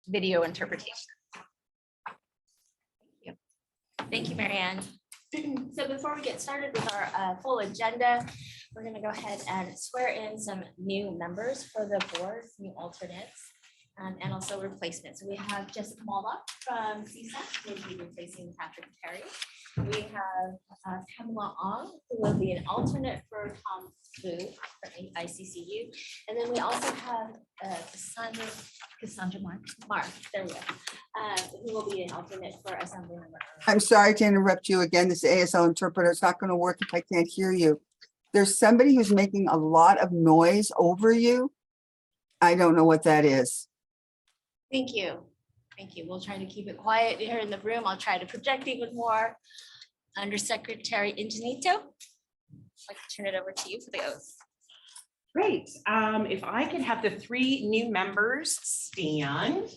video interpretation. Thank you, Marianne. So before we get started with our full agenda, we're going to go ahead and swear in some new members for the board, new alternates, and also replacements. So we have Jessica Maldock from CSAC, who will be replacing Patrick Terry. We have Pamela Ong, who will be an alternate for Tom Fu for ICCU. And then we also have Cassandra Mark, there we go, who will be an alternate for Assembly Member. I'm sorry to interrupt you again. This ASL interpreter is not going to work if I can't hear you. There's somebody who's making a lot of noise over you. I don't know what that is. Thank you. Thank you. We'll try to keep it quiet here in the room. I'll try to project even more. Undersecretary Ingenito, I'd like to turn it over to you for the oath. Great. If I could have the three new members stand.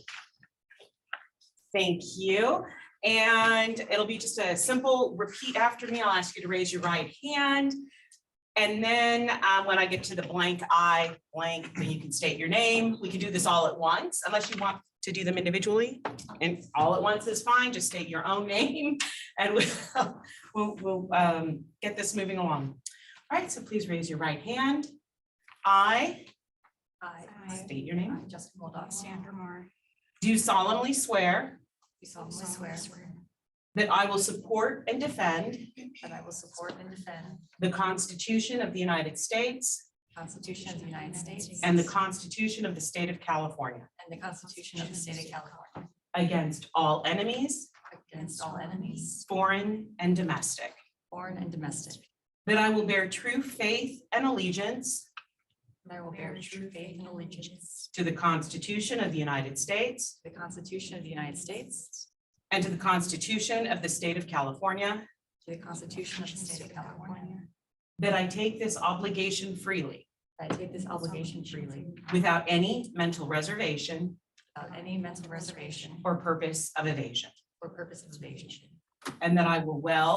Thank you. And it'll be just a simple repeat after me. I'll ask you to raise your right hand. And then when I get to the blank, blank, then you can state your name. We can do this all at once, unless you want to do them individually. And all at once is fine. Just state your own name and we'll get this moving along. All right, so please raise your right hand. I state your name. Jessica Maldock, Sandra Moore. Do solemnly swear Do solemnly swear that I will support and defend that I will support and defend the Constitution of the United States the Constitution of the United States and the Constitution of the State of California and the Constitution of the State of California against all enemies, against all enemies, foreign and domestic. foreign and domestic. That I will bear true faith and allegiance And I will bear true faith and allegiance to the Constitution of the United States to the Constitution of the United States, and to the Constitution of the State of California. to the Constitution of the State of California. That I take this obligation freely, I take this obligation freely without any mental reservation without any mental reservation or purpose of evasion. or purpose of evasion. And that I will well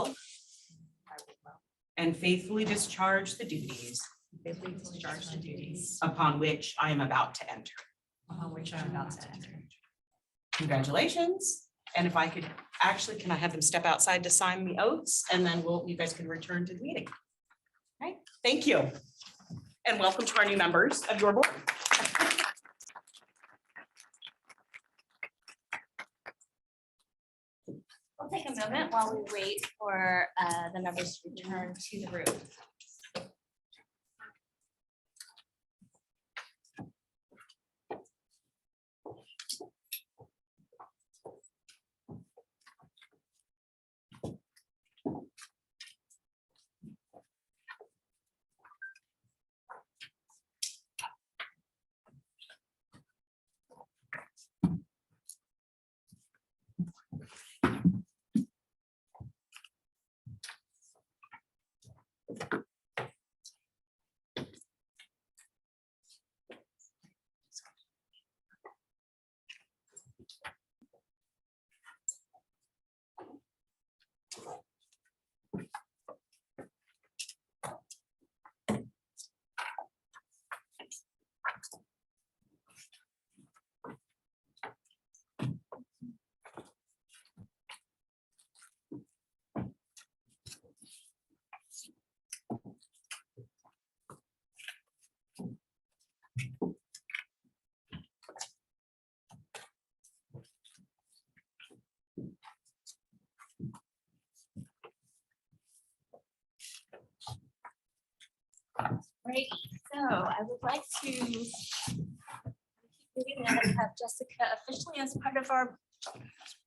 I will well and faithfully discharge the duties faithfully discharge the duties upon which I am about to enter. upon which I am about to enter. Congratulations. And if I could, actually, can I have them step outside to sign the oaths, and then you guys can return to the meeting. All right, thank you. And welcome to our new members of your board. We'll take a moment while we wait for the members to return to the room. Great, so I would like to keep moving and have Jessica officially as part of our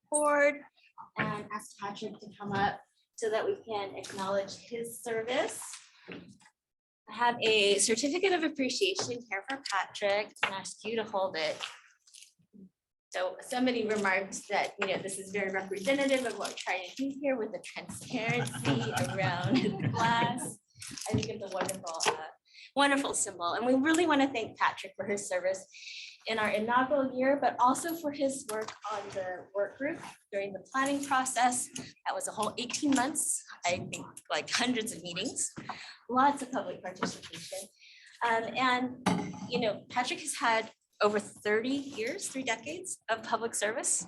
board and ask Patrick to come up so that we can acknowledge his service. I have a certificate of appreciation here for Patrick and ask you to hold it. So somebody remarked that, this is very representative of what we're trying to do here with the transparency around the glass. I think it's a wonderful symbol. And we really want to thank Patrick for his service in our inaugural year, but also for his work on the work group during the planning process. That was a whole 18 months, I think, like hundreds of meetings, lots of public participation. And Patrick has had over 30 years, 3 decades of public service.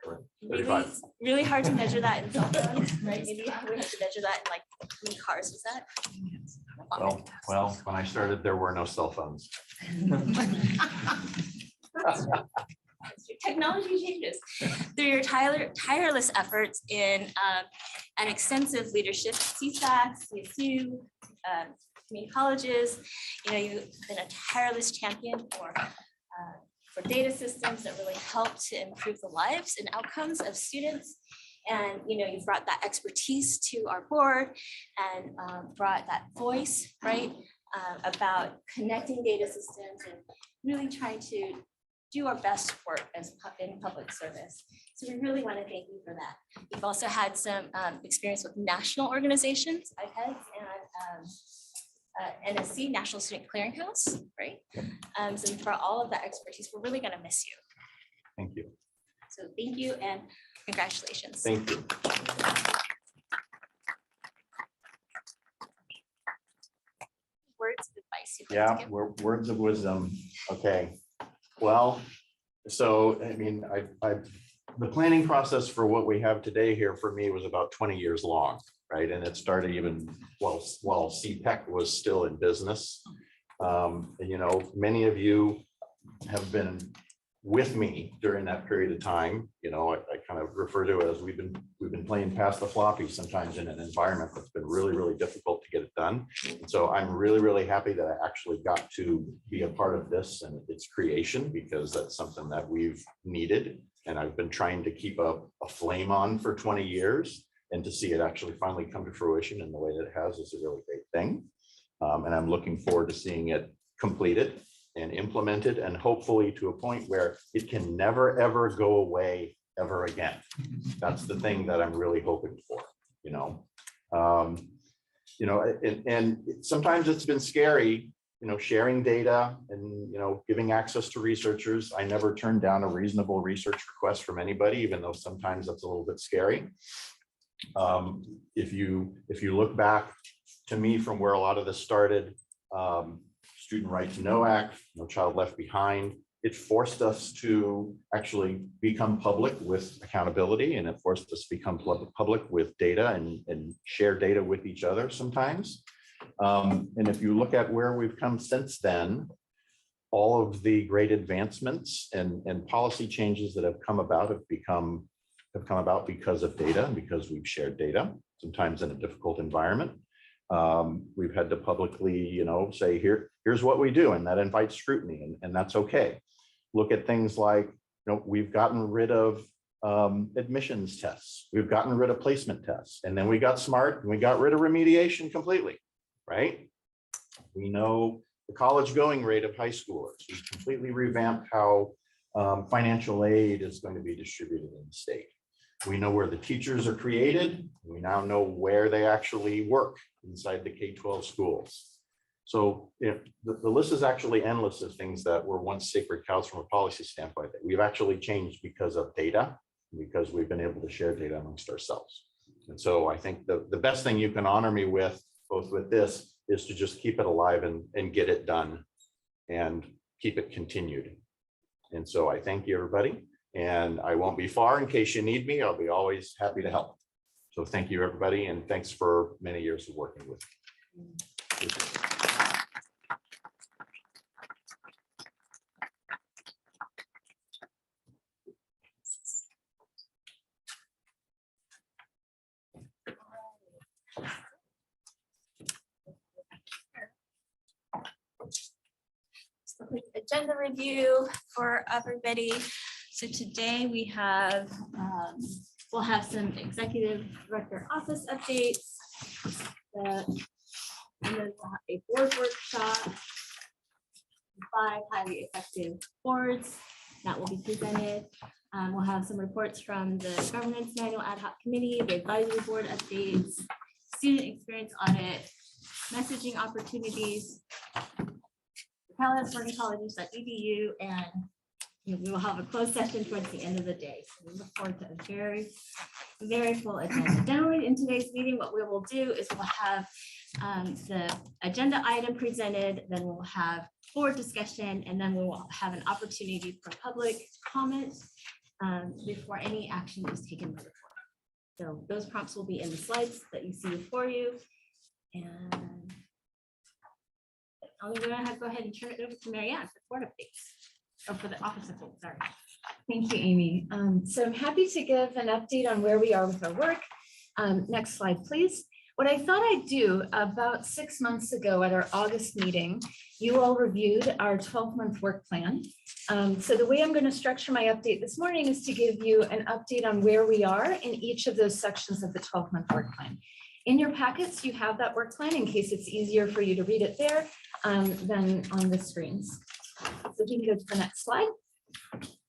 Correct. Really, 35. really hard to measure that in cell phones, right? Maybe we have to measure that in like, how many cars was that? Well, when I started, there were no cell phones. Technology changes. Through your tireless efforts in an extensive leadership, CSAC, CSU, community colleges, you've been a tireless champion for data systems that really help to improve the lives and outcomes of students. And you've brought that expertise to our board and brought that voice, right, about connecting data systems and really trying to do our best work as in public service. So we really want to thank you for that. You've also had some experience with national organizations, IPEDS and NSC, National Student Clearinghouse, right? So for all of that expertise, we're really going to miss you. Thank you. So thank you and congratulations. Thank you. Words of advice. you'd like to Yeah, give? words of wisdom. Okay. Well, so I mean, the planning process for what we have today here for me was about 20 years long, right? And it started even while CPEC was still in business. And, many of you have been with me during that period of time. I kind of refer to it as we've been playing past the floppy sometimes in an environment that's been really, really difficult to get it done. And so I'm really, really happy that I actually got to be a part of this and its creation, because that's something that we've needed. And I've been trying to keep a flame on for 20 years, and to see it actually finally come to fruition in the way that it has is a really great thing. And I'm looking forward to seeing it completed and implemented, and hopefully to a point where it can never, ever go away ever again. That's the thing that I'm really hoping for, and sometimes it's been scary, sharing data and, giving access to researchers. I never turned down a reasonable research request from anybody, even though sometimes that's a little bit scary. If you look back to me from where a lot of this started, Student Right to Know Act, No Child Left Behind, it forced us to actually become public with accountability, and it forced us to become public with data and share data with each other sometimes. And if you look at where we've come since then, all of the great advancements and policy changes that have come about have come about because of data and because we've shared data, sometimes in a difficult environment. We've had to publicly, say, here's what we do, and that invites scrutiny, and that's okay. Look at things like, we've gotten rid of admissions tests. We've gotten rid of placement tests, and then we got smart and we got rid of remediation completely, right? We know the college going rate of high schoolers. We've completely revamped how financial aid is going to be distributed in the state. We know where the teachers are created. We now know where they actually work inside the K-12 schools. So the list is actually endless of things that were once sacred cows from a policy standpoint that we've actually changed because of data, because we've been able to share data amongst ourselves. And so I think the best thing you can honor me with, both with this, is to just keep it alive and get it done and keep it continued. And so I thank you, everybody. And I won't be far in case you need me. I'll be always happy to help. So thank you, everybody. And thanks for many years of working with me. Just a quick agenda review for everybody. So today we have, we'll have some executive director office updates. And then we'll have a board workshop. 5 highly effective boards that will be presented. We'll have some reports from the governance manual ad hoc committee, the advisory board updates, student experience audit, messaging opportunities, Calais Learning Colleges.edu, and we will have a closed session towards the end of the day. So we look forward to a very, very full agenda. Generally, in today's meeting, what we will do is we'll have the agenda item presented, then we'll have board discussion, and then we will have an opportunity for public comment before any action is taken by the board. So those prompts will be in the slides that you see before you. And I'm going to go ahead and turn it over to Marianne for board updates, or for the office update, sorry. Thank you, Amy. So I'm happy to give an update on where we are with our work. Next slide, please. What I thought I'd do about 6 months ago at our August meeting, you all reviewed our 12-month work plan. So the way I'm going to structure my update this morning is to give you an update on where we are in each of those sections of the 12-month work plan. In your packets, you have that work plan in case it's easier for you to read it there than on the screens. So you can go to the next slide.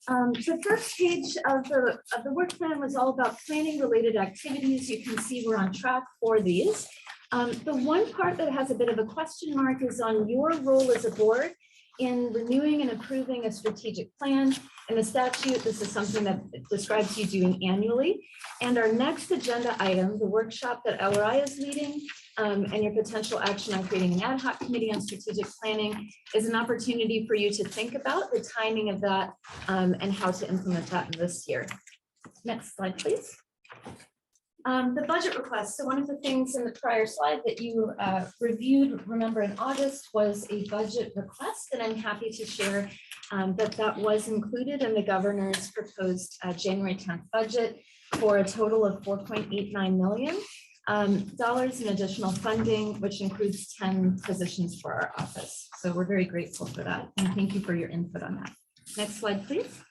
The first page of the work plan was all about planning related activities. You can see we're on track for these. The one part that has a bit of a question mark is on your role as a board in renewing and approving a strategic plan. In the statute, this is something that describes you doing annually. And our next agenda item, the workshop that LRI is leading, and your potential action on creating an ad hoc committee on strategic planning is an opportunity for you to think about the timing of that and how to implement that in this year. Next slide, please. The budget request. So one of the things in the prior slide that you reviewed, remember in August, was a budget request, and I'm happy to share that was included in the governor's proposed January 10th budget for a total of $4.89 million in additional funding, which includes 10 positions for our office. So we're very grateful for that, and thank you for your input on that. Next slide, please.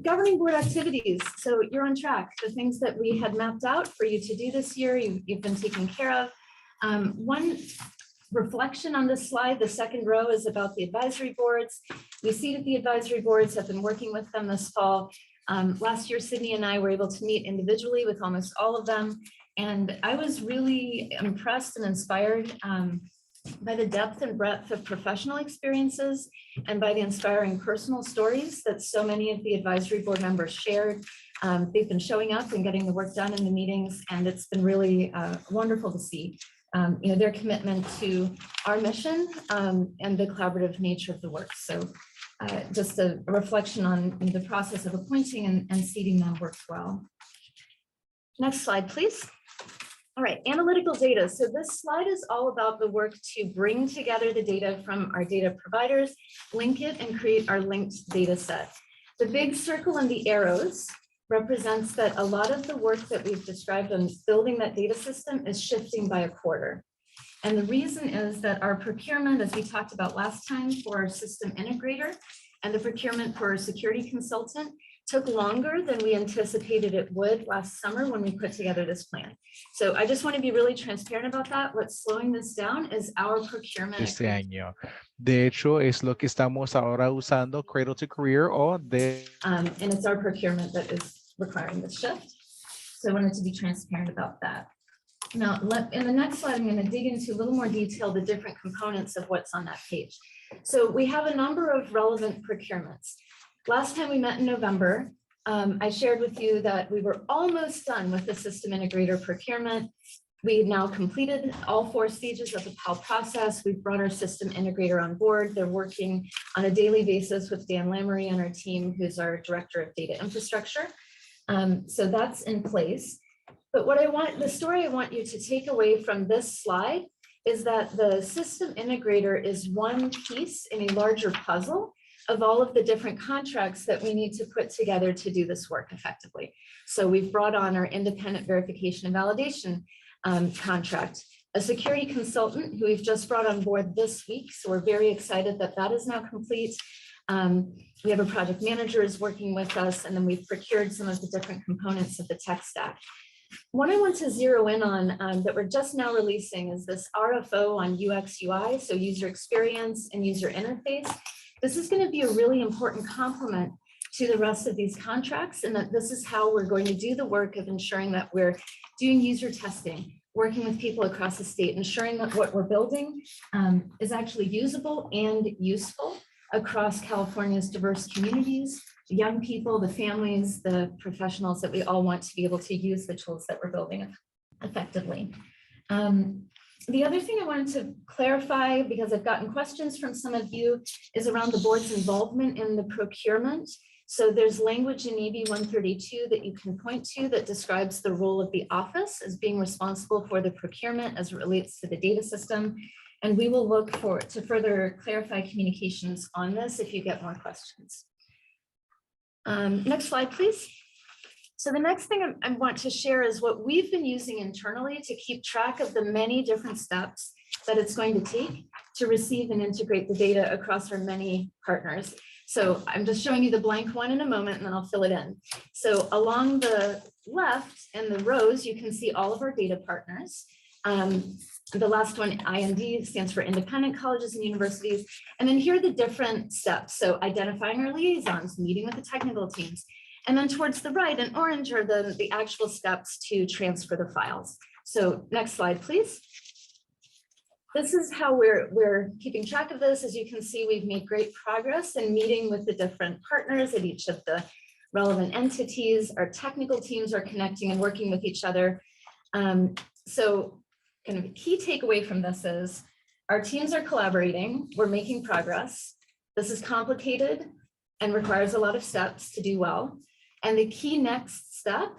Governing board activities. So you're on track. The things that we had mapped out for you to do this year, you've been taken care of. One reflection on this slide, the second row, is about the advisory boards. We see that the advisory boards have been working with them this fall. Last year, Sydney and I were able to meet individually with almost all of them. And I was really impressed and inspired by the depth and breadth of professional experiences and by the inspiring personal stories that so many of the advisory board members shared. They've been showing up and getting the work done in the meetings, and it's been really wonderful to see their commitment to our mission and the collaborative nature of the work. So just a reflection on the process of appointing and seating them works well. Next slide, please. All right, analytical data. So this slide is all about the work to bring together the data from our data providers, link it, and create our linked data set. The big circle and the arrows represents that a lot of the work that we've described on building that data system is shifting by a quarter. And the reason is that our procurement, as we talked about last time, for our system integrator and the procurement for a security consultant took longer than we anticipated it would last summer when we put together this plan. So I just want to be really transparent about that. What's slowing this down is our procurement. Este año. De hecho, es lo que estamos ahora usando, Cradle-to-Career o de... And it's our procurement that is requiring this shift. So I wanted to be transparent about that. Now, in the next slide, I'm going to dig into a little more detail the different components of what's on that page. So we have a number of relevant procurements. Last time we met in November, I shared with you that we were almost done with the system integrator procurement. We now completed all 4 stages of the PAL process. We've brought our system integrator on board. They're working on a daily basis with Dan Lamery and our team, who's our director of data infrastructure. So that's in place. But the story I want you to take away from this slide is that the system integrator is one piece in a larger puzzle of all of the different contracts that we need to put together to do this work effectively. So we've brought on our independent verification and validation contract, a security consultant who we've just brought on board this week. So we're very excited that that is now complete. We have a project manager is working with us, and then we've procured some of the different components of the tech stack. What I want to zero in on that we're just now releasing is this RFO on UX UI, so user experience and user interface. This is going to be a really important complement to the rest of these contracts, and that this is how we're going to do the work of ensuring that we're doing user testing, working with people across the state, ensuring that what we're building is actually usable and useful across California's diverse communities, the young people, the families, the professionals that we all want to be able to use the tools that we're building effectively. The other thing I wanted to clarify, because I've gotten questions from some of you, is around the board's involvement in the procurement. So there's language in AB 132 that you can point to that describes the role of the office as being responsible for the procurement as it relates to the data system. And we will look to further clarify communications on this if you get more questions. Next slide, please. So the next thing I want to share is what we've been using internally to keep track of the many different steps that it's going to take to receive and integrate the data across our many partners. So I'm just showing you the blank one in a moment, and then I'll fill it in. So along the left in the rows, you can see all of our data partners. The last one, IND, stands for independent colleges and universities. And then here are the different steps. So identifying our liaisons, meeting with the technical teams. And then towards the right in orange are the actual steps to transfer the files. So next slide, please. This is how we're keeping track of this. As you can see, we've made great progress in meeting with the different partners at each of the relevant entities. Our technical teams are connecting and working with each other. So kind of a key takeaway from this is our teams are collaborating, we're making progress. This is complicated and requires a lot of steps to do well. And the key next step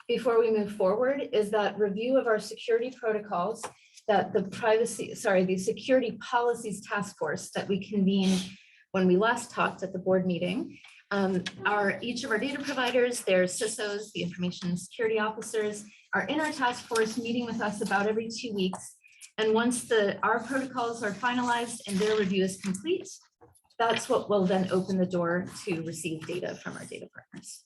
before we move forward is that review of our security protocols that the security policies task force that we convened when we last talked at the board meeting. Each of our data providers, their CISOs, the information security officers, are in our task force meeting with us about every 2 weeks. And once our protocols are finalized and their review is complete, that's what will then open the door to receive data from our data partners.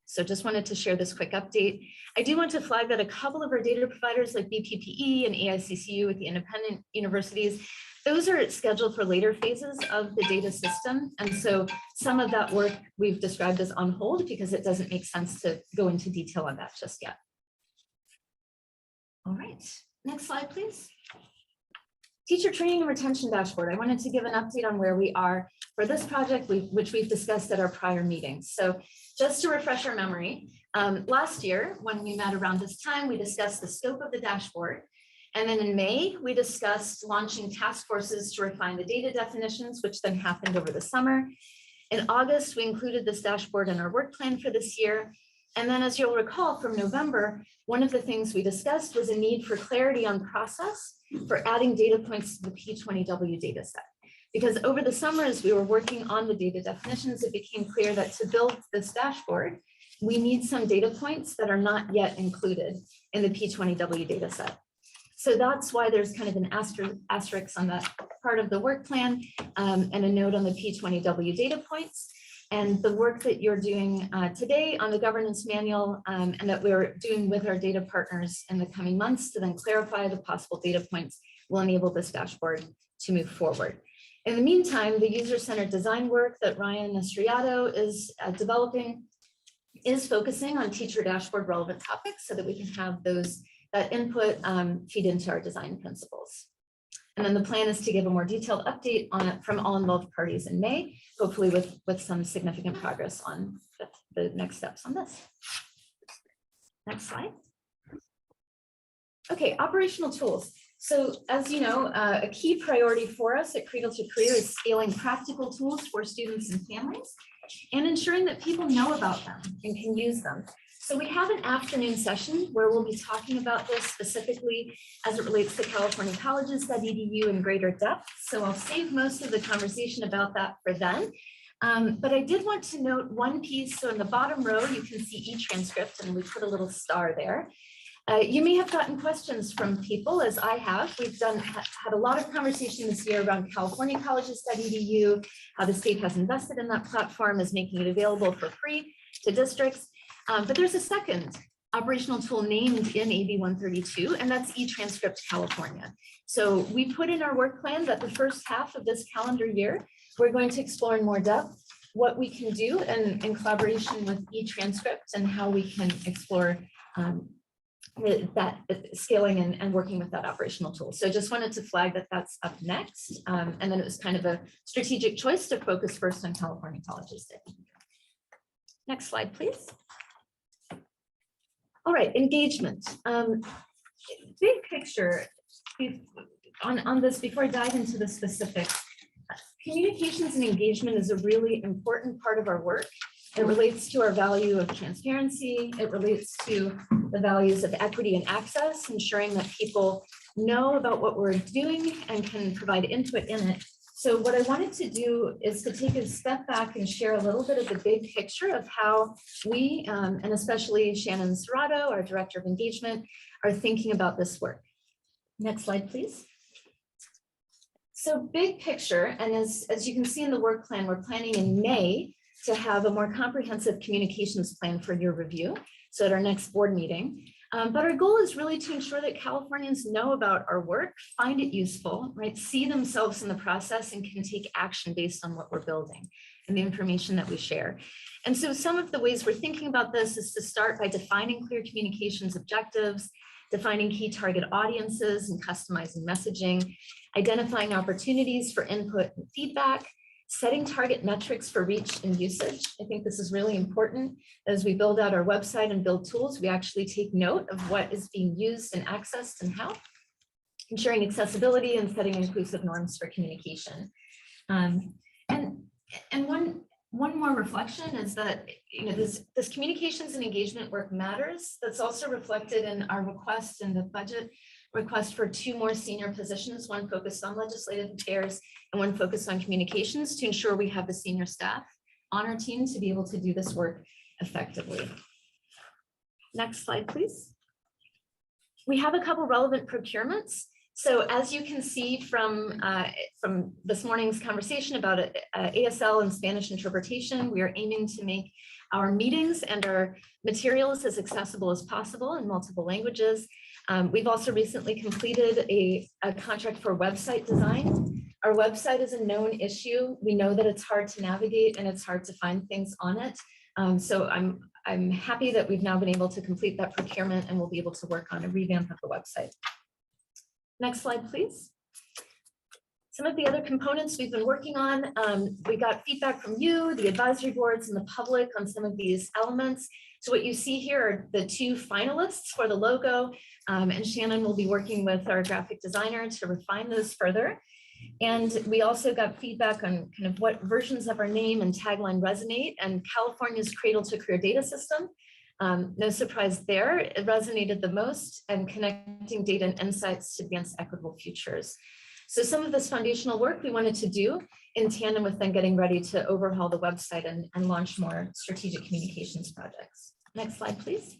So just wanted to share this quick update. I do want to flag that a couple of our data providers like BPPE and AICCU with the independent universities, those are scheduled for later phases of the data system. And so some of that work we've described as on hold because it doesn't make sense to go into detail on that just yet. All right, next slide, please. Teacher training and retention dashboard. I wanted to give an update on where we are for this project, which we've discussed at our prior meetings. So just to refresh our memory, last year when we met around this time, we discussed the scope of the dashboard. And then in May, we discussed launching task forces to refine the data definitions, which then happened over the summer. In August, we included this dashboard in our work plan for this year. And then as you'll recall from November, one of the things we discussed was a need for clarity on process for adding data points to the P20W data set. Because over the summer, as we were working on the data definitions, it became clear that to build this dashboard, we need some data points that are not yet included in the P20W data set. So that's why there's kind of an asterisk on that part of the work plan and a note on the P20W data points. And the work that you're doing today on the governance manual and that we're doing with our data partners in the coming months to then clarify the possible data points will enable this dashboard to move forward. In the meantime, the user-centered design work that Ryan Estriado is developing is focusing on teacher dashboard relevant topics so that we can have that input feed into our design principles. And then the plan is to give a more detailed update on it from all involved parties in May, hopefully with some significant progress on the next steps on this. Next slide. Okay, operational tools. So as you know, a key priority for us at Cradle-to-Career is scaling practical tools for students and families and ensuring that people know about them and can use them. So we have an afternoon session where we'll be talking about this specifically as it relates to California colleges.edu in greater depth. So I'll save most of the conversation about that for then. But I did want to note one piece. So in the bottom row, you can see e-transcript and we put a little star there. You may have gotten questions from people, as I have. We've had a lot of conversation this year around California colleges.edu, how the state has invested in that platform, is making it available for free to districts. But there's a second operational tool named in AB 132, and that's e-transcript California. So we put in our work plan that the first half of this calendar year, we're going to explore in more depth what we can do in collaboration with e-transcript and how we can explore that scaling and working with that operational tool. So just wanted to flag that that's up next. And then it was kind of a strategic choice to focus first on California Colleges Day. Next slide, please. All right, engagement. Big picture on this, before I dive into the specifics, communications and engagement is a really important part of our work. It relates to our value of transparency. It relates to the values of equity and access, ensuring that people know about what we're doing and can provide input in it. So what I wanted to do is to take a step back and share a little bit of the big picture of how we, and especially Shannon Serrato, our Director of Engagement, are thinking about this work. Next slide, please. So big picture, and as you can see in the work plan, we're planning in May to have a more comprehensive communications plan for your review. So at our next board meeting. But our goal is really to ensure that Californians know about our work, find it useful, right? See themselves in the process and can take action based on what we're building and the information that we share. And so some of the ways we're thinking about this is to start by defining clear communications objectives, defining key target audiences and customizing messaging, identifying opportunities for input and feedback, setting target metrics for reach and usage. I think this is really important. As we build out our website and build tools, we actually take note of what is being used and accessed and how, ensuring accessibility and setting inclusive norms for communication. And one more reflection is that this communications and engagement work matters. That's also reflected in our request in the budget request for 2 more senior positions, one focused on legislative affairs and one focused on communications, to ensure we have the senior staff on our team to be able to do this work effectively. Next slide, please. We have a couple relevant procurements. So as you can see from this morning's conversation about ASL and Spanish interpretation, we are aiming to make our meetings and our materials as accessible as possible in multiple languages. We've also recently completed a contract for website design. Our website is a known issue. We know that it's hard to navigate and it's hard to find things on it. So I'm happy that we've now been able to complete that procurement and we'll be able to work on a revamp of the website. Next slide, please. Some of the other components we've been working on, we got feedback from you, the advisory boards, and the public on some of these elements. So what you see here are the 2 finalists for the logo, and Shannon will be working with our graphic designer to refine those further. And we also got feedback on kind of what versions of our name and tagline resonate, and California's Cradle-to-Career data system. No surprise there, it resonated the most, and connecting data and insights to advance equitable futures. So some of this foundational work we wanted to do in tandem with then getting ready to overhaul the website and launch more strategic communications projects. Next slide, please.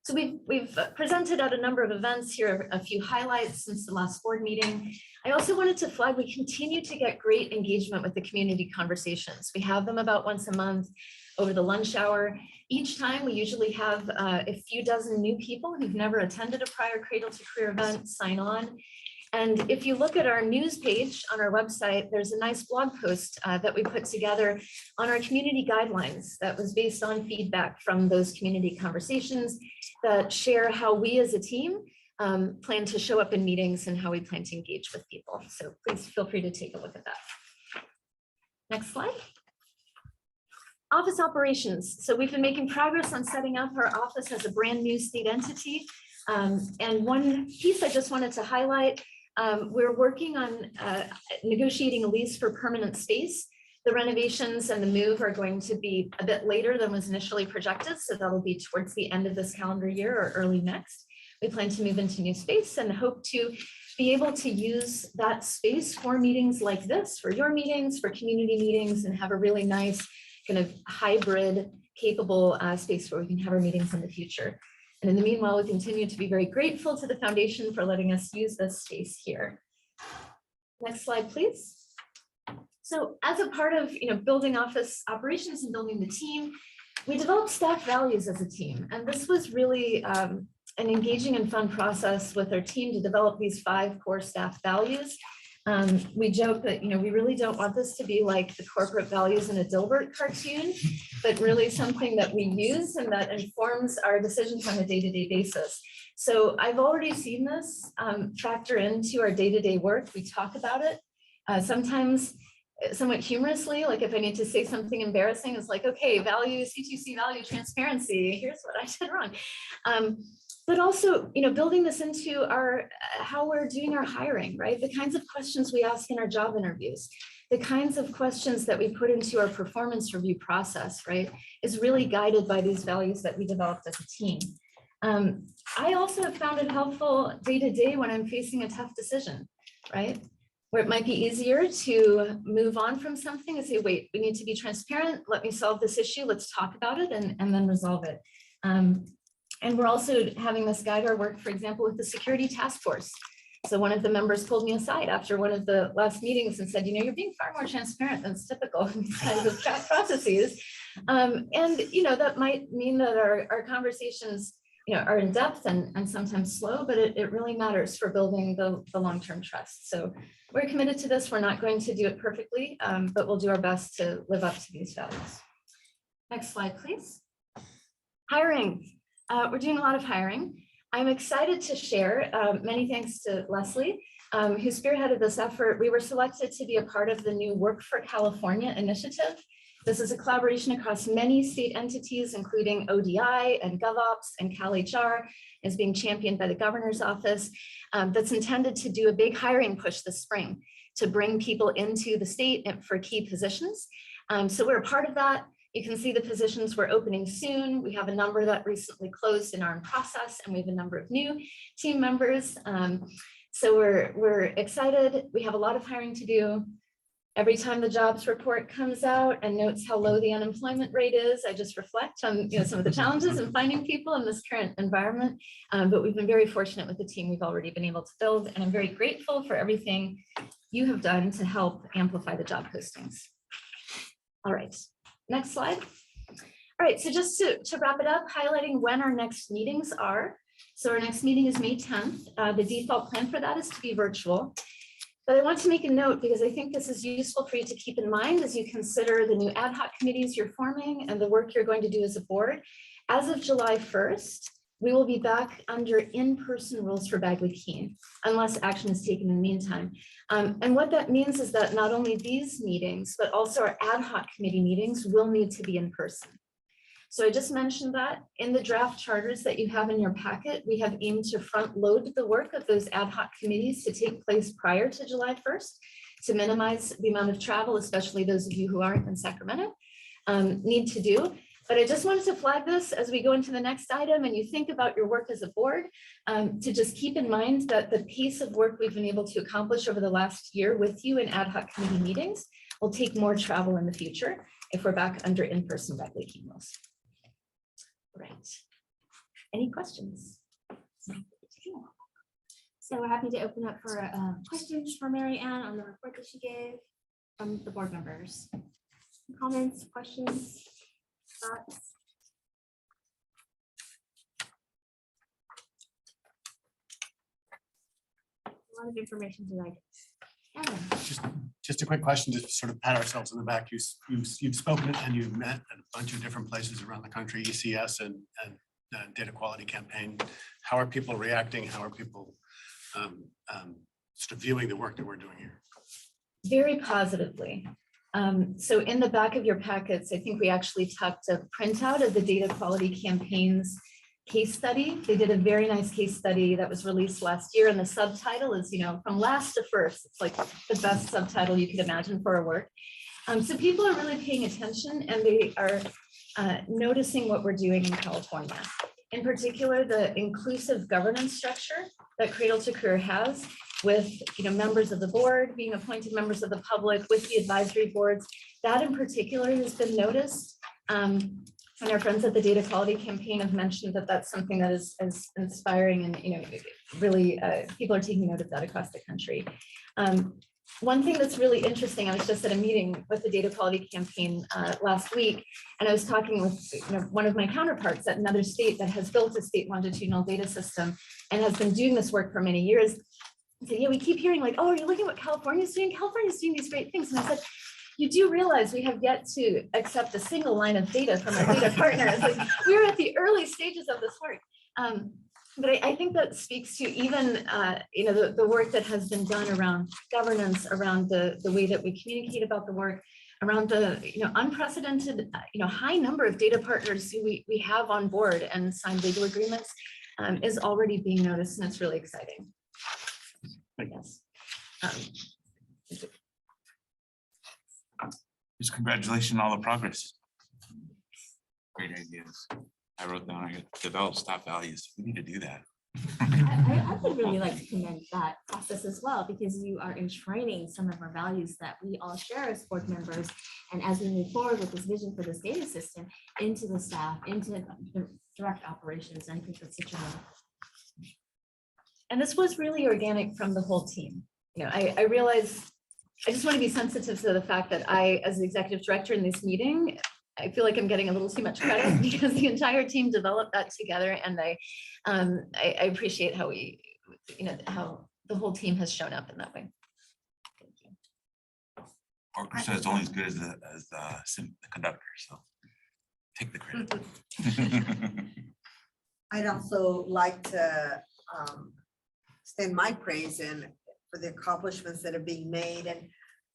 So we've presented at a number of events here, a few highlights since the last board meeting. I also wanted to flag, we continue to get great engagement with the community conversations. We have them about once a month over the lunch hour. Each time we usually have a few dozen new people who've never attended a prior Cradle-to-Career event sign on. And if you look at our news page on our website, there's a nice blog post that we put together on our community guidelines that was based on feedback from those community conversations that share how we as a team plan to show up in meetings and how we plan to engage with people. So please feel free to take a look at that. Next slide. Office operations. So we've been making progress on setting up our office as a brand new state entity. And one piece I just wanted to highlight, we're working on negotiating a lease for permanent space. The renovations and the move are going to be a bit later than was initially projected, so that'll be towards the end of this calendar year or early next. We plan to move into new space and hope to be able to use that space for meetings like this, for your meetings, for community meetings, and have a really nice kind of hybrid capable space where we can have our meetings in the future. And in the meanwhile, we continue to be very grateful to the foundation for letting us use this space here. Next slide, please. So as a part of building office operations and building the team, we developed staff values as a team. And this was really an engaging and fun process with our team to develop these 5 core staff values. We joke that, we really don't want this to be like the corporate values in a Dilbert cartoon, but really something that we use and that informs our decisions on a day-to-day basis. So I've already seen this factor into our day-to-day work. We talk about it. Sometimes somewhat humorously, like if I need to say something embarrassing, it's like, okay, value, C2C value, transparency, here's what I did wrong. But also, building this into our how we're doing our hiring, right? The kinds of questions we ask in our job interviews, the kinds of questions that we put into our performance review process, right, is really guided by these values that we developed as a team. I also have found it helpful day to day when I'm facing a tough decision, right? Where it might be easier to move on from something and say, wait, we need to be transparent. Let me solve this issue. Let's talk about it and then resolve it. And we're also having this guide our work, for example, with the security task force. So one of the members pulled me aside after one of the last meetings and said, you're being far more transparent than is typical in these kinds of chat processes. And, that might mean that our conversations, are in depth and sometimes slow, but it really matters for building the long-term trust. So we're committed to this. We're not going to do it perfectly, but we'll do our best to live up to these values. Next slide, please. Hiring. We're doing a lot of hiring. I'm excited to share, many thanks to Leslie, who spearheaded this effort. We were selected to be a part of the new Work for California initiative. This is a collaboration across many state entities, including ODI and GovOps and CalHR, is being championed by the governor's office, that's intended to do a big hiring push this spring to bring people into the state for key positions. So we're a part of that. You can see the positions we're opening soon. We have a number that recently closed and are in process, and we have a number of new team members. So we're excited. We have a lot of hiring to do. Every time the jobs report comes out and notes how low the unemployment rate is, I just reflect on some of the challenges in finding people in this current environment. But we've been very fortunate with the team we've already been able to build, and I'm very grateful for everything you have done to help amplify the job postings. All right. Next slide. All right, so just to wrap it up, highlighting when our next meetings are. So our next meeting is May 10th. The default plan for that is to be virtual. But I want to make a note because I think this is useful for you to keep in mind as you consider the new ad hoc committees you're forming and the work you're going to do as a board. As of July 1st, we will be back under in-person rules for Bagley-Keene, unless action is taken in the meantime. And what that means is that not only these meetings, but also our ad hoc committee meetings will need to be in person. So I just mentioned that in the draft charters that you have in your packet, we have aimed to front load the work of those ad hoc committees to take place prior to July 1st to minimize the amount of travel, especially those of you who aren't in Sacramento, need to do. But I just wanted to flag this as we go into the next item and you think about your work as a board, to just keep in mind that the pace of work we've been able to accomplish over the last year with you in ad hoc committee meetings will take more travel in the future if we're back under in-person Bagley-Keene rules. Right. Any questions? So we're happy to open up for questions for Mary Ann on the report that she gave from the board members. Comments, questions, thoughts? A lot of information tonight. Just a quick question to sort of pat ourselves on the back. You've spoken and you've met at a bunch of different places around the country, ECS and data quality campaign. How are people reacting? How are people sort of viewing the work that we're doing here? Very positively. So in the back of your packets, I think we actually tucked a printout of the data quality campaign's case study. They did a very nice case study that was released last year, and the subtitle is, from last to first. It's like the best subtitle you could imagine for our work. So people are really paying attention and they are noticing what we're doing in California. In particular, the inclusive governance structure that Cradle-to-Career has with members of the board being appointed members of the public with the advisory boards. That in particular has been noticed. And our friends at the Data Quality Campaign have mentioned that that's something that is inspiring and really people are taking note of that across the country. One thing that's really interesting, I was just at a meeting with the Data Quality Campaign last week, and I was talking with one of my counterparts at another state that has built a state longitudinal data system and has been doing this work for many years. So yeah, we keep hearing like, oh, are you looking at what California's doing? California's doing these great things. And I said, you do realize we have yet to accept a single line of data from our data partners. Like, we're at the early stages of this work. But I think that speaks to even, the work that has been done around governance, around the way that we communicate about the work, around the unprecedented, high number of data partners who we have on board and signed legal agreements is already being noticed, and it's really exciting. Yes. Just congratulations on all the progress. Great ideas. I wrote down, I develop staff values. We need to do that. I would really like to commend that process as well, because you are enshrining some of our values that we all share as board members. And as we move forward with this vision for this data system into the staff, into the direct operations, I think that's such a. And this was really organic from the whole team. I realize, I just want to be sensitive to the fact that I, as the executive director in this meeting, I feel like I'm getting a little too much credit because the entire team developed that together, and I appreciate how how the whole team has shown up in that way. Thank you. Orchestra is only as good as the conductor, so take the credit. I'd also like to extend my praise in for the accomplishments that are being made. And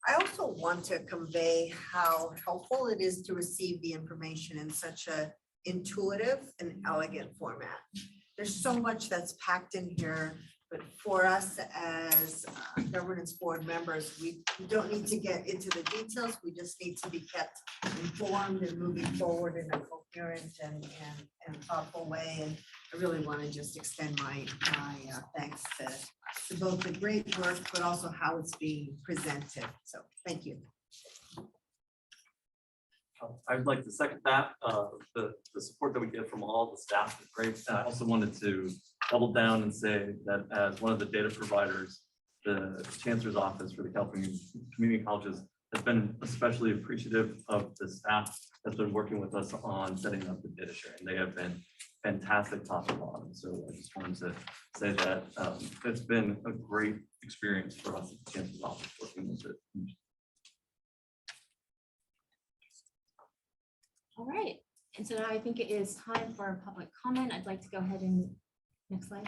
I also want to convey how helpful it is to receive the information in such a intuitive and elegant format. There's so much that's packed in here, but for us as governance board members, we don't need to get into the details. We just need to be kept informed and moving forward in a coherent and thoughtful way. And I really want to just extend my thanks to both the great work, but also how it's being presented. So thank you. I'd like to second that. The support that we get from all the staff is great. And I also wanted to double down and say that as one of the data providers, the Chancellor's Office for the California Community Colleges has been especially appreciative of the staff that's been working with us on setting up the data sharing. They have been fantastic top to bottom. So I just wanted to say that it's been a great experience for us at the Chancellor's Office working with it. All right, and so now I think it is time for public comment. I'd like to go ahead and next slide.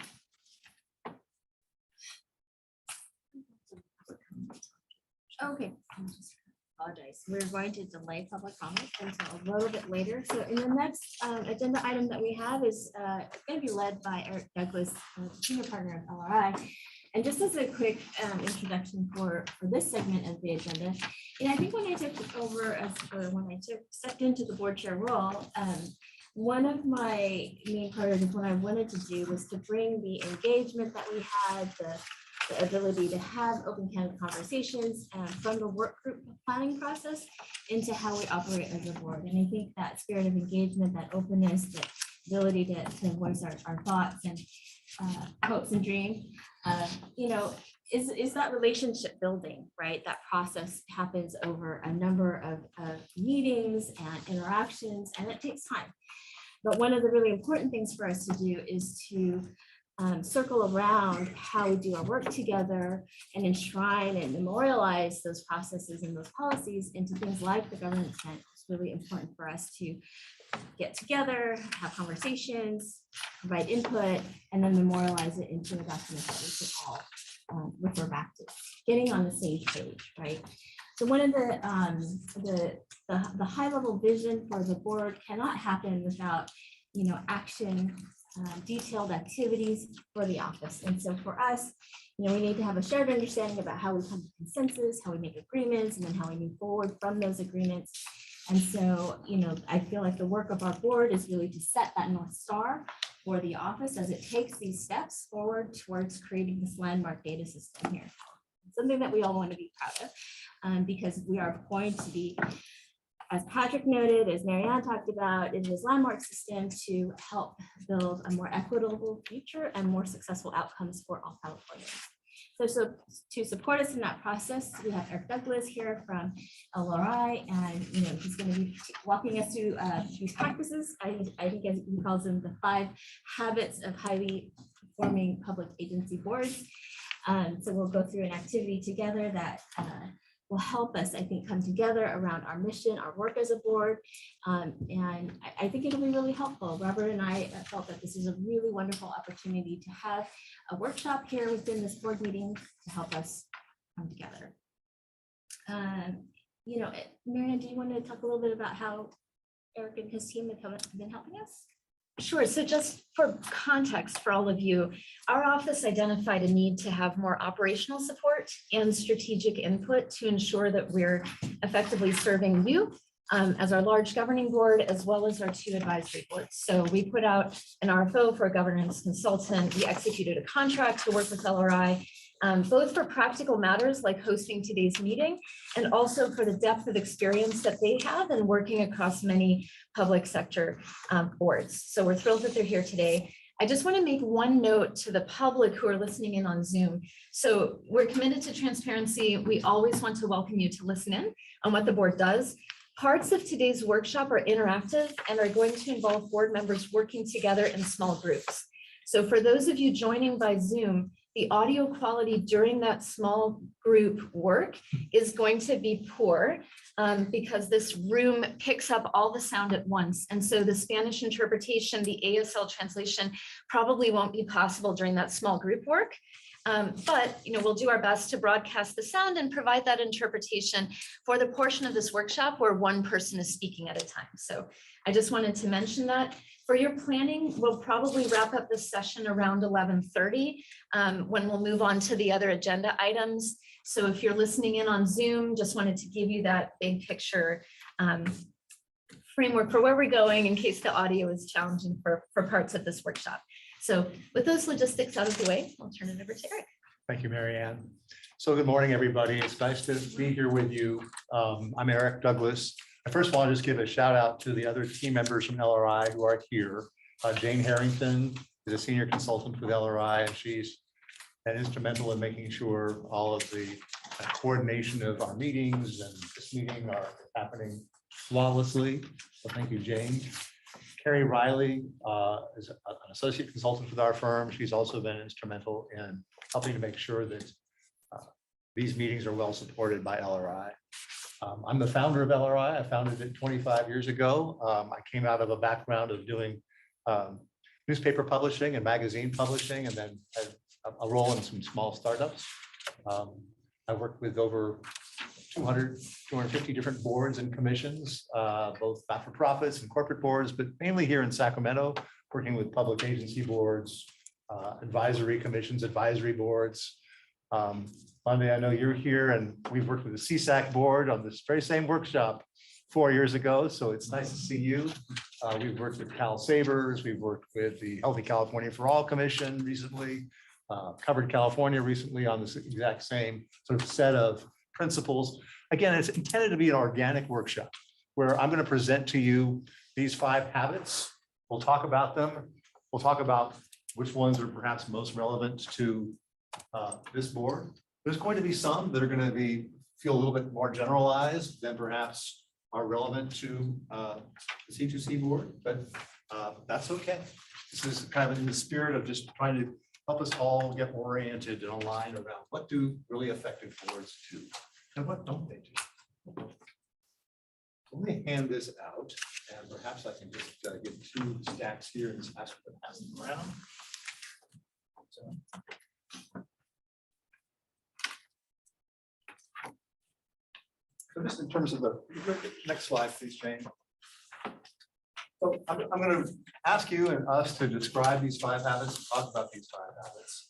Okay, I just apologize. We're going to delay public comment until a little bit later. So in the next agenda item that we have is going to be led by Eric Douglas, senior partner of LRI. And just as a quick introduction for this segment of the agenda, I think when I took over stepped into the board chair role, one of my main priorities, what I wanted to do was to bring the engagement that we had, the ability to have open candid conversations from the work group planning process into how we operate as a board. And I think that spirit of engagement, that openness, that ability to voice our thoughts and hopes and dreams, is that relationship building, right? That process happens over a number of meetings and interactions, and it takes time. But one of the really important things for us to do is to circle around how we do our work together and enshrine and memorialize those processes and those policies into things like the governance tent. It's really important for us to get together, have conversations, provide input, and then memorialize it into a document that we can all refer back to, getting on the same page, right? So one of the high level vision for the board cannot happen without, action, detailed activities for the office. And so for us, we need to have a shared understanding about how we come to consensus, how we make agreements, and then how we move forward from those agreements. And so, I feel like the work of our board is really to set that North Star for the office as it takes these steps forward towards creating this landmark data system here. Something that we all want to be proud of, because we are going to be, as Patrick noted, as Marianne talked about, in this landmark system to help build a more equitable future and more successful outcomes for all Californians. So to support us in that process, we have Eric Douglas here from LRI, and he's going to be walking us through these practices. I think as he calls them, the 5 habits of highly performing public agency boards. So we'll go through an activity together that will help us, I think, come together around our mission, our work as a board. And I think it'll be really helpful. Robert and I felt that this is a really wonderful opportunity to have a workshop here within this board meeting to help us come together. You know, Marianne, do you want to talk a little bit about how Eric and his team have been helping us? Sure. So just for context for all of you, our office identified a need to have more operational support and strategic input to ensure that we're effectively serving you as our large governing board, as well as our 2 advisory boards. So we put out an RFO for a governance consultant. We executed a contract to work with LRI, both for practical matters like hosting today's meeting, and also for the depth of experience that they have in working across many public sector boards. So we're thrilled that they're here today. I just want to make one note to the public who are listening in on Zoom. So we're committed to transparency. We always want to welcome you to listen in on what the board does. Parts of today's workshop are interactive and are going to involve board members working together in small groups. So for those of you joining by Zoom, the audio quality during that small group work is going to be poor because this room picks up all the sound at once. And so the Spanish interpretation, the ASL translation probably won't be possible during that small group work. But we'll do our best to broadcast the sound and provide that interpretation for the portion of this workshop where one person is speaking at a time. So I just wanted to mention that. For your planning, we'll probably wrap up this session around 11:30 when we'll move on to the other agenda items. So if you're listening in on Zoom, just wanted to give you that big picture framework for where we're going in case the audio is challenging for parts of this workshop. So with those logistics out of the way, I'll turn it over to Eric. Thank you, Marianne. So good morning, everybody. It's nice to be here with you. I'm Eric Douglas. I first want to just give a shout out to the other team members from LRI who are here. Jane Harrington is a senior consultant with LRI, and she's been instrumental in making sure all of the coordination of our meetings and this meeting are happening flawlessly. So thank you, Jane. Carrie Riley is an associate consultant with our firm. She's also been instrumental in helping to make sure that these meetings are well supported by LRI. I'm the founder of LRI. I founded it 25 years ago. I came out of a background of doing newspaper publishing and magazine publishing, and then had a role in some small startups. I worked with over 250 different boards and commissions, both not-for-profits and corporate boards, but mainly here in Sacramento, working with public agency boards, advisory commissions, advisory boards. Monday, I know you're here, and we've worked with the CSAC board on this very same workshop 4 years ago, so it's nice to see you. We've worked with Cal Sabers, we've worked with the Healthy California for All Commission recently, covered California recently on this exact same sort of set of principles. Again, it's intended to be an organic workshop where I'm going to present to you these 5 habits. We'll talk about them. We'll talk about which ones are perhaps most relevant to this board. There's going to be some that are going to feel a little bit more generalized than perhaps are relevant to the C2C board, but that's okay. This is kind of in the spirit of just trying to help us all get oriented and aligned around what do really effective boards do and what don't they do. Let me hand this out, and perhaps I can just get 2 stacks here and just ask them to pass them around. So just in terms of the next slide, please, Jane. So I'm going to ask you and us to describe these 5 habits, talk about these 5 habits.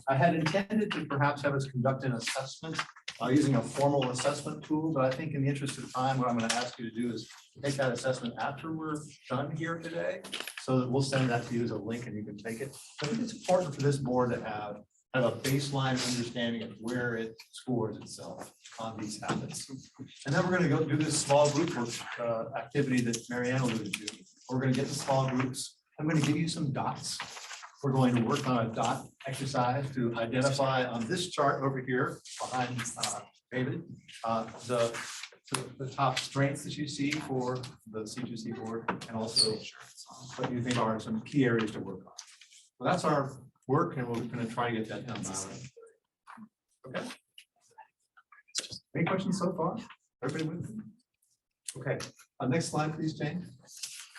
I had intended to perhaps have us conduct an assessment using a formal assessment tool, but I think in the interest of time, what I'm going to ask you to do is take that assessment after we're done here today, so that we'll send that to you as a link and you can take it. I think it's important for this board to have a baseline understanding of where it scores itself on these habits. And then we're going to go do this small group work activity that Marianne alluded to. We're going to get to small groups. I'm going to give you some dots. We're going to work on a dot exercise to identify on this chart over here behind David, the top strengths that you see for the C2C board, and also what you think are some key areas to work on. So that's our work, and we're gonna try to get that done. Okay. Any questions so far? Everybody with me? Okay, next slide, please, Jane.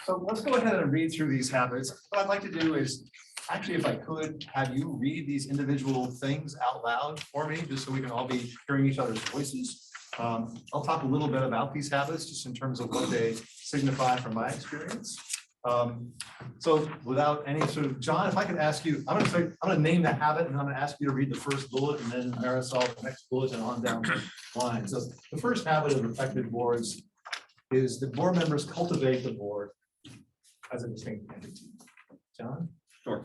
So let's go ahead and read through these habits. What I'd like to do is, actually, if I could, have you read these individual things out loud for me, just so we can all be hearing each other's voices. I'll talk a little bit about these habits, just in terms of what they signify from my experience. So without any sort of, John, if I could ask you, I'm gonna name the habit, and I'm gonna ask you to read the first bullet, and then Marisol the next bullet, and on down the line. So the first habit of effective boards is that board members cultivate the board as a distinct entity. John? Sure.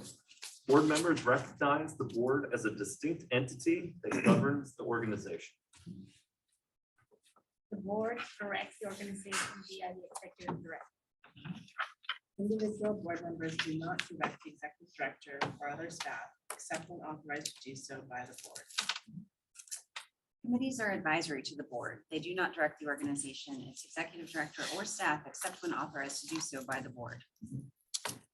Board members recognize the board as a distinct entity that governs the organization. The board directs the organization via the executive director. Individual board members do not direct the executive director or other staff except when authorized to do so by the board. Committees are advisory to the board. They do not direct the organization, its executive director, or staff except when authorized to do so by the board.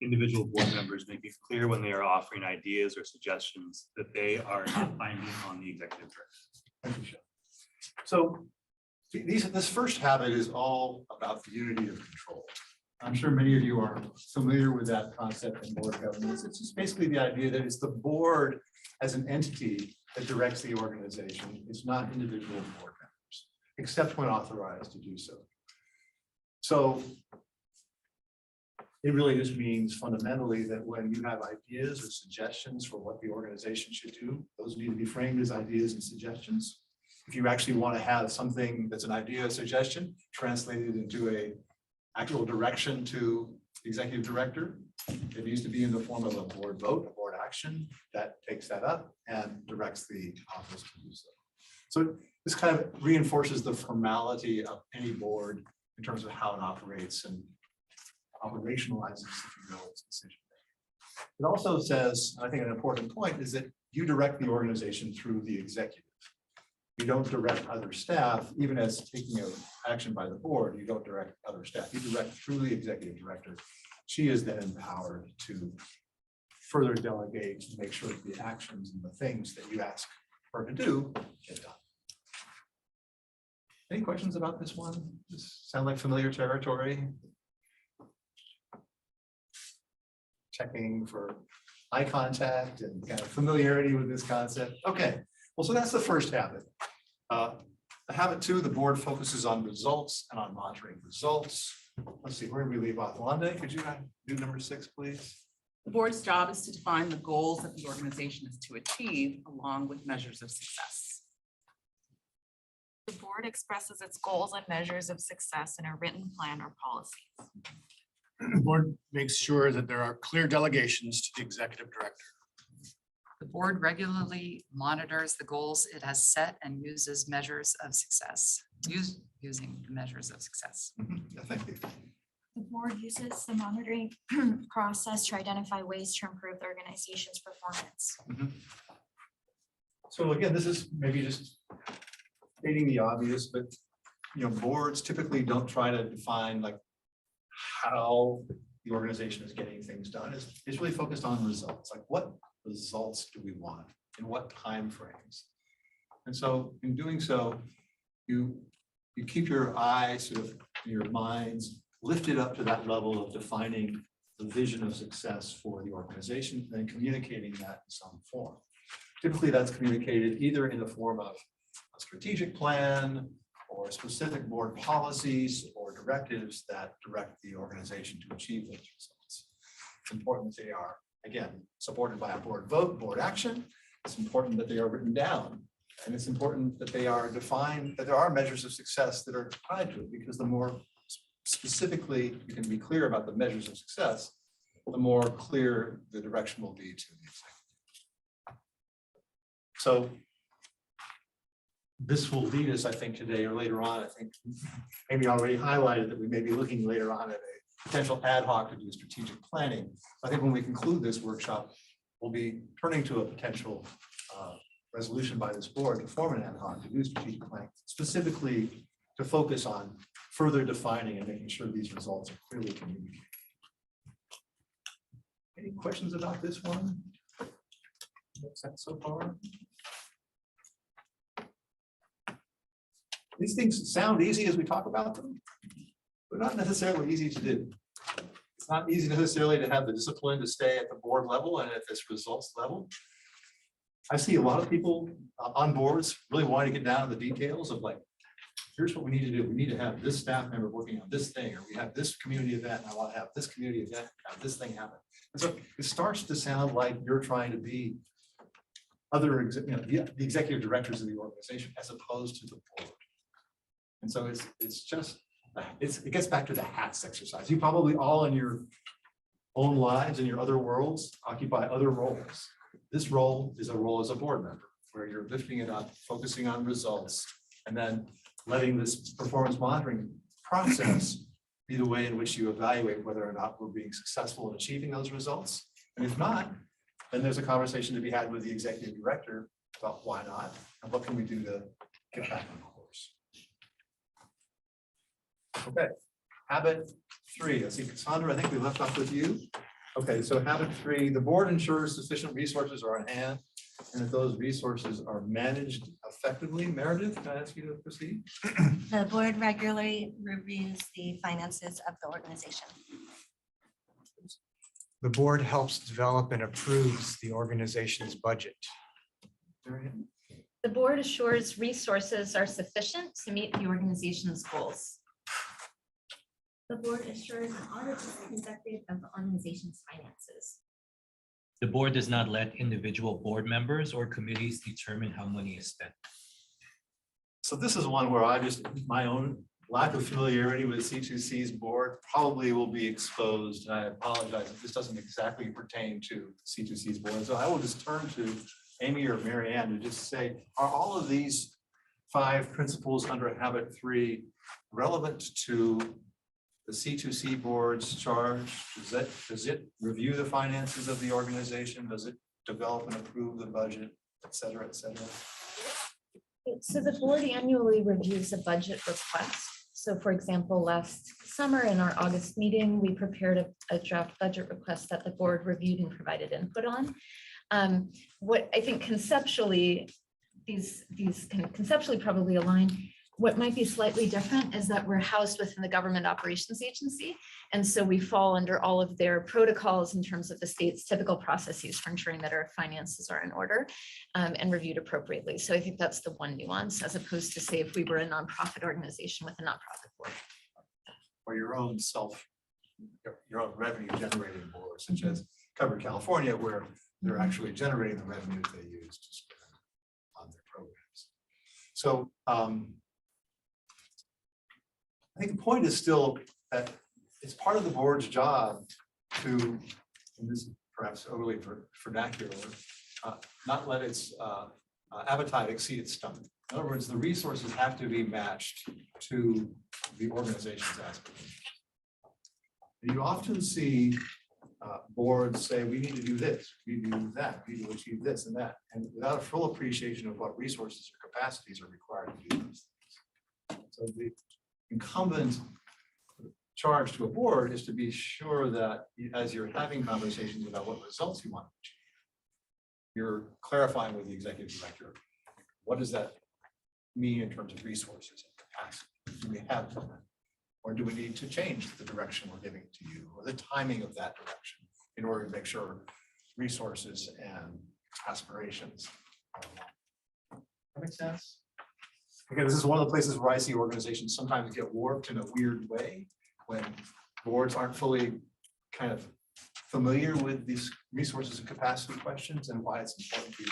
Individual board members make it clear when they are offering ideas or suggestions that they are not binding on the executive director. Thank you, Sean. So this first habit is all about the unity of control. I'm sure many of you are familiar with that concept in board governance. It's just basically the idea that it's the board as an entity that directs the organization. It's not individual board members, except when authorized to do so. So it really just means fundamentally that when you have ideas or suggestions for what the organization should do, those need to be framed as ideas and suggestions. If you actually want to have something that's an idea or suggestion translated into a actual direction to the executive director, it needs to be in the form of a board vote, a board action that takes that up and directs the office to do so. So this kind of reinforces the formality of any board in terms of how it operates and operationalizes, if you will, its decision. It also says, I think an important point is that you direct the organization through the executive. You don't direct other staff, even as taking an action by the board, you don't direct other staff. You direct through the executive director. She is then empowered to further delegate to make sure that the actions and the things that you ask her to do get done. Any questions about this one? This sound like familiar territory? Checking for eye contact and kind of familiarity with this concept. Okay, well, so that's the first habit. The habit 2, the board focuses on results and on monitoring results. Let's see, where did we leave off? Wanda, could you do number 6, please? The board's job is to define the goals that the organization is to achieve along with measures of success. The board expresses its goals and measures of success in a written plan or policies. The board makes sure that there are clear delegations to the executive director. The board regularly monitors the goals it has set and uses measures of success, using the measures of success. Thank you. The board uses the monitoring process to identify ways to improve the organization's performance. So again, this is maybe just stating the obvious, but boards typically don't try to define like how the organization is getting things done. It's really focused on results. Like what results do we want in what time frames? And so in doing so, you keep your eyes sort of your minds lifted up to that level of defining the vision of success for the organization and communicating that in some form. Typically that's communicated either in the form of a strategic plan or specific board policies or directives that direct the organization to achieve those results. It's important that they are, again, supported by a board vote, board action. It's important that they are written down. And it's important that they are defined, that there are measures of success that are tied to it, because the more specifically you can be clear about the measures of success, the more clear the direction will be to the executive. So this will lead us, I think, today or later on, I think maybe already highlighted that we may be looking later on at a potential ad hoc to do strategic planning. I think when we conclude this workshop, we'll be turning to a potential resolution by this board to form an ad hoc to do strategic planning, specifically to focus on further defining and making sure these results are clearly communicated. Any questions about this one? Makes sense so far? These things sound easy as we talk about them, but not necessarily easy to do. It's not easy necessarily to have the discipline to stay at the board level and at this results level. I see a lot of people on boards really wanting to get down to the details of like, here's what we need to do. We need to have this staff member working on this thing, or we have this community event, and I want to have this community event, have this thing happen. And so it starts to sound like you're trying to be other, the executive directors of the organization as opposed to the board. And so it's just, it gets back to the hats exercise. You probably all in your own lives, in your other worlds, occupy other roles. This role is a role as a board member, where you're lifting it up, focusing on results, and then letting this performance monitoring process be the way in which you evaluate whether or not we're being successful in achieving those results. And if not, then there's a conversation to be had with the executive director about why not, and what can we do to get back on course. Okay, habit 3. I see Cassandra, I think we left off with you. Okay, so habit 3, the board ensures sufficient resources are on hand and that those resources are managed effectively. Meredith, can I ask you to proceed? The board regularly reviews the finances of the organization. The board helps develop and approves the organization's budget. Marianne? The board assures resources are sufficient to meet the organization's goals. The board assures an audit is conducted of the organization's finances. The board does not let individual board members or committees determine how money is spent. So this is one where I just, my own lack of familiarity with C2C's board probably will be exposed. And I apologize if this doesn't exactly pertain to C2C's board. So I will just turn to Amy or Marianne to just say, are all of these 5 principles under habit 3 relevant to the C2C board's charge? Does it review the finances of the organization? Does it develop and approve the budget, et cetera, et cetera? So the board annually reviews a budget request. So for example, last summer in our August meeting, we prepared a draft budget request that the board reviewed and provided input on. What I think conceptually, these can conceptually probably align. What might be slightly different is that we're housed within the Government Operations Agency. And so we fall under all of their protocols in terms of the state's typical processes for ensuring that our finances are in order and reviewed appropriately. So I think that's the one nuance, as opposed to say if we were a nonprofit organization with a nonprofit board. Or your own your own revenue generating board, such as Cover California, where they're actually generating the revenues they use to spend on their programs. So I think the point is still that it's part of the board's job to, and this is perhaps overly vernacular, not let its appetite exceed its stomach. In other words, the resources have to be matched to the organization's aspirations. And you often see boards say, we need to do this, we need to do that, we need to achieve this and that, and without a full appreciation of what resources or capacities are required to do those things. So the incumbent charge to a board is to be sure that as you're having conversations about what results you want to achieve, you're clarifying with the executive director, what does that mean in terms of resources and capacity? Do we have that? Or do we need to change the direction we're giving to you, or the timing of that direction, in order to make sure resources and aspirations are aligned? That makes sense? Again, this is one of the places where I see organizations sometimes get warped in a weird way when boards aren't fully kind of familiar with these resources and capacity questions and why it's important to you.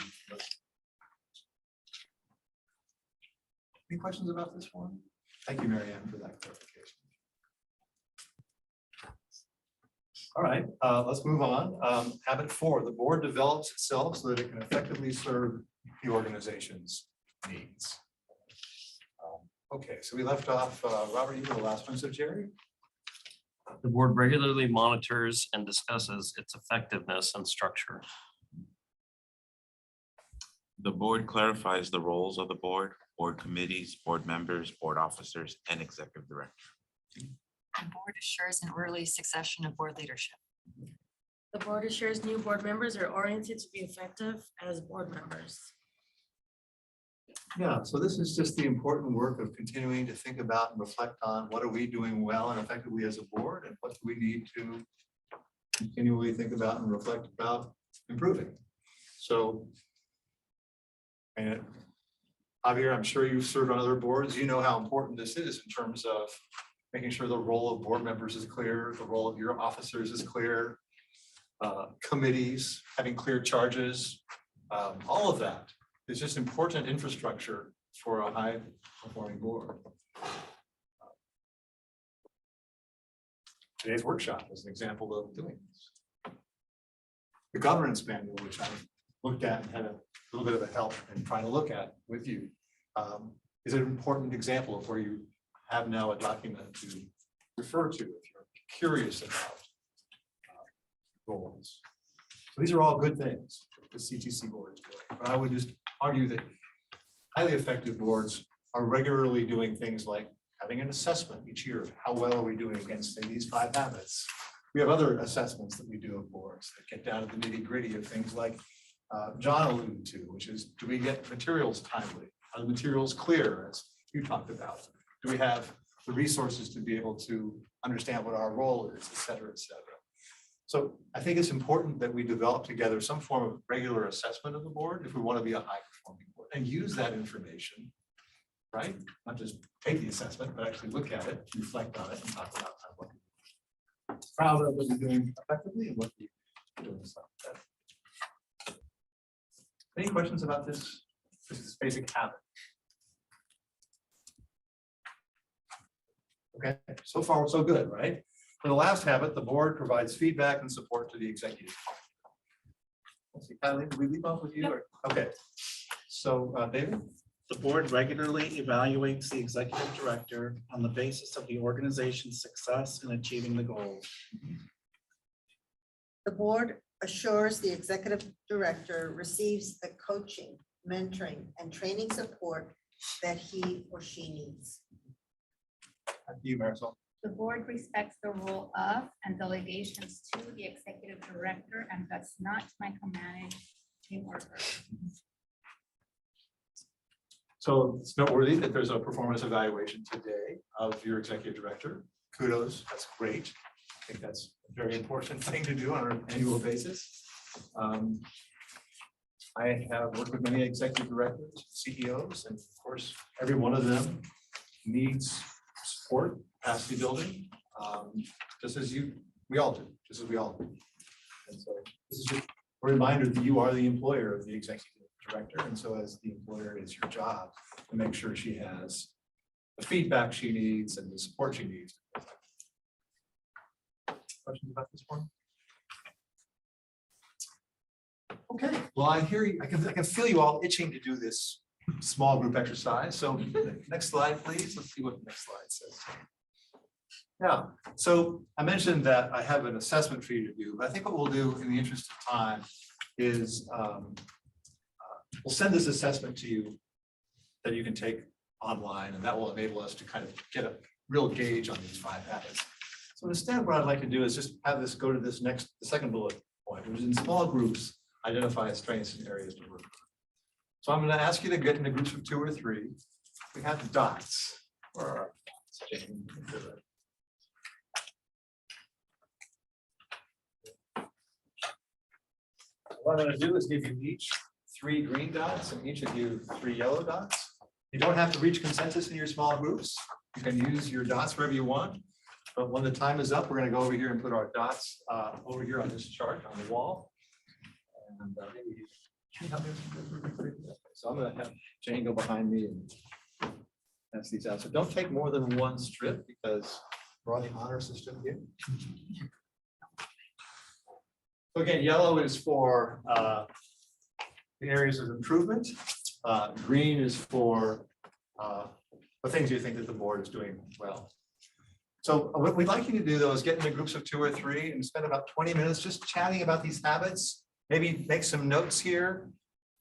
Any questions about this one? Thank you, Marianne, for that clarification. All right, let's move on. Habit 4, the board develops itself so that it can effectively serve the organization's needs. Okay, so we left off, Robert, you were the last one, so Jerry? The board regularly monitors and discusses its effectiveness and structure. The board clarifies the roles of the board committees, board members, board officers, and executive director. The board assures an orderly succession of board leadership. The board assures new board members are oriented to be effective as board members. Yeah, so this is just the important work of continuing to think about and reflect on what are we doing well and effectively as a board, and what do we need to continually think about and reflect about improving. So, and Javier, I'm sure you've served on other boards. You know how important this is in terms of making sure the role of board members is clear, the role of your officers is clear, committees having clear charges, all of that is just important infrastructure for a high performing board. Today's workshop is an example of doing this. The governance manual, which I looked at and had a little bit of a help in trying to look at with you, is an important example of where you have now a document to refer to if you're curious about goals. So these are all good things the CTC board is doing, but I would just argue that highly effective boards are regularly doing things like having an assessment each year of how well are we doing against, say, these 5 habits. We have other assessments that we do of boards that get down to the nitty gritty of things like John alluded to, which is, do we get materials timely? Are the materials clear, as you talked about? Do we have the resources to be able to understand what our role is, et cetera, et cetera? So I think it's important that we develop together some form of regular assessment of the board if we want to be a high performing board, and use that information, right? Not just take the assessment, but actually look at it, reflect on it, and talk about what we're proud of, what we're doing effectively, and what we're doing stuff. Any questions about this? This is basic habit. Okay, so far so good, right? For the last habit, the board provides feedback and support to the executive. Let's see, Kylie, did we leave off with you? Or? Okay, so David? The board regularly evaluates the executive director on the basis of the organization's success in achieving the goals. The board assures the executive director receives the coaching, mentoring, and training support that he or she needs. Thank you, Marisol. The board respects the role of and delegations to the executive director and does not micromanage team workers. So it's noteworthy that there's a performance evaluation today of your executive director. Kudos, that's great. I think that's a very important thing to do on an annual basis. I have worked with many executive directors, CEOs, and of course, every one of them needs support, capacity building, just as we all do. And so this is just a reminder that you are the employer of the executive director, and so as the employer, it's your job to make sure she has the feedback she needs and the support she needs. Questions about this one? Okay, well, I hear you. I can feel you all itching to do this small group exercise. So next slide, please. Let's see what the next slide says. Yeah, so I mentioned that I have an assessment for you to do, but I think what we'll do in the interest of time is we'll send this assessment to you that you can take online, and that will enable us to kind of get a real gauge on these 5 habits. So instead, what I'd like to do is just have this go to this the second bullet point, which is in small groups, identify strengths and areas to work. So I'm going to ask you to get into groups of 2 or 3. We have dots. Where are our dots? What I'm going to do is give you each 3 green dots and each of you 3 yellow dots. You don't have to reach consensus in your small groups. You can use your dots wherever you want. But when the time is up, we're going to go over here and put our dots over here on this chart on the wall. And so I'm going to have Jane go behind me and pass these out. So don't take more than 1 strip because we're on the honor system here. So again, yellow is for the areas of improvement. Green is for the things you think that the board is doing well. So what we'd like you to do though is get into groups of 2 or 3 and spend about 20 minutes just chatting about these habits. Maybe make some notes here.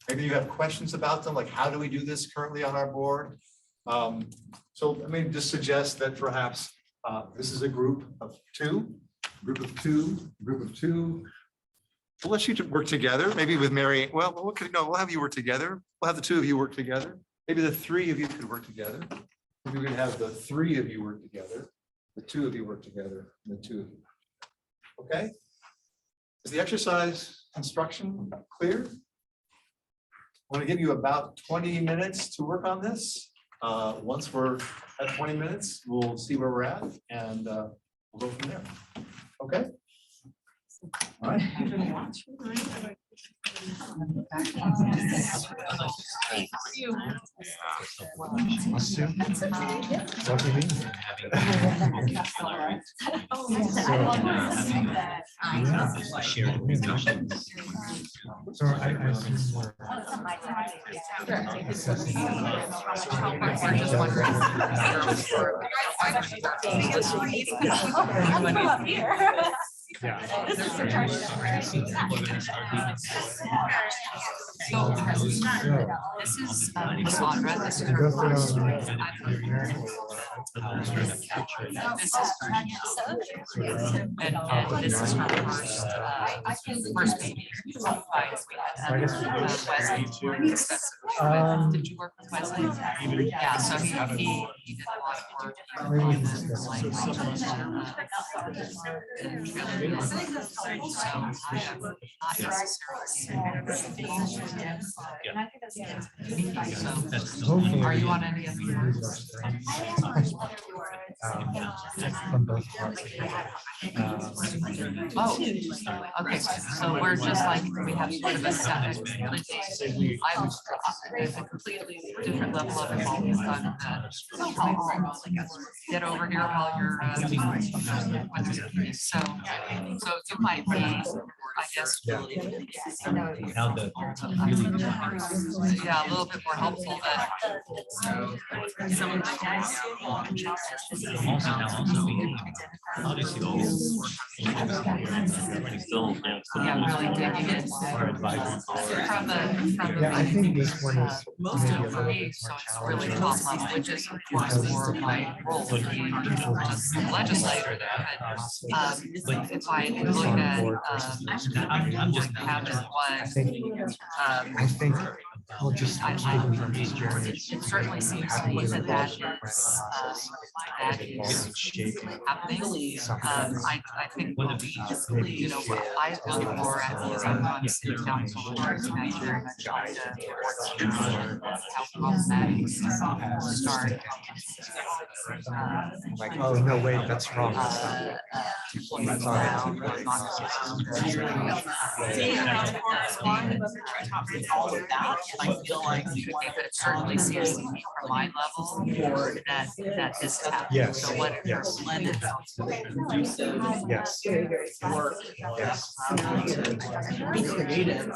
Maybe you have questions about them, like how do we do this currently on our board? So let me just suggest that perhaps this is a group of 2, group of 2, group of 2, we'll let you work together, maybe with Mary. Well, no, we'll have you work together. We'll have the two of you work together. Maybe the three of you could work together. Maybe we can have the three of you work together, the two of you work together, and the two of you. Okay? Is the exercise instruction clear? I want to give you about 20 minutes to work on this. Once we're at 20 minutes, we'll see where we're at and we'll go from there. Okay? All right. This is Cassandra. This is her first. And this is her first baby. Wesley. Did you work with Wesley? Yeah, so he did a lot of work. Are you on any of the? Oh, okay, so we're just like, we have sort of a set. I'm a completely different level of involvement on that. Get over here while you're, so you might be, I guess. Now the Yeah, a little bit more helpful, but some of really digging in. I think this one is Most of it for me, so it's really top level, which is of course more of my role to be just a legislator there. But if I look at, I'm just having one. I think we'll just keep it from these journeys. It certainly seems to me that that is happening. I think what we, you know, what I look for at is I'm on city council in Nigeria and I'm trying to how problematic start. Oh, no, wait, that's wrong. All of that, I feel like it certainly seems to me from my level that this happens. Yes. So what Yes. blended Yes. work. Yes. Be creative.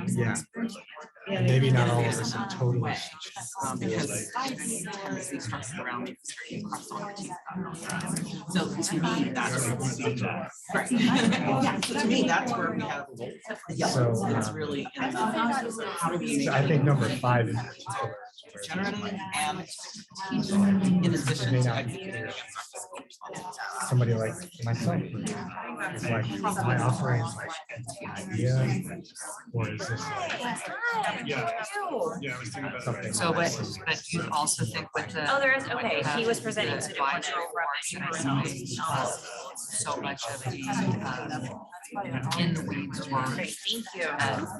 Yeah. Maybe not all of us are totally. Because around so to me, that's where we see that. Right. Yeah, so to me, that's where we have a role. So, It's really how do we. I think number 5 in particular. Generally, and in addition May to not be clear. Somebody like myself is like, am I offering like an idea, or is this something? So, but you also think with the. Oh, there is, okay, he was presenting to the so much of the in the weeds work. Thank you.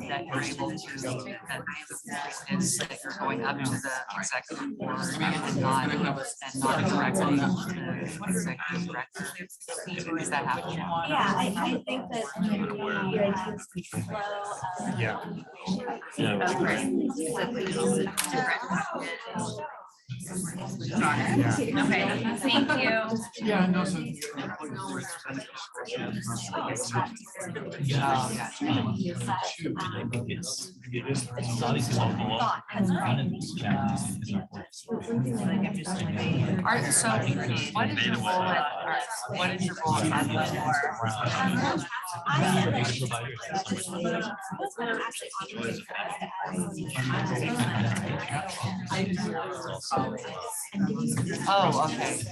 That you're able to, is that you're going up to the executive board and not directly to the executive director. Is that happening? Yeah, I think that. Yeah. Okay, thank you. Yeah, no, so. It's It's obviously one of these challenges is our work. So what is your role what is your role at Oh, okay.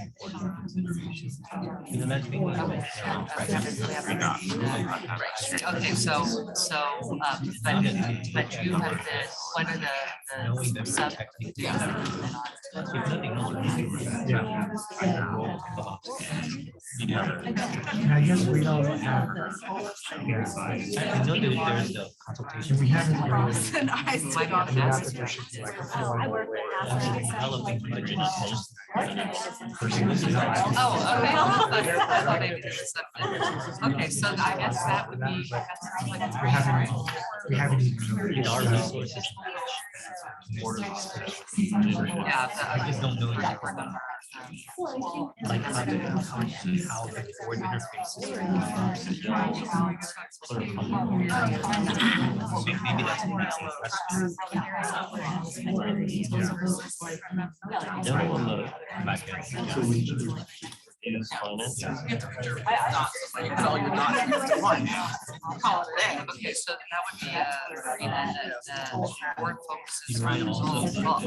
Okay, but you have the, what are the sub? And I guess we don't have. I know that there's the consultation. We haven't really. My God, We have to push it to like a formal way. Developing budget. Oh, okay. I thought maybe there's something. Okay, so I guess that would be. We haven't even. Our resources. Yeah. I just don't know yet. Like how the board interfaces. Maybe that's more. Then we'll look back at. Is finance. Okay, so that would be the board focuses on all,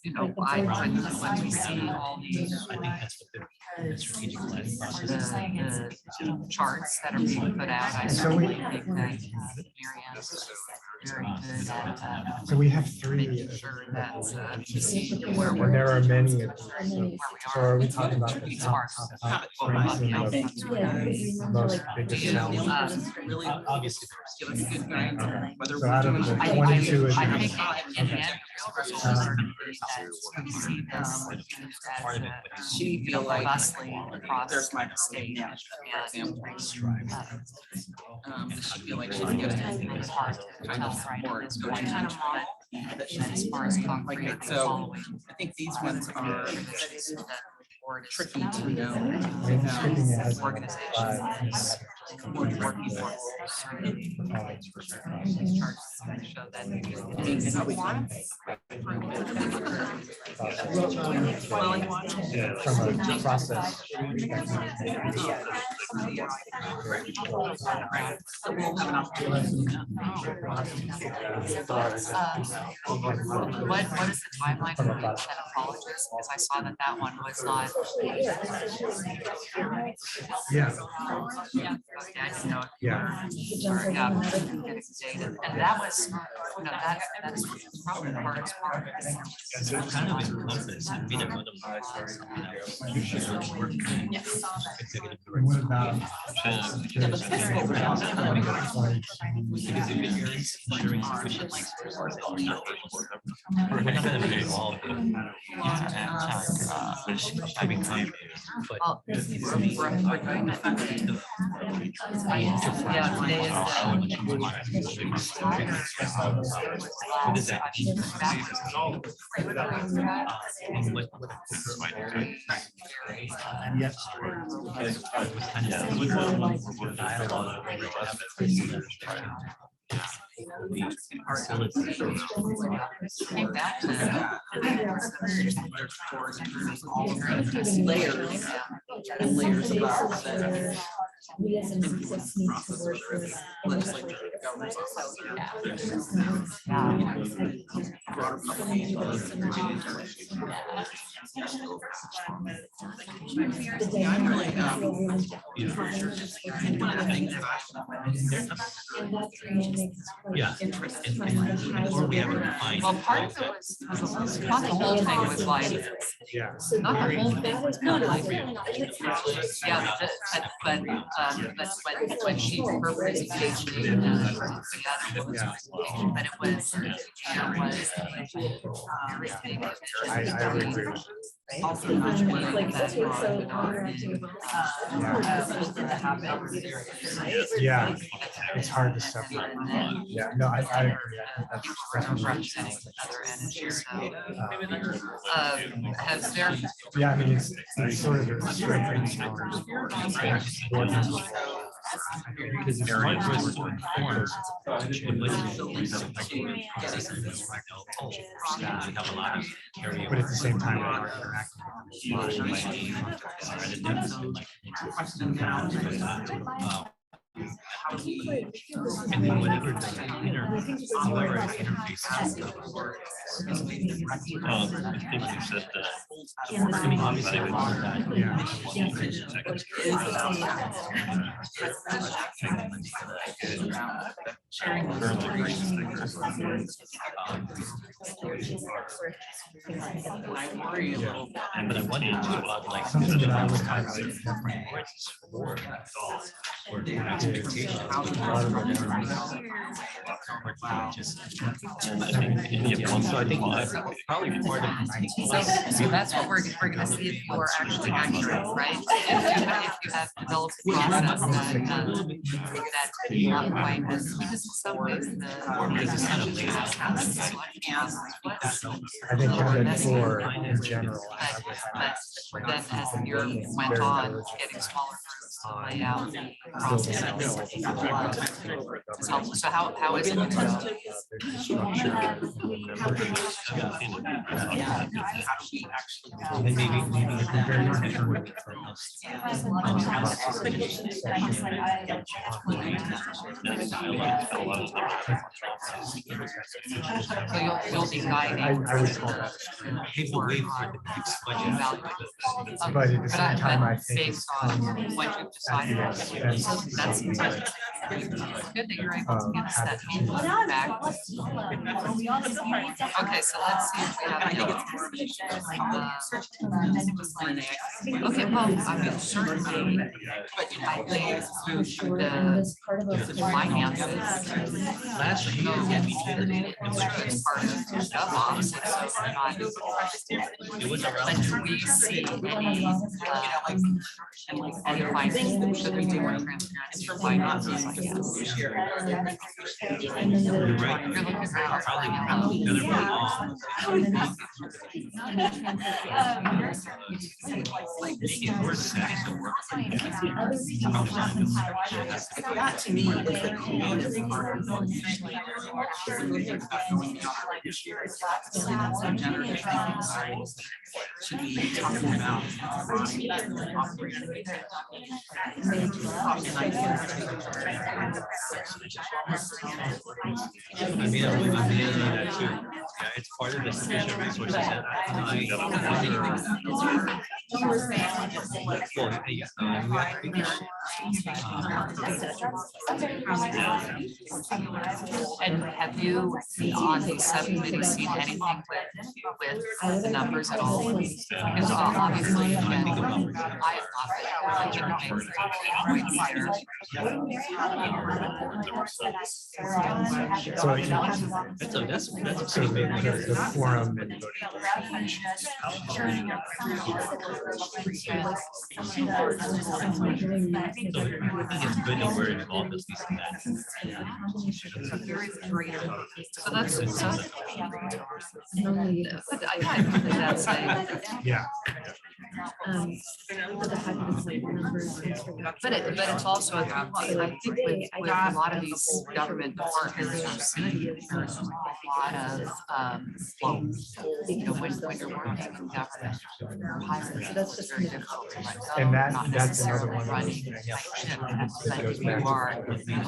you know, when we see all these. I think that's what the strategic planning process is. The charts that are being put out, I certainly think that Mary Ann's very good at. So we have three. Making sure that And there are many. So are we talking about the top most biggest challenge? Really obviously. give us good guidance on whether So out of the 22. I think in the end, she feel like vastly across my state. She feel like she can get it. It's hard to tell right. It's going kind of on as far as concrete. So I think these ones are tricky to know. Organizations. Working for. Show that. From a process. We'll have an opportunity. What is the timeline for the apologists? Because I saw that one was not. Yeah. I didn't know. Yeah. And that was, you know, that's probably the hardest part. It's kind of encompassed. I mean, one of the executive director. What about? Because if it's ensuring sufficient. We're not going to be involved in having time. But We're doing that. Yeah, today what is that? And yet. Layers and layers of that. We as an office need to work with legislature, government. I'm really, one of the things yeah. Or we haven't defined. Well, part of it was, not the whole thing was like, Yeah. not the whole thing was not like. Yeah, but when she, her presentation, but it was, I would agree. also not one Like, that so Yeah, it's hard to separate. Yeah, no, I agree. I think that's representing other energies. Has there? Yeah, I mean, it's sort of a straight challenge. Because it's hard for us to inform the budget buildings of like, we have a lot of carryover. But at the same time, we are interacting. And then whatever the interface. I think you said that. I mean, obviously. I worry a little, but I wonder too about like. Something that I would highlight Or the expectation. So I think probably part of. So that's what we're gonna see if you are actually accurate, right? If you have developed a process that not quite as, because in some ways the kind of laid out has. I think having four in general. But then as the year went on, getting smaller groups to lay out the process. So how is it? So you'll be guiding. I would call that. But at the same time, I think based on what you've decided. That's good that you're able to give us that feedback. Okay, so let's see if we have. Okay, well, I mean, certainly, but I think the finances. Last year, it's part of DevOps, and so we're not. But we see any findings, should we do more transparency for finances? I guess. You're right. You're looking for That to me is the community part of should be talking about. I mean, I would be that too. Yeah, it's part of the sufficient resources that And have you on the subcommittee seen anything with the numbers at all? Because obviously, again, I So that's so the forum and it's good that we're involved with these things. So that's, I think that's yeah. But it's also a good point. I think with a lot of these government departments, there's a lot of, well, you know, when you're working in government, you're hiring, so that's just very difficult to let go. And Not that's another necessarily one. running tight ship, but if you are looking at,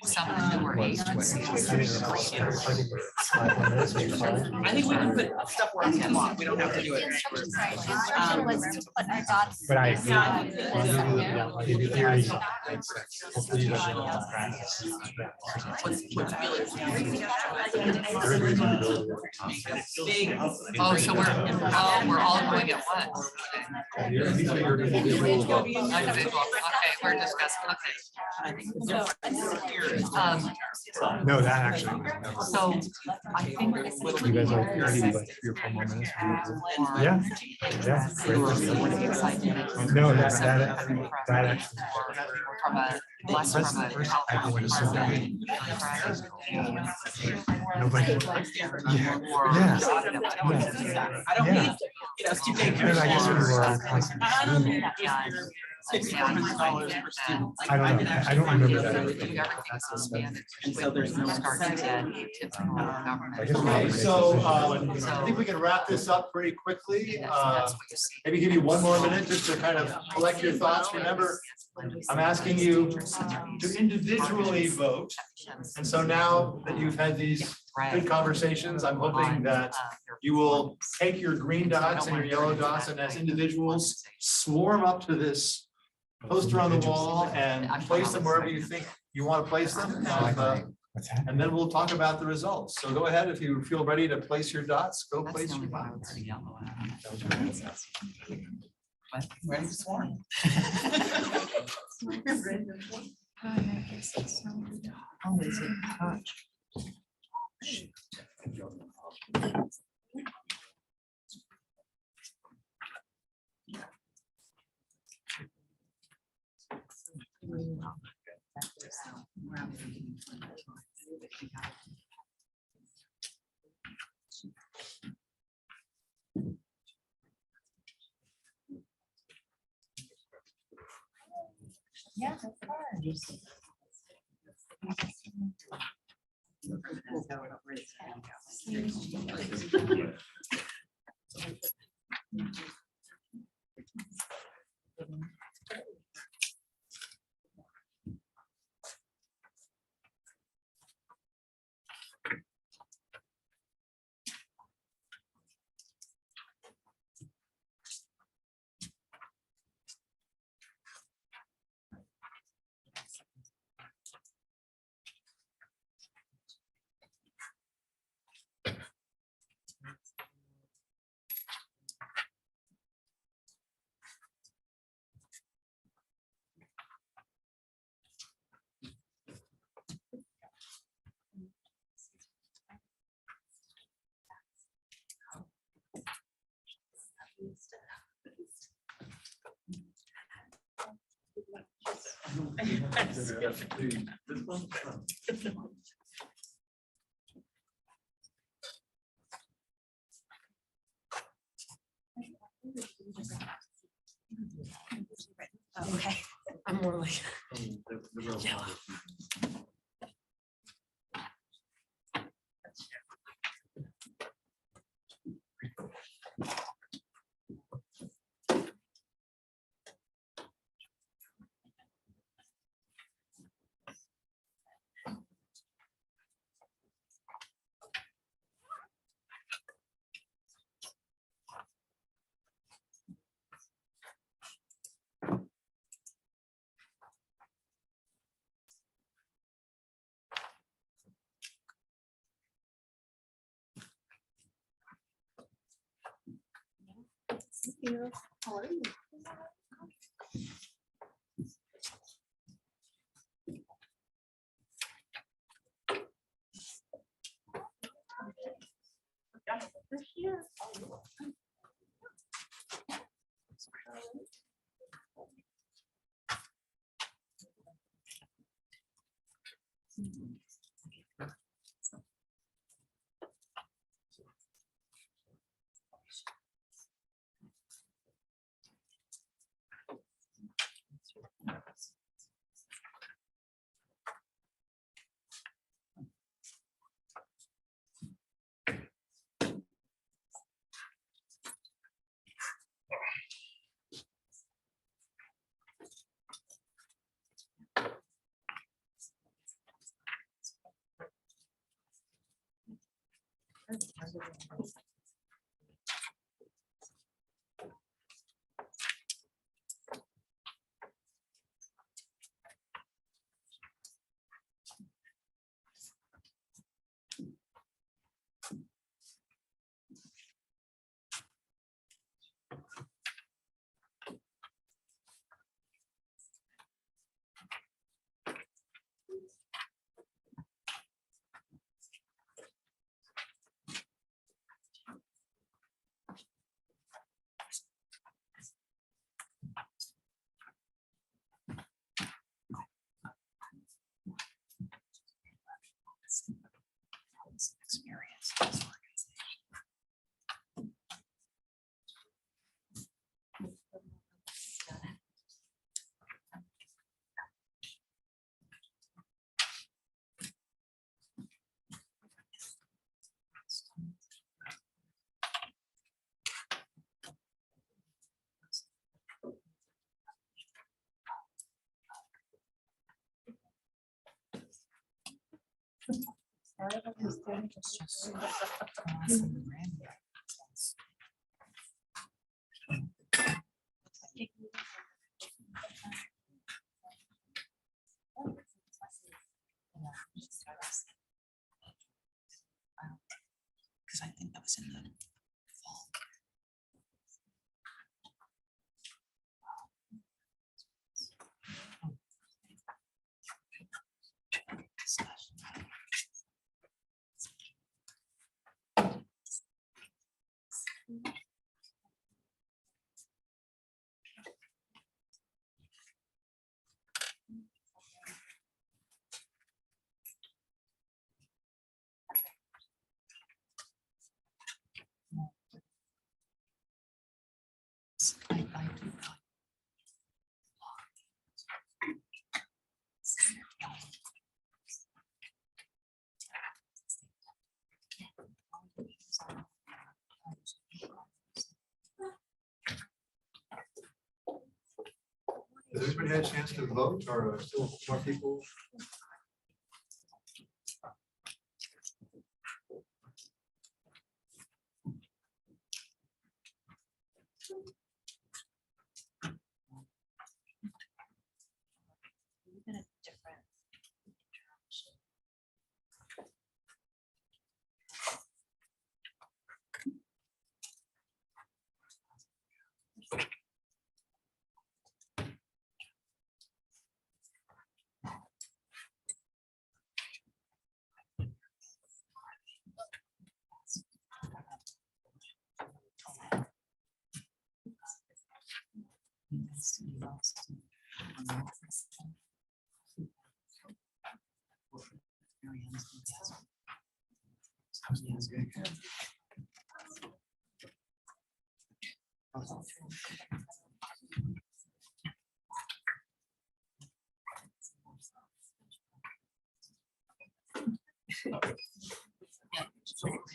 some of the newer agencies. I think we can put stuff where we want. We don't have to do it. But I agree. The theory makes sense. Hopefully you don't know how practice. Oh, so we're all going at once. vote. Individual, okay, we're discussing, okay. No, that actually was never. So I think. You guys are 30, like 3 or 4 more minutes. Yeah. Yeah. great. No, that actually. From a, less from a. Everyone is so down. Nobody. Yeah. I don't Yeah. need, you know, Steve Baker. And I guess we were constantly. I don't know. I don't remember that. And so there's no. Okay, so I think we can wrap this up pretty quickly. Maybe give you 1 more minute just to kind of collect your thoughts. Remember, I'm asking you to individually vote. And so now that you've had these good conversations, I'm hoping that you will take your green dots and your yellow dots and as individuals swarm up to this poster on the wall and place them wherever you think you want to place them. And then we'll talk about the results. So go ahead, if you feel ready to place your dots, go place your dots. Ready to swarm. Oh, is it touch? Yeah, of course. Okay, I'm more like. Yellow. How are you? Because I think that was in the fall. Has everybody had a chance to vote or are still more people?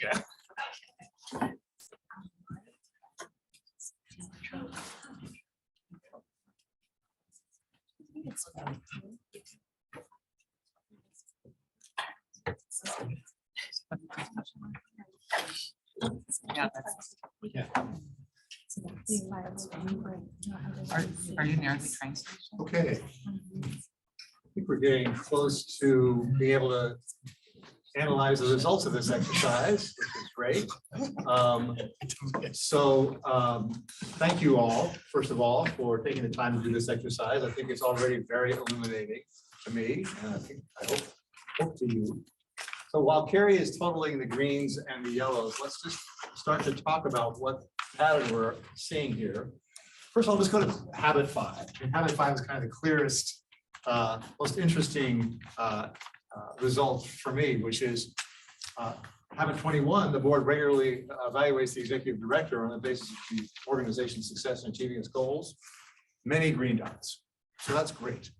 Yeah. Yeah, that's. Yeah. Are you near the train station? Okay. I think we're getting close to being able to analyze the results of this exercise, which is great. Thank you all, first of all, for taking the time to do this exercise. I think it's already very illuminating to me, and I hope to you. So while Carrie is totaling the greens and the yellows, let's just start to talk about what pattern we're seeing here. First of all, let's go to habit 5. And habit 5 is kind of the clearest, most interesting result for me, which is habit 21. The board regularly evaluates the executive director on the basis of the organization's success in achieving its goals. Many green dots. So that's great.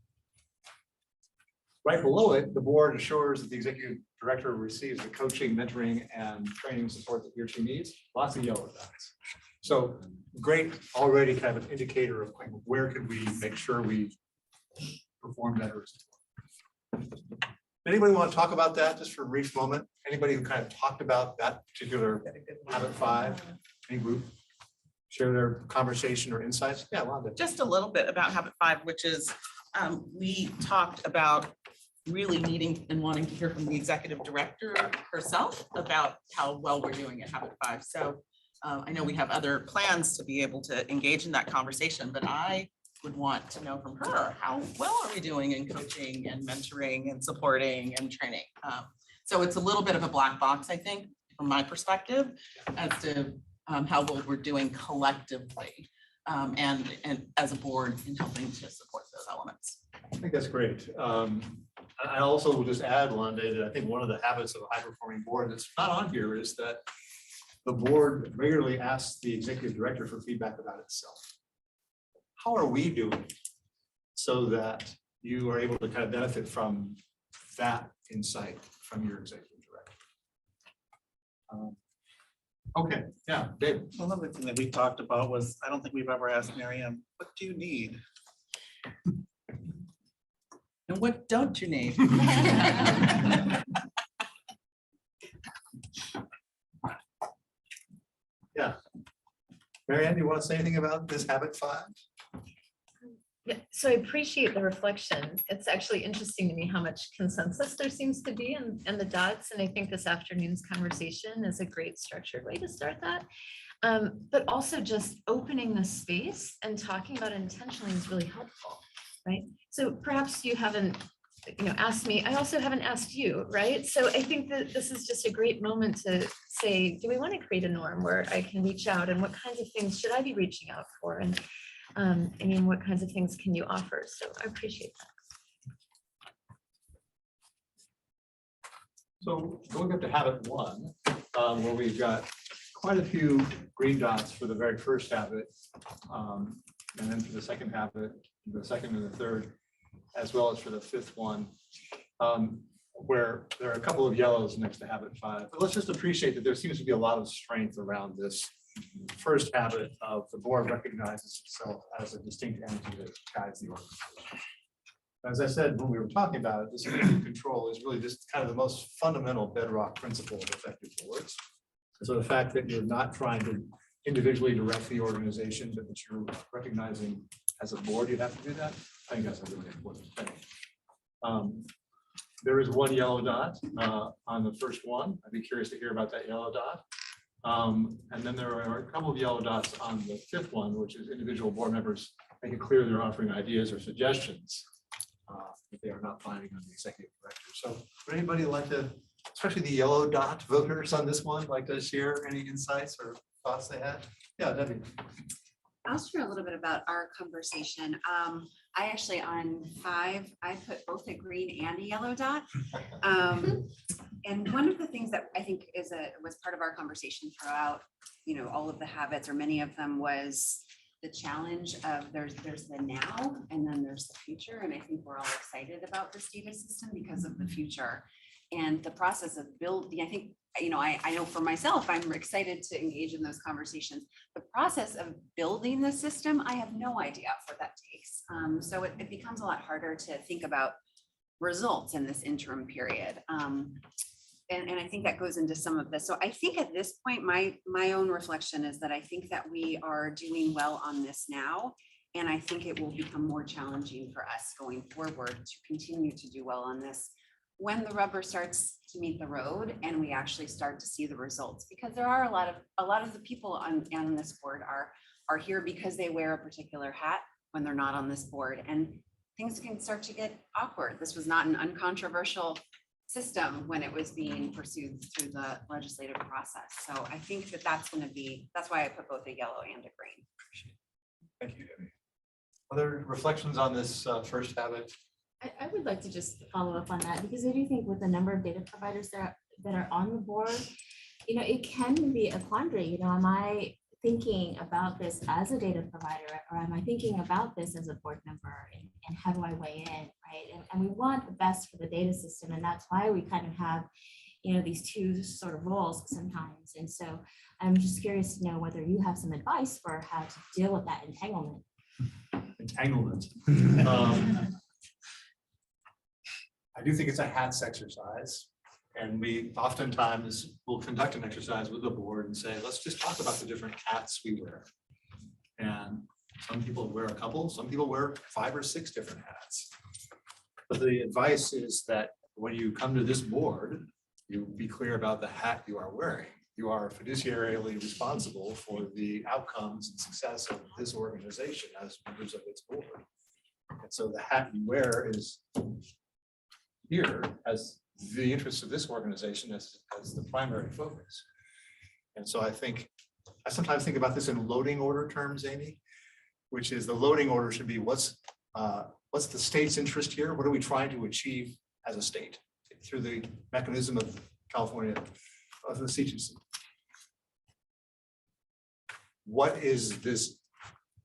Right below it, the board assures that the executive director receives the coaching, mentoring, and training support that he or she needs. Lots of yellow dots. So great, already kind of an indicator of like, where could we make sure we perform better. Anybody want to talk about that just for a brief moment? Anybody who kind of talked about that particular habit 5? Any group? Share their conversation or insights? Yeah, Wanda. Just a little bit about habit 5, which is we talked about really needing and wanting to hear from the executive director herself about how well we're doing at habit 5. So I know we have other plans to be able to engage in that conversation, but I would want to know from her, how well are we doing in coaching and mentoring and supporting and training? So it's a little bit of a black box, I think, from my perspective, as to how well we're doing collectively and as a board in helping to support those elements. I think that's great. I also will just add, Wanda, that I think one of the habits of a high-performing board that's not on here is that the board regularly asks the executive director for feedback about itself. How are we doing so that you are able to kind of benefit from that insight from your executive director? Okay, yeah, David. Another thing that we talked about was, I don't think we've ever asked Miriam, what do you need? And what don't you need? Yeah. Mary Ann, do you want to say anything about this habit 5? Yeah, so I appreciate the reflection. It's actually interesting to me how much consensus there seems to be in the dots. And I think this afternoon's conversation is a great structured way to start that. But also just opening the space and talking about it intentionally is really helpful, right? So perhaps you haven't, asked me, I also haven't asked you, right? So I think that this is just a great moment to say, do we want to create a norm where I can reach out, and what kinds of things should I be reaching out for? And what kinds of things can you offer? So I appreciate that. So going up to habit 1, where we've got quite a few green dots for the very first habit, and then for the second habit, the second and the third, as well as for the 5th one, where there are a couple of yellows next to habit 5. But let's just appreciate that there seems to be a lot of strength around this first habit of the board recognizes itself as a distinct entity that guides the organization. As I said, when we were talking about it, this control is really just kind of the most fundamental bedrock principle of effective boards. So the fact that you're not trying to individually direct the organization, but that you're recognizing as a board you have to do that, I think that's a really important thing. There is one yellow dot on the first one. I'd be curious to hear about that yellow dot. And then there are a couple of yellow dots on the 5th one, which is individual board members make it clear they're offering ideas or suggestions that they are not binding on the executive director. So would anybody like to, especially the yellow dot voters on this one, like to share any insights or thoughts they had? Yeah, Debbie. I'll share a little bit about our conversation. I actually on 5, I put both a green and a yellow dot. And one of the things that I think was part of our conversation throughout, all of the habits, or many of them, was the challenge of there's the now and then there's the future. And I think we're all excited about this data system because of the future and the process of building. I think, I know for myself, I'm excited to engage in those conversations. The process of building the system, I have no idea what that takes. So it becomes a lot harder to think about results in this interim period. And I think that goes into some of this. So I think at this point, my own reflection is that I think that we are doing well on this now. And I think it will become more challenging for us going forward to continue to do well on this when the rubber starts to meet the road and we actually start to see the results. Because there are a lot of the people on this board are here because they wear a particular hat when they're not on this board. And things can start to get awkward. This was not an uncontroversial system when it was being pursued through the legislative process. So I think that's why I put both a yellow and a green. Thank you, Debbie. Other reflections on this first habit? I would like to just follow up on that, because I do think with the number of data providers that are on the board, it can be a quandary. Am I thinking about this as a data provider, or am I thinking about this as a board member, and how do I weigh in, right? And we want the best for the data system, and that's why we kind of have, these two sort of roles sometimes. And so I'm just curious to know whether you have some advice for how to deal with that entanglement. I do think it's a hats exercise, and we oftentimes will conduct an exercise with the board and say, let's just talk about the different hats we wear. And some people wear a couple, some people wear 5 or 6 different hats. But the advice is that when you come to this board, you be clear about the hat you are wearing. You are fiduciarily responsible for the outcomes and success of this organization as members of its board. And so the hat you wear is here as the interests of this organization as the primary focus. And so I sometimes think about this in loading order terms, Amy, which is the loading order should be what's the state's interest here? What are we trying to achieve as a state through the mechanism of California, of the C2C? What is this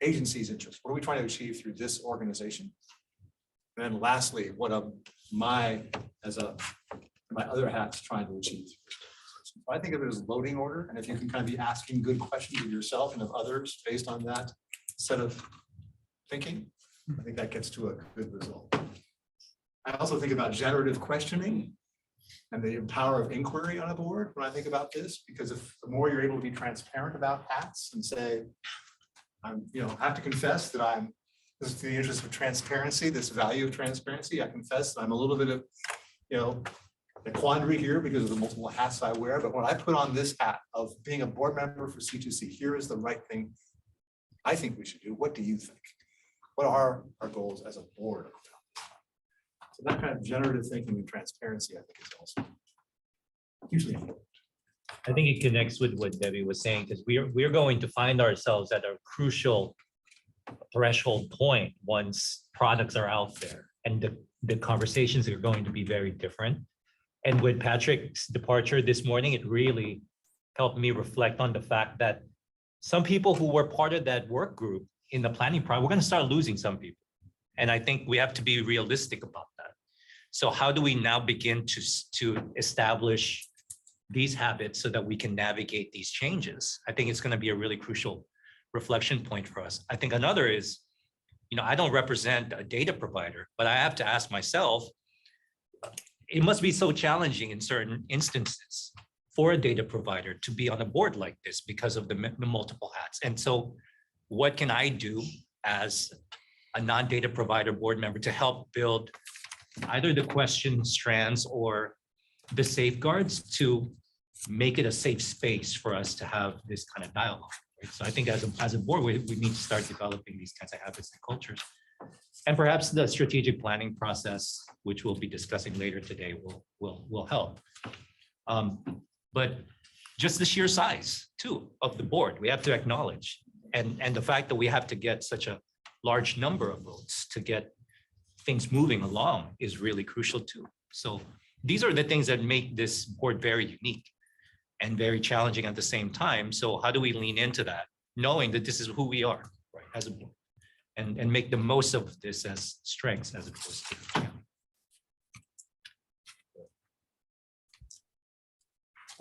agency's interest? What are we trying to achieve through this organization? And then lastly, what am my other hats trying to achieve? So I think of it as loading order, and if you can kind of be asking good questions of yourself and of others based on that set of thinking, I think that gets to a good result. I also think about generative questioning and the power of inquiry on a board when I think about this, because if the more you're able to be transparent about hats and say, I have to confess that this is the interest of transparency, this value of transparency. I confess that I'm a little bit of, a quandary here because of the multiple hats I wear. But when I put on this hat of being a board member for C2C, here is the right thing I think we should do. What do you think? What are our goals as a board? So that kind of generative thinking and transparency, I think, is also hugely important. I think it connects with what Debbie was saying, because we're going to find ourselves at a crucial threshold point once products are out there, and the conversations are going to be very different. And with Patrick's departure this morning, it really helped me reflect on the fact that some people who were part of that work group in the planning process, we're going to start losing some people. And I think we have to be realistic about that. So how do we now begin to establish these habits so that we can navigate these changes? I think it's going to be a really crucial reflection point for us. I think another is, I don't represent a data provider, but I have to ask myself, it must be so challenging in certain instances for a data provider to be on a board like this because of the multiple hats. And so what can I do as a non-data provider board member to help build either the question strands or the safeguards to make it a safe space for us to have this kind of dialogue? Right? So I think as a board, we need to start developing these kinds of habits and cultures. And perhaps the strategic planning process, which we'll be discussing later today, will help. But just the sheer size too of the board, we have to acknowledge, and the fact that we have to get such a large number of votes to get things moving along is really crucial too. So these are the things that make this board very unique and very challenging at the same time. So how do we lean into that, knowing that this is who we are, right, as a board, and make the most of this as strengths as opposed to challenges.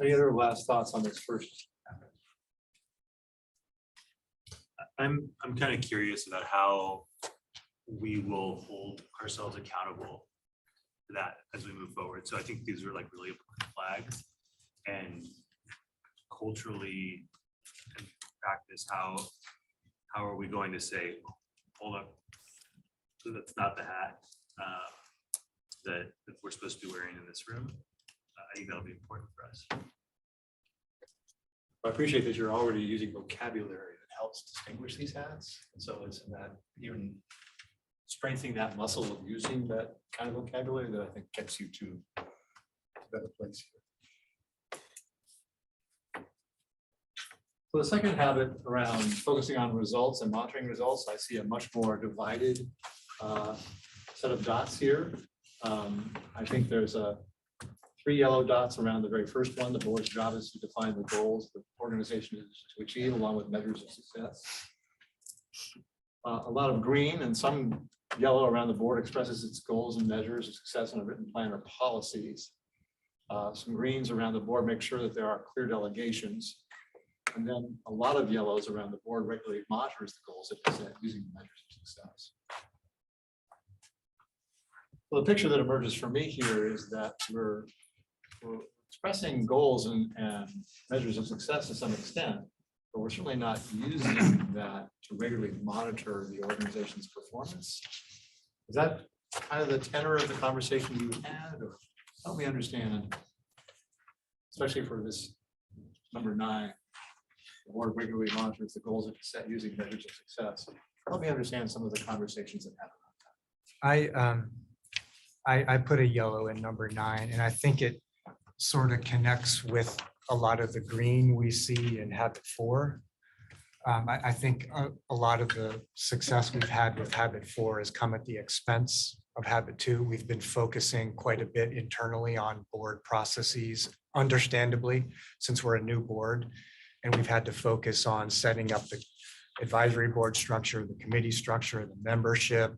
Any other last thoughts on this first? I'm kind of curious about how we will hold ourselves accountable to that as we move forward. So I think these are like really important flags, and culturally in practice, how are we going to say, hold up, so that's not the hat that we're supposed to be wearing in this room? I think that'll be important for us. I appreciate that you're already using vocabulary that helps distinguish these hats. And so it's in that even strengthening that muscle of using that kind of vocabulary that I think gets you to a better place here. So the second habit around focusing on results and monitoring results, I see a much more divided set of dots here. I think there's 3 yellow dots around the very first one. The board's job is to define the goals the organization is to achieve, along with measures of success. A lot of green and some yellow around the board expresses its goals and measures of success on a written plan or policies. Some greens around the board make sure that there are clear delegations. And then a lot of yellows around the board regularly monitors the goals that are set using the measures of success. So the picture that emerges for me here is that we're expressing goals and measures of success to some extent, but we're certainly not using that to regularly monitor the organization's performance. Is that kind of the tenor of the conversation you had, or help me understand, especially for this number 9, the board regularly monitors the goals that are set using measures of success. Help me understand some of the conversations that happen. I put a yellow in number 9, and I think it sort of connects with a lot of the green we see in habit 4. I think a lot of the success we've had with habit 4 has come at the expense of habit 2. We've been focusing quite a bit internally on board processes, understandably, since we're a new board, and we've had to focus on setting up the advisory board structure, the committee structure, the membership,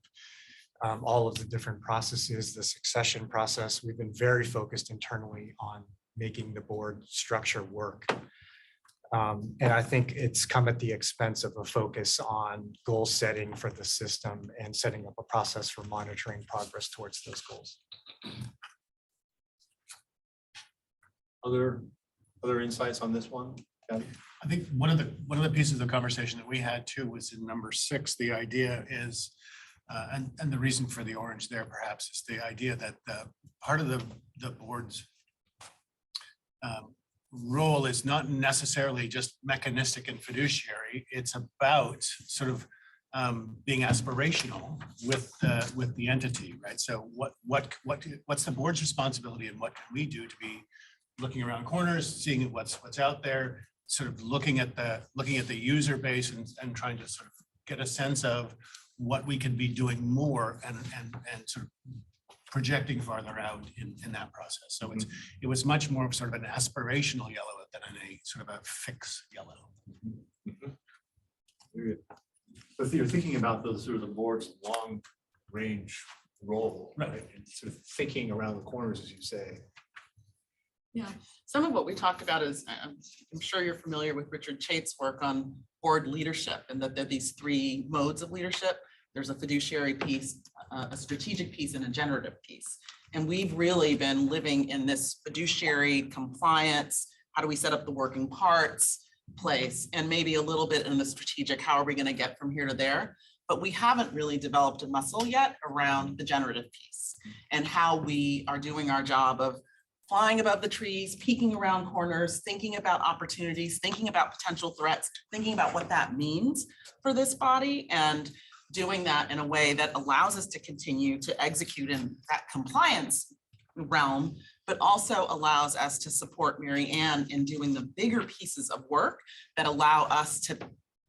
all of the different processes, the succession process. We've been very focused internally on making the board structure work. And I think it's come at the expense of a focus on goal setting for the system and setting up a process for monitoring progress towards those goals. Other insights on this one? Kevin? I think one of the pieces of the conversation that we had too was in number 6. The idea is, and the reason for the orange there perhaps is the idea that part of the board's role is not necessarily just mechanistic and fiduciary. It's about sort of being aspirational with the entity, right? So what's the board's responsibility and what can we do to be looking around corners, seeing what's out there, sort of looking at the user base and trying to sort of get a sense of what we can be doing more and sort of projecting farther out in that process. So it was much more of sort of an aspirational yellow than a sort of a fix yellow. Very good. If you're thinking about those sort of the board's long range role, right? And sort of thinking around the corners, as you say. Yeah, some of what we talked about is, I'm sure you're familiar with Richard Chait's work on board leadership and that there are these 3 modes of leadership. There's a fiduciary piece, a strategic piece, and a generative piece. And we've really been living in this fiduciary compliance, how do we set up the working parts place, and maybe a little bit in the strategic, how are we going to get from here to there? But we haven't really developed a muscle yet around the generative piece and how we are doing our job of flying above the trees, peeking around corners, thinking about opportunities, thinking about potential threats, thinking about what that means for this body, and doing that in a way that allows us to continue to execute in that compliance realm, but also allows us to support Mary Ann in doing the bigger pieces of work that allow us to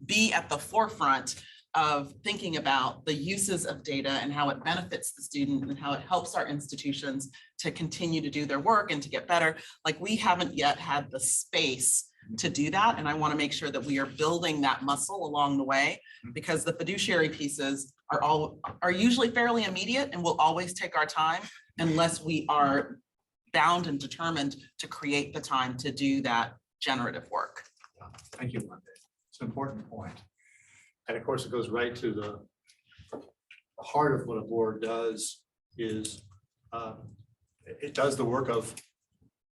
be at the forefront of thinking about the uses of data and how it benefits the student and how it helps our institutions to continue to do their work and to get better. Like, we haven't yet had the space to do that. And I want to make sure that we are building that muscle along the way, because the fiduciary pieces are usually fairly immediate and will always take our time unless we are bound and determined to create the time to do that generative work. Thank you, Monday. It's an important point. And of course, it goes right to the heart of what a board does is it does the work of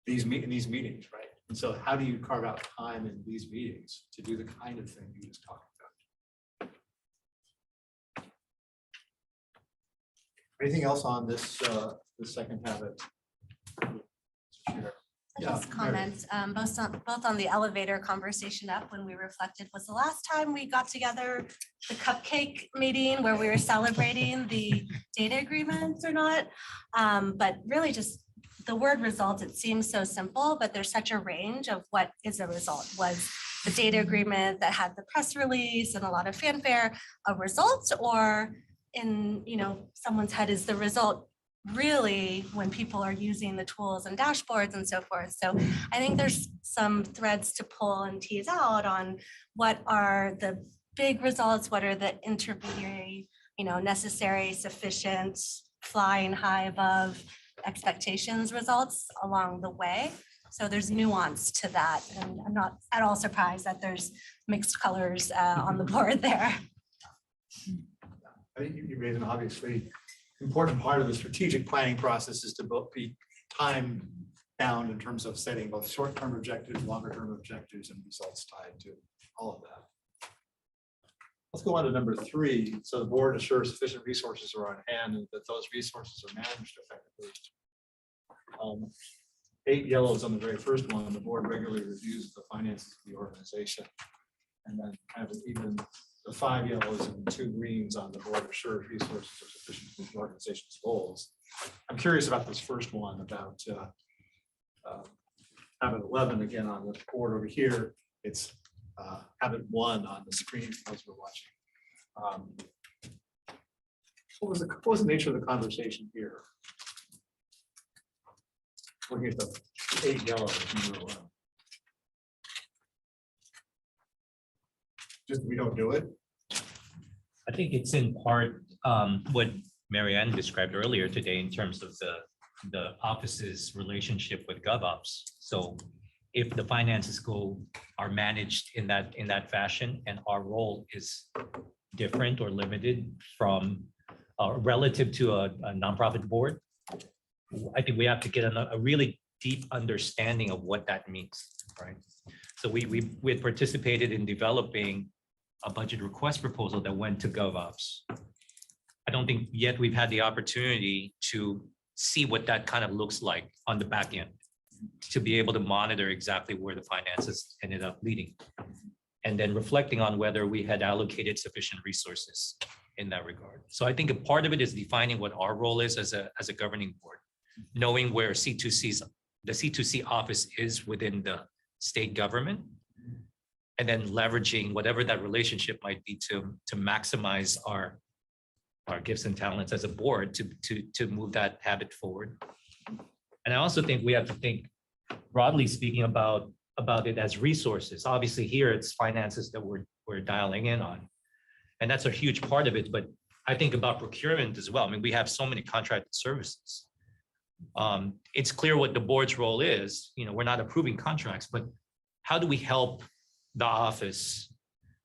these meetings, right? And so how do you carve out time in these meetings to do the kind of thing you just talked about? Anything else on this the second habit? Just comments, both on the elevator conversation up when we reflected, was the last time we got together the cupcake meeting where we were celebrating the data agreements or not. But really just the word results, it seems so simple, but there's such a range of what is a result. Was the data agreement that had the press release and a lot of fanfare a result, or in someone's head is the result really when people are using the tools and dashboards and so forth? So I think there's some threads to pull and tease out on what are the big results, what are the intermediary, necessary, sufficient, flying high above expectations results along the way. So there's nuance to that. And I'm not at all surprised that there's mixed colors on the board there. I think you raise an obviously important part of the strategic planning process is to both be time bound in terms of setting both short-term objectives, longer-term objectives, and results tied to all of that. Let's go on to number 3. So the board assures sufficient resources are on hand and that those resources are managed effectively. 8 yellows on the very first one. The board regularly reviews the finances of the organization, and then kind of even the 5 yellows and 2 greens on the board assures resources are sufficient to meet the organization's goals. I'm curious about this first one about habit 11 again on the board over here. It's habit 1 on the screen as we're watching. What was the nature of the conversation here? Looking at the 8 yellows. Just we don't do it. I think it's in part what Marianne described earlier today in terms of the office's relationship with GovOps. So if the finances are managed in that fashion, and our role is different or limited from relative to a nonprofit board, I think we have to get a really deep understanding of what that means, right? So we had participated in developing a budget request proposal that went to GovOps. I don't think yet we've had the opportunity to see what that kind of looks like on the back end, to be able to monitor exactly where the finances ended up leading. And then reflecting on whether we had allocated sufficient resources in that regard. So I think a part of it is defining what our role is as a governing board, knowing where the C2C office is within the state government, and then leveraging whatever that relationship might be to maximize our gifts and talents as a board to move that habit forward. And I also think we have to think, broadly speaking, about it as resources. Obviously here it's finances that we're dialing in on. And that's a huge part of it, but I think about procurement as well. I mean, we have so many contracted services. It's clear what the board's role is. You know, we're not approving contracts, but how do we help the office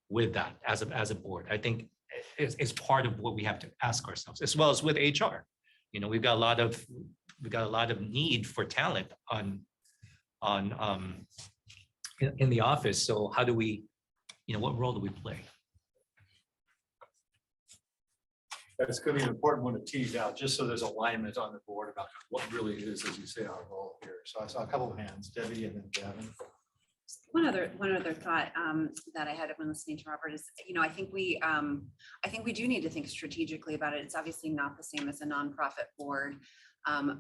with that as a board? I think it's part of what we have to ask ourselves, as well as with HR. You know, we've got a lot of need for talent in the office. So how do we, you know, what role do we play? That's going to be an important one to tease out, just so there's alignment on the board about what really is, as you say, our role here. So I saw a couple of hands, Debbie and then Gavin. One other thought that I had when listening to Robert is, you know, I think we do need to think strategically about it. It's obviously not the same as a nonprofit board,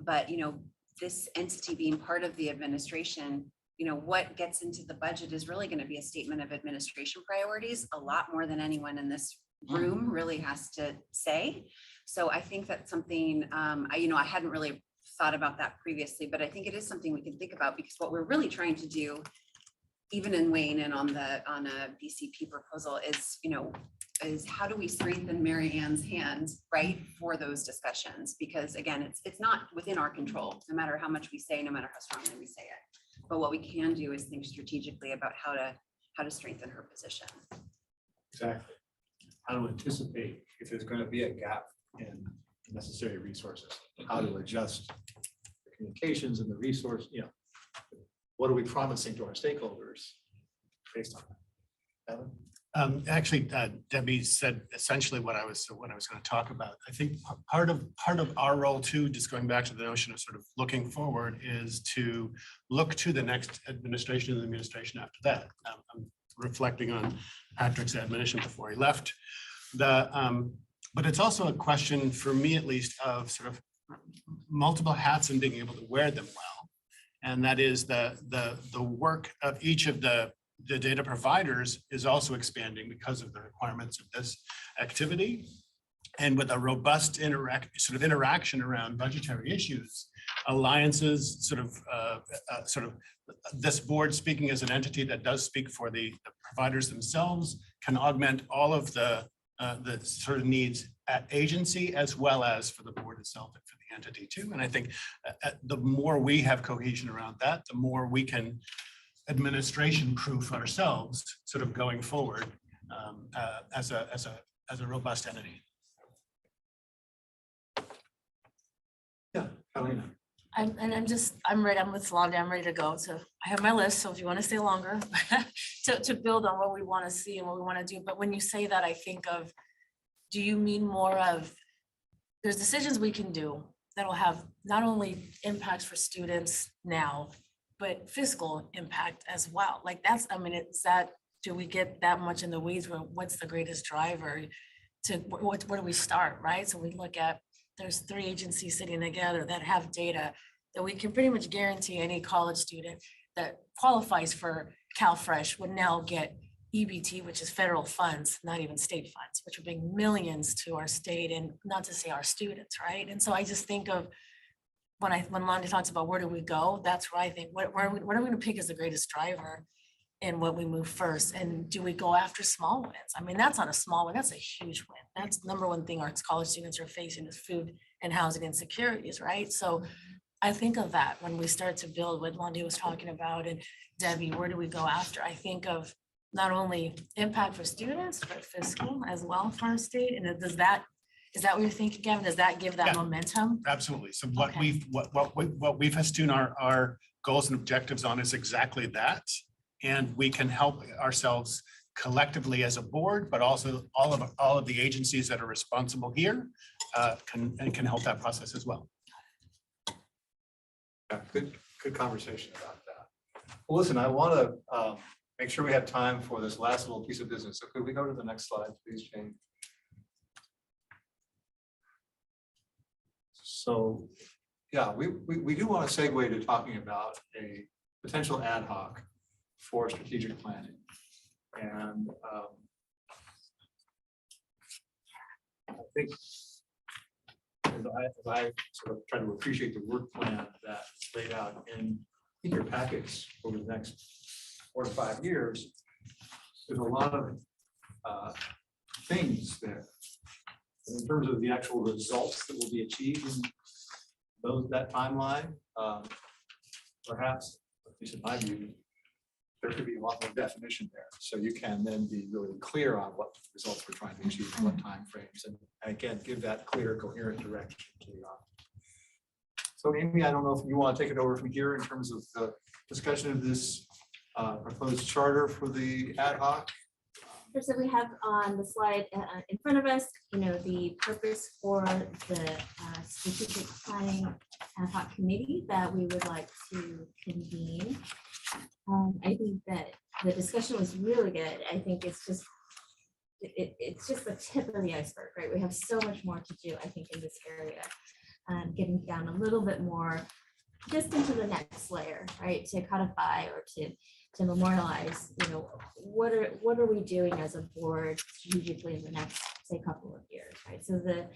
but you know, this entity being part of the administration, you know, what gets into the budget is really going to be a statement of administration priorities, a lot more than anyone in this room really has to say. So I think that's something, I hadn't really thought about that previously, but I think it is something we can think about, because what we're really trying to do, even in weighing in on a BCP proposal, is, you know, is how do we strengthen Mary Ann's hands, right, for those discussions? Because again, it's not within our control, no matter how much we say, no matter how strongly we say it. But what we can do is think strategically about how to strengthen her position. Exactly. How to anticipate if there's going to be a gap in necessary resources, how to adjust the communications and the resource, you know, what are we promising to our stakeholders based on that? Evan? Actually, Debbie said essentially what I was going to talk about. I think part of our role too, just going back to the notion of sort of looking forward, is to look to the next administration and the administration after that. I'm reflecting on Patrick's admonition before he left. But it's also a question, for me at least, of sort of multiple hats and being able to wear them well. And that is the work of each of the data providers is also expanding because of the requirements of this activity. And with a robust interaction around budgetary issues, alliances, sort of this board speaking as an entity that does speak for the providers themselves, can augment all of the sort of needs at agency, as well as for the board itself and for the entity too. And I think the more we have cohesion around that, the more we can administration proof ourselves sort of going forward as a robust entity. Yeah, Carolina. I'm ready. I'm with Londa. I'm ready to go. So I have my list. So if you want to stay longer, to build on what we want to see and what we want to do. But when you say that, I think of, do you mean more of, there's decisions we can do that'll have not only impacts for students now, but fiscal impact as well. Like that's, I mean, it's that, do we get that much in the weeds where what's the greatest driver to, where do we start, right? So we look at, there's 3 agencies sitting together that have data that we can pretty much guarantee any college student that qualifies for CalFresh would now get EBT, which is federal funds, not even state funds, which would bring millions to our state, and not to say our students, right? And so I just think of when Londa talks about where do we go, that's where I think, what are we going to pick as the greatest driver in what we move first? And do we go after small wins? I mean, that's not a small win, that's a huge win. That's the number one thing our college students are facing is food and housing insecurities, right? So I think of that when we start to build what Londa was talking about, and Debbie, where do we go after? I think of not only impact for students, but fiscal as well for our state. And does that Is that what you're thinking, Gavin? Does that give that Yeah. momentum? Absolutely. So what Okay. we've festooned our goals and objectives on is exactly that. And we can help ourselves collectively as a board, but also all of the agencies that are responsible here can help that process as well. Yeah, good conversation about that. Well, listen, I want to make sure we have time for this last little piece of business. So could we go to the next slide, please, Jane? So, yeah, we do want to segue to talking about a potential ad hoc for strategic planning. And I think as I sort of try to appreciate the work plan that's laid out in your packets over the next 4 to 5 years, there's a lot of things there. In terms of the actual results that will be achieved in that timeline, perhaps, at least in my view, there could be a lot more definition there. So you can then be really clear on what results we're trying to achieve, in what timeframes, and again, give that clear, coherent direction to the office. So Amy, I don't know if you want to take it over from here in terms of the discussion of this proposed charter for the ad hoc. So we have on the slide in front of us, the purpose for the strategic planning ad hoc committee that we would like to convene. I think that the discussion was really good. I think it's just the tip of the iceberg, right? We have so much more to do, I think, in this area. Getting down a little bit more just into the next layer, right? To codify or to memorialize, what are we doing as a board strategically in the next, say, couple of years, right? So the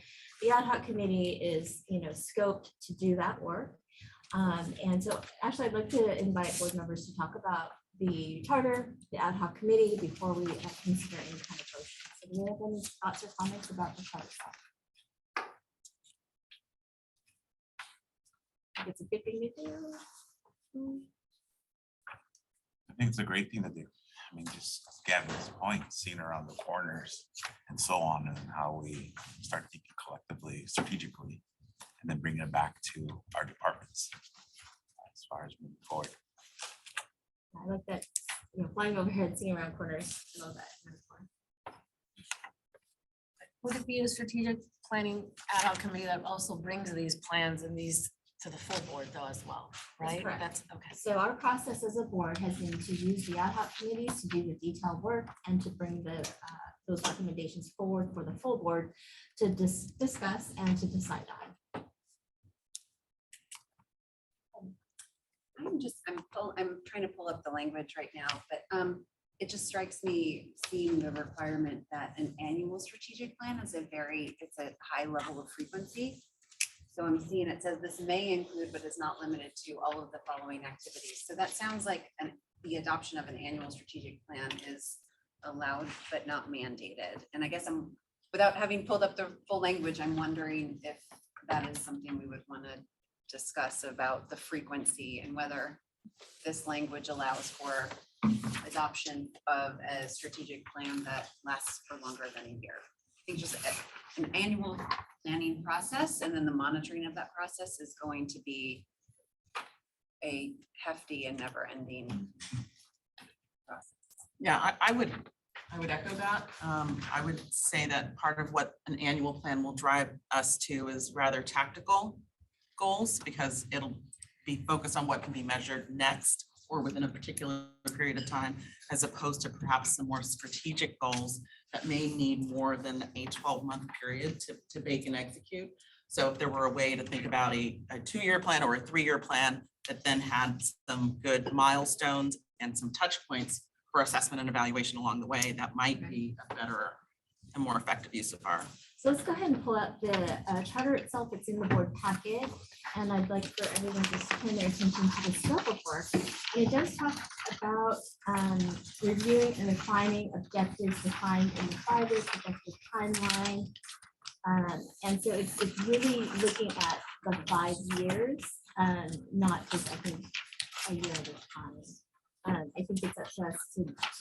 ad hoc committee is, scoped to do that work. And so actually I'd like to invite board members to talk about the charter, the ad hoc committee before we consider any kind of motion. So do you have any thoughts or comments about the charter stuff? It's a good thing to do. I think it's a great thing to do. I mean, just Gavin's point, seeing around the corners and so on, and how we start thinking collectively, strategically, and then bringing it back to our departments as far as moving forward. I like that, flying overhead, seeing around corners. I love that metaphor. Would it be a strategic planning ad hoc committee that also brings these plans and these to the full board though as well, right? correct. That's okay. So our process as a board has been to use the ad hoc committees to do the detailed work and to bring those recommendations forward for the full board to discuss and to decide on. I'm trying to pull up the language right now, but it just strikes me seeing the requirement that an annual strategic plan is it's a high level of frequency. So I'm seeing it says this may include, but is not limited to all of the following activities. So that sounds like the adoption of an annual strategic plan is allowed, but not mandated. And I guess without having pulled up the full language, I'm wondering if that is something we would want to discuss about the frequency and whether this language allows for adoption of a strategic plan that lasts for longer than a year. I think just an annual planning process, and then the monitoring of that process is going to be a hefty and never-ending process. Yeah, I would echo that. I would say that part of what an annual plan will drive us to is rather tactical goals, because it'll be focused on what can be measured next or within a particular period of time, as opposed to perhaps some more strategic goals that may need more than a 12-month period to bake and execute. So if there were a way to think about a 2-year plan or a 3-year plan that then had some good milestones and some touch points for assessment and evaluation along the way, that might be a better and more effective use of our. So let's go ahead and pull up the charter itself. It's in the board packet, and I'd like for everyone just to turn their attention to the scope of work. And it does talk about reviewing and refining objectives defined in the 5-year projected timeline. And so it's really looking at the 5 years, not just, I think, a year at a time. I think it's up to us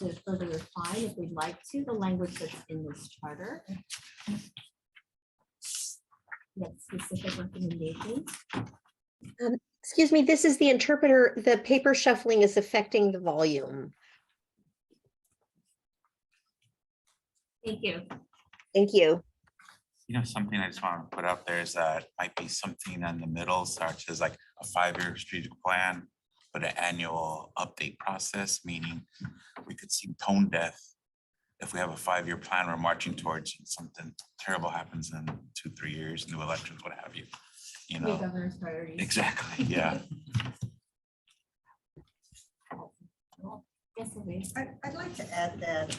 to further refine, if we'd like to, the language that's in this charter. Next specific recommendations. Excuse me, this is the interpreter. The paper shuffling is affecting the volume. Thank you. Thank you. You know, something I just want to put out there is that might be something in the middle, such as like a 5-year strategic plan, but an annual update process, meaning we could see tone deaf if we have a 5-year plan we're marching towards and something terrible happens in 2-3 years, new elections, what have you. You New know, governor's priorities. exactly, yeah. Yes, Elise. I'd like to add that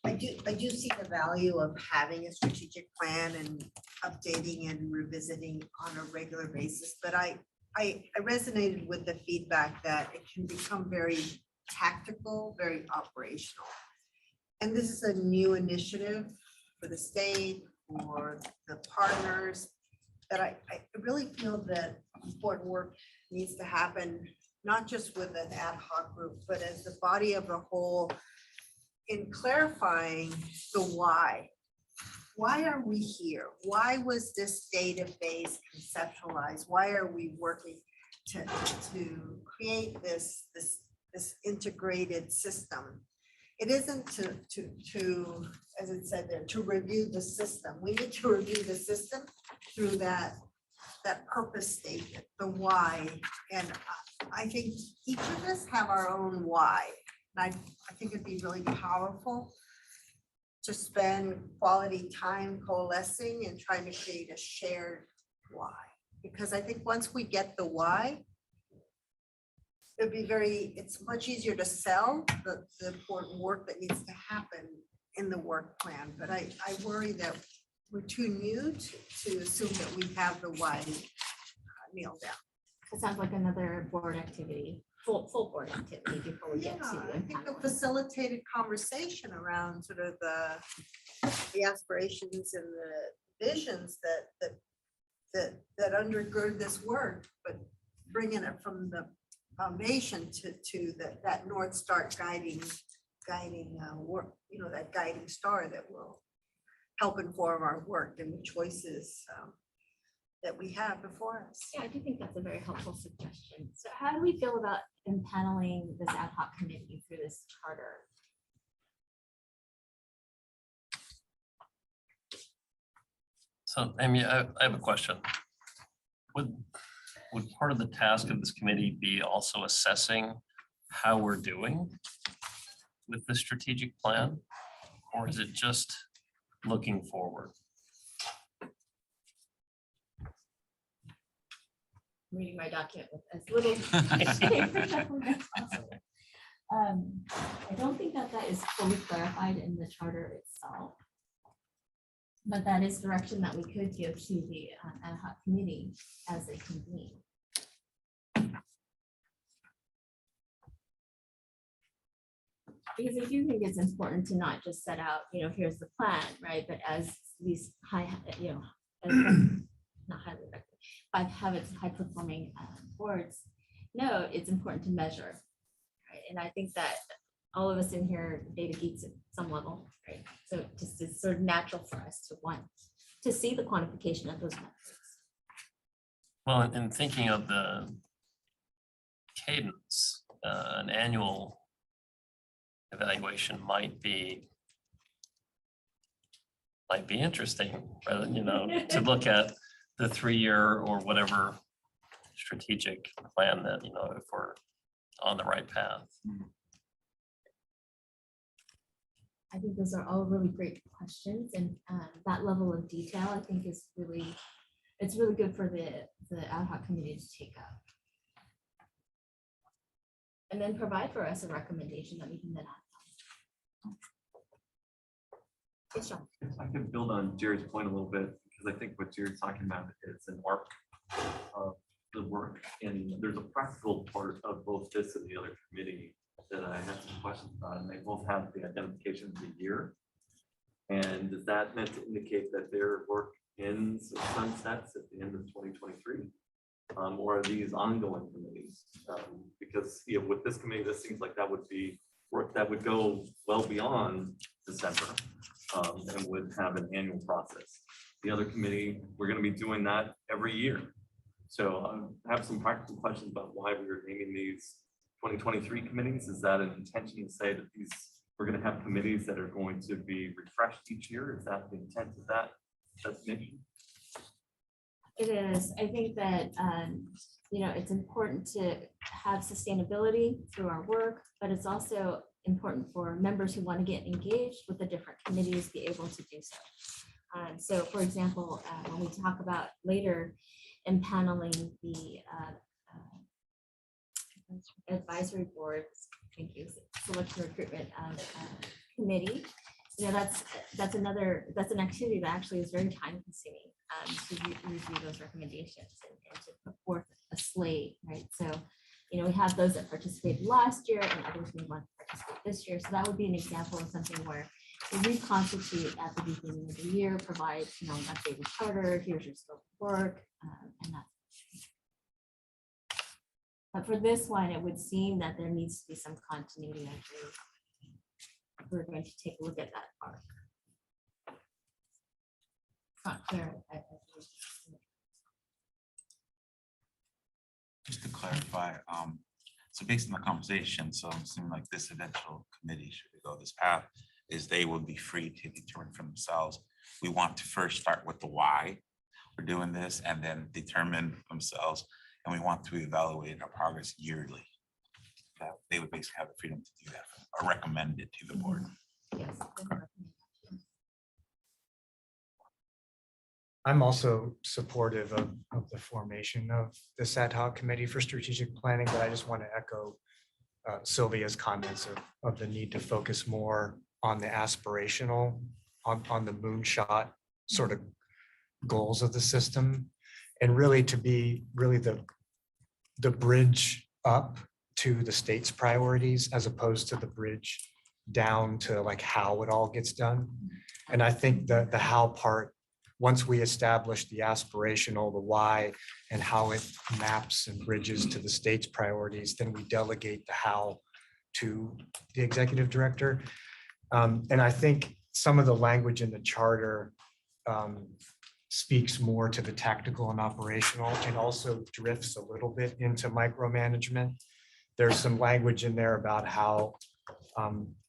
I do see the value of having a strategic plan and updating and revisiting on a regular basis, but I resonated with the feedback that it can become very tactical, very operational. And this is a new initiative for the state, for the partners, that I really feel that important work needs to happen, not just with an ad hoc group, but as the body of the whole in clarifying the why. Why are we here? Why was this database conceptualized? Why are we working to create this integrated system? It isn't to, as it said there, to review the system. We need to review the system through that purpose statement, the why. And I think each of us have our own why. And I think it'd be really powerful to spend quality time coalescing and trying to create a shared why. Because I think once we get the why, it's much easier to sell the important work that needs to happen in the work plan. But I worry that we're too new to assume that we have the why nailed down. It sounds like another board activity, full board activity before we get to. I think a facilitated conversation around sort of the aspirations and the visions that undergird this work, but bringing it from the foundation to that North Star guiding work, that guiding star that will help inform our work and the choices that we have before us. Yeah, I do think that's a very helpful suggestion. So how do we feel about impaneling this ad hoc committee through this charter? So, Amy, I have a question. Would part of the task of this committee be also assessing how we're doing with the strategic plan? Or is it just looking forward? Reading my document with as little paper shuffling as possible. I don't think that is fully clarified in the charter itself. But that is direction that we could give to the ad hoc committee as they convene. Because I do think it's important to not just set out, here's the plan, right? But as these high, as not highly effective, but have its high performing boards, no, it's important to measure. Right? And I think that all of us in here are data geeks at some level, right? So just it's sort of natural for us to want to see the quantification of those metrics. Well, in thinking of the cadence, an annual evaluation might be interesting, rather than, to look at the 3-year or whatever strategic plan that, if we're on the right path. I think those are all really great questions, and that level of detail, I think, is really good for the ad hoc committee to take up. And then provide for us a recommendation that we can then act on. Yes, Sean. If I could build on Jerry's point a little bit, because I think what Jerry's talking about is an arc of the work, and there's a practical part of both this and the other committee that I have some questions about, and they both have the identification of the year. And is that meant to indicate that their work ends or sunsets at the end of 2023? Or are these ongoing committees? Because with this committee, this seems like that would be work that would go well beyond December and would have an annual process. the other committee, we're gonna be doing that every year. So I have some practical questions about why we were naming these 2023 committees. Is that an intention to say that these, we're gonna have committees that are going to be refreshed each year? Is that the intent of that designation? It is. I think that, you know, it's important to have sustainability through our work, but it's also important for members who want to get engaged with the different committees be able to do so. So for example, when we talk about later impaneling the advisory boards, thank you, selection recruitment committee, you know, that's an activity that actually is very time consuming to review those recommendations and to put forth a slate, right? So, you know, we have those that participated last year and others we want to participate this year. So that would be an example of something where we reconstitute at the beginning of the year, provide, you know, an updated charter, here's your scope of work, and that. But for this one, it would seem that there needs to be some continuity. We're going to take a look at that arc. It's not clear. Just to clarify, so based on the conversation, so I'm assuming like this eventual committee, should we go this path, is they will be free to determine for themselves. We want to first start with the why we're doing this and then determine themselves, and we want to evaluate our progress yearly. That they would basically have the freedom to do that or recommend it to the board. Yes. I'm also supportive of the formation of this ad hoc committee for strategic planning, but I just want to echo Sylvia's comments of the need to focus more on the aspirational, on the moonshot sort of goals of the system, and really to be really the bridge up to the state's priorities as opposed to the bridge down to like how it all gets done. And I think the how part, once we establish the aspirational, the why, and how it maps and bridges to the state's priorities, then we delegate the how to the executive director. And I think some of the language in the charter speaks more to the tactical and operational and also drifts a little bit into micromanagement. There's some language in there about how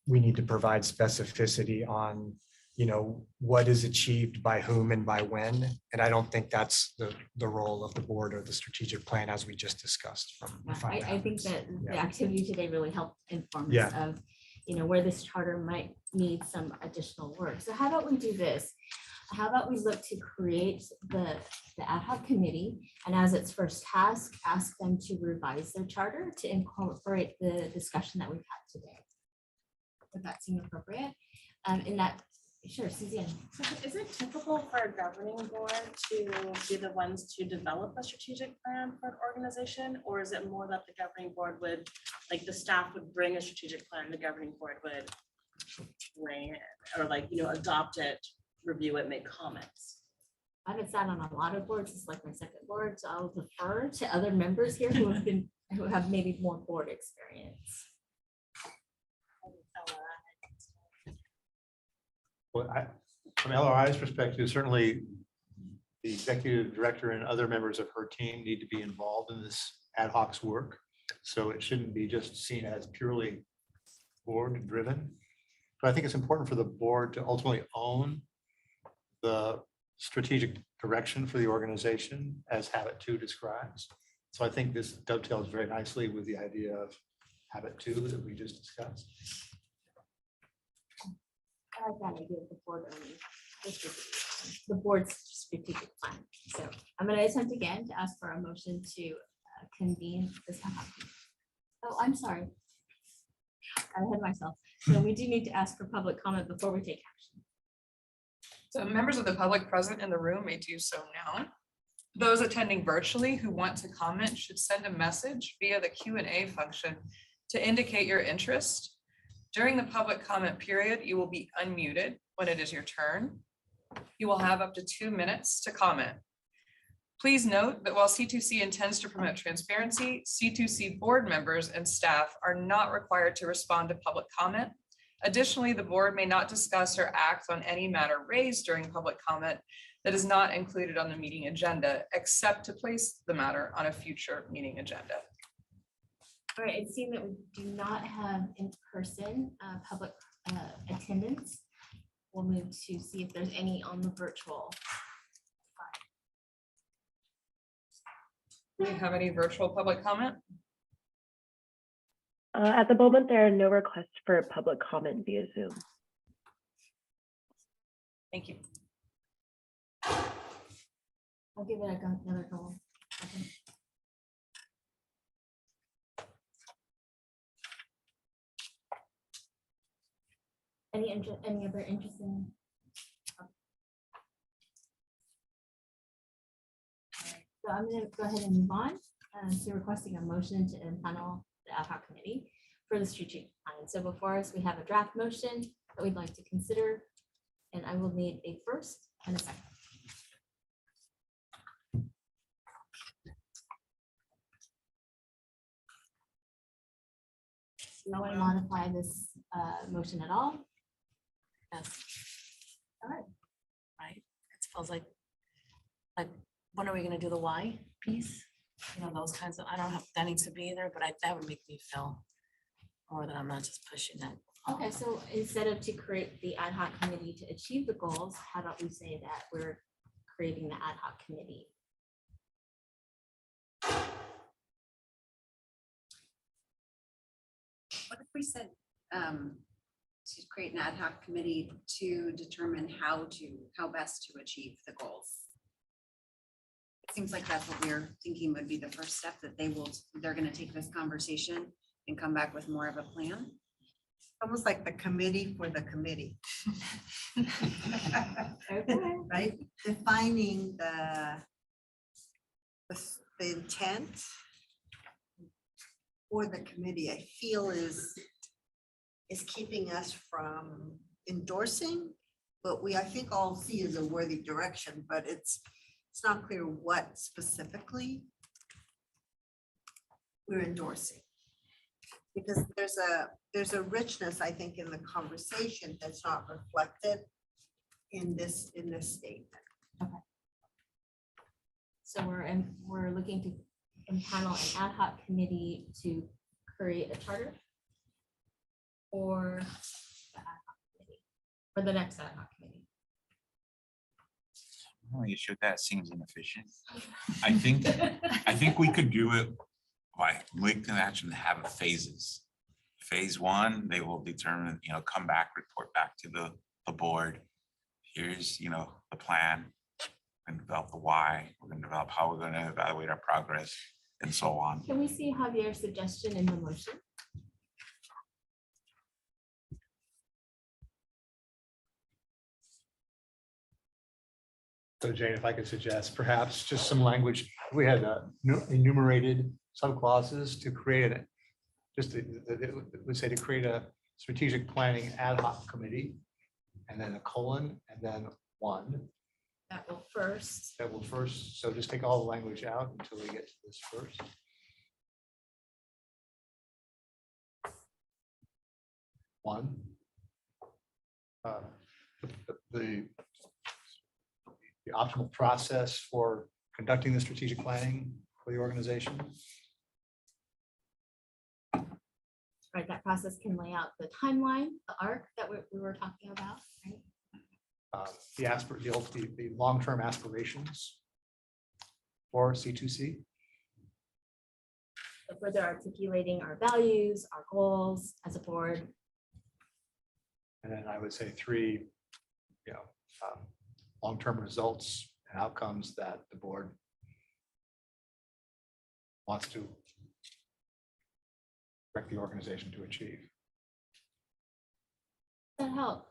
we need to provide specificity on, you know, what is achieved by whom and by when. And I don't think that's the role of the board or the strategic plan as we just discussed from. I think that the Yeah. activity today really helped inform us Yeah. of, you know, where this charter might need some additional work. So how about we do this? How about we look to create the ad hoc committee, and as its first task, ask them to revise their charter to incorporate the discussion that we've had today. Would that seem appropriate? In that, sure, Suzanne. So is it typical for a governing board to be the ones to develop a strategic plan for an organization? Or is it more that the governing board would, like the staff would bring a strategic plan, the governing board would weigh in, or like, you know, adopt it, review it, make comments? I haven't sat on a lot of boards, it's like my second board, so I'll defer to other members here who have maybe more board experience. Well, from LRI's perspective, certainly the executive director and other members of her team need to be involved in this ad hoc's work. So it shouldn't be just seen as purely board driven. But I think it's important for the board to ultimately own the strategic direction for the organization as Habit 2 describes. So I think this dovetails very nicely with the idea of Habit 2 that we just discussed. I like that idea of the board owning the board's strategic plan. So I'm going to attempt again to ask for a motion to convene this. Oh, I'm sorry. I ahead of myself. So we do need to ask for public comment before we take action. So members of the public present in the room may do so now. Those attending virtually who want to comment should send a message via the Q&A function to indicate your interest. During the public comment period, you will be unmuted when it is your turn. You will have up to 2 minutes to comment. Please note that while C2C intends to promote transparency, C2C board members and staff are not required to respond to public comment. Additionally, the board may not discuss or act on any matter raised during public comment that is not included on the meeting agenda, except to place the matter on a future meeting agenda. All right, it seems that we do not have in-person public attendance. We'll move to see if there's any on the virtual. Do we have any virtual public comment? At the moment, there are no requests for public comment via Zoom. Thank you. I'll give it another go. Okay. Any other interesting? So I'm going to go ahead and move on to requesting a motion to impanel the ad hoc committee for the strategic plan. So before us, we have a draft motion that we'd like to consider, and I will need a first and a second. No one modify this motion at all? Yes. All right. Right. It feels like when are we gonna do the why piece? You know, those kinds of, I don't know if that needs to be there, but that would make me feel more that I'm not just pushing it. Okay, so instead of to create the ad hoc committee to achieve the goals, how about we say that we're creating the ad hoc committee? What if we said to create an ad hoc committee to determine how best to achieve the goals? It seems like that's what we're thinking would be the first step, that they're going to take this conversation and come back with more of a plan. Almost like the committee for the committee. Right? Defining the intent for the committee, I feel is keeping us from endorsing, but I think all see is a worthy direction, but it's not clear what specifically we're endorsing. Because there's a richness, I think, in the conversation that's not reflected in this statement. Okay. So we're looking to impanel an ad hoc committee to create a charter or the ad hoc committee, or the next ad hoc committee. You sure that seems inefficient? I think we could do it by linking action, have a phases. Phase one, they will determine, come back, report back to the board. Here's, the plan. We're gonna develop the why, we're gonna develop how we're gonna evaluate our progress and so on. Can we see Javier's suggestion in the motion? So Jane, if I could suggest perhaps just some language, we had enumerated subclauses to create it. We say to create a strategic planning ad hoc committee, and then a colon, and then one. That will first. So just take all the language out until we get to this first. One. The optimal process for conducting the strategic planning for the organization. Right, that process can lay out the timeline, the arc that we were talking about, right? The long-term aspirations for C2C. Further articulating our values, our goals as a board. And then I would say 3, long-term results and outcomes that the board wants to direct the organization to achieve. Does that help?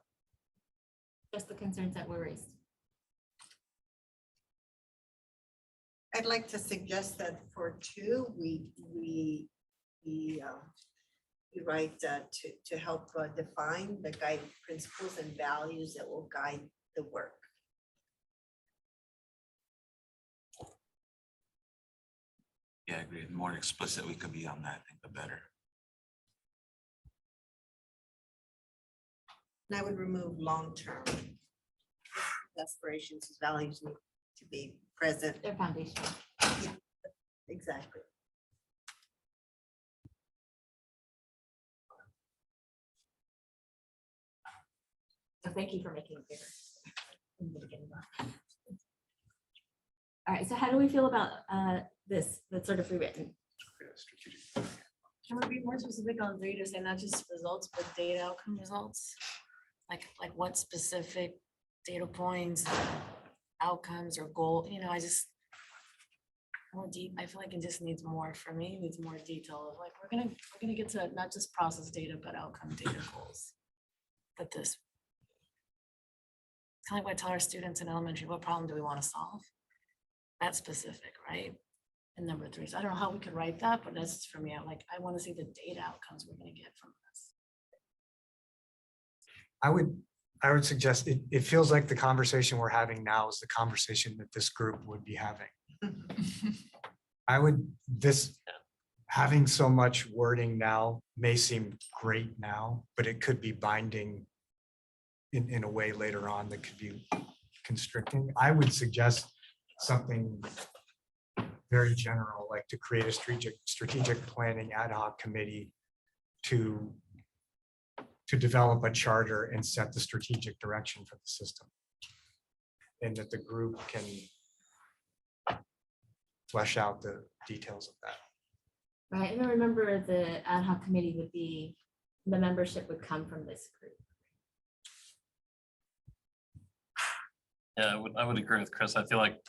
Just the concerns that were raised. I'd like to suggest that for 2, we write to help define the guiding principles and values that will guide the work. Yeah, I agree. The more explicit we could be on that, I think the better. And I would remove long-term. aspirations, his values need to be present. Their foundation. Yeah, exactly. So thank you for making it bigger. in the beginning. All right, so how do we feel about this, that's sort of rewritten? Can we be more specific on data, say not just results, but data outcome results? Like what specific data points, outcomes or goal, I just more deep, I feel like it just needs more for me, needs more detail of like, we're gonna get to not just process data, but outcome data goals. But this kind of like what I tell our students in elementary, what problem do we want to solve? That's specific, right? And number 3, so I don't know how we could write that, but that's for me, I want to see the data outcomes we're going to get from this. I would suggest it feels like the conversation we're having now is the conversation that this group would be having. Having so much wording now may seem great now, but it could be binding in a way later on that could be constricting. I would suggest something very general, like to create a strategic planning ad hoc committee to develop a charter and set the strategic direction for the system. And that the group can flesh out the details of that. Right, and I remember the ad hoc committee would be, the membership would come from this group. Yeah, I would agree with Chris. I feel like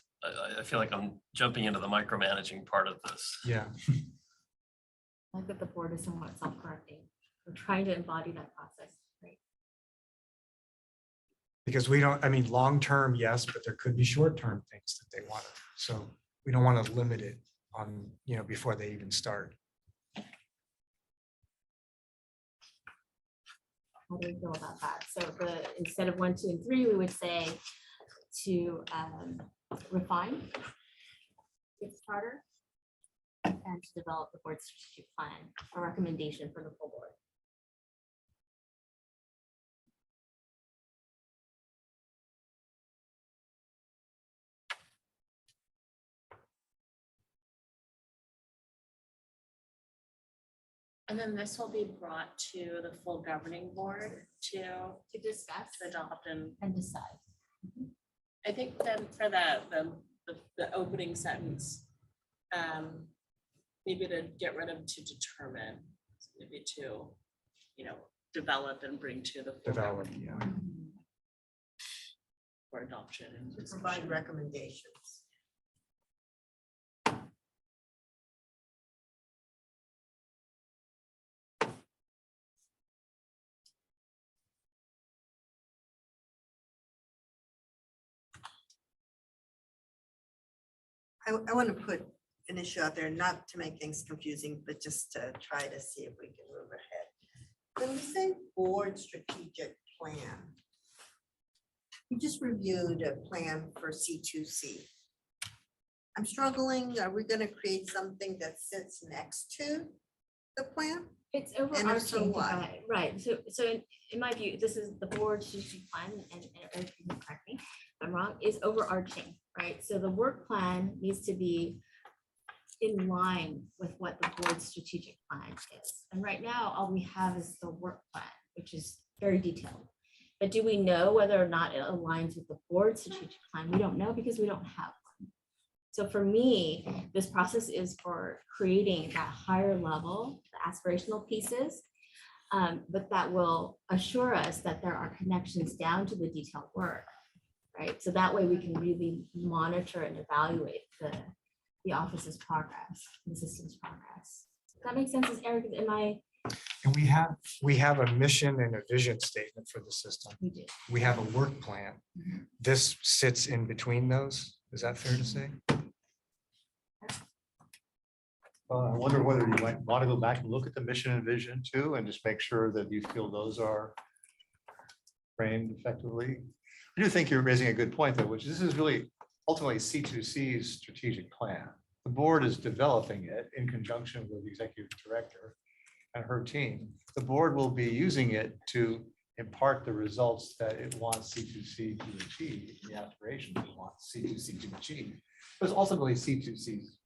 I'm jumping into the micromanaging part of this. Yeah. I like that the board is somewhat self-correcting. We're trying to embody that process, right? Because we don't, I mean, long-term, yes, but there could be short-term things that they want. So we don't want to limit it on, before they even start. How do we feel about that? So instead of 1, 2, and 3, we would say to refine its charter and to develop the board's strategic plan, a recommendation for the full board. And then this will be brought to the full governing board to discuss, adopt and decide. I think then for the opening sentence, maybe to get rid of to determine, maybe to, develop and bring to the full governing board for adoption and To provide recommendations. I want to put an issue out there, not to make things confusing, but just to try to see if we can move ahead. When we say board strategic plan, we just reviewed a plan for C2C. I'm struggling. Are we going to create something that sits next to the plan? It's And if overarching, so, why? right? So in my view, this is the board strategic plan, and Eric, you can correct me if I'm wrong, is overarching, right? So the work plan needs to be in line with what the board's strategic plan is. And right now, all we have is the work plan, which is very detailed. But do we know whether or not it aligns with the board's strategic plan? We don't know because we don't have one. So for me, this process is for creating that higher level, the aspirational pieces, but that will assure us that there are connections down to the detailed work, right? So that way we can really monitor and evaluate the office's progress, the system's progress. Does that make sense, Eric? Am I? And we have a mission and a vision statement for the system. We do. We have a work plan. This sits in between those. Is that fair to say? I wonder whether you might want to go back and look at the mission and vision too, and just make sure that you feel those are framed effectively. I do think you're raising a good point though, which this is really ultimately C2C's strategic plan. The board is developing it in conjunction with the executive director and her team. The board will be using it to impart the results that it wants C2C to achieve, the aspirations it wants C2C to achieve. But it's ultimately C2C's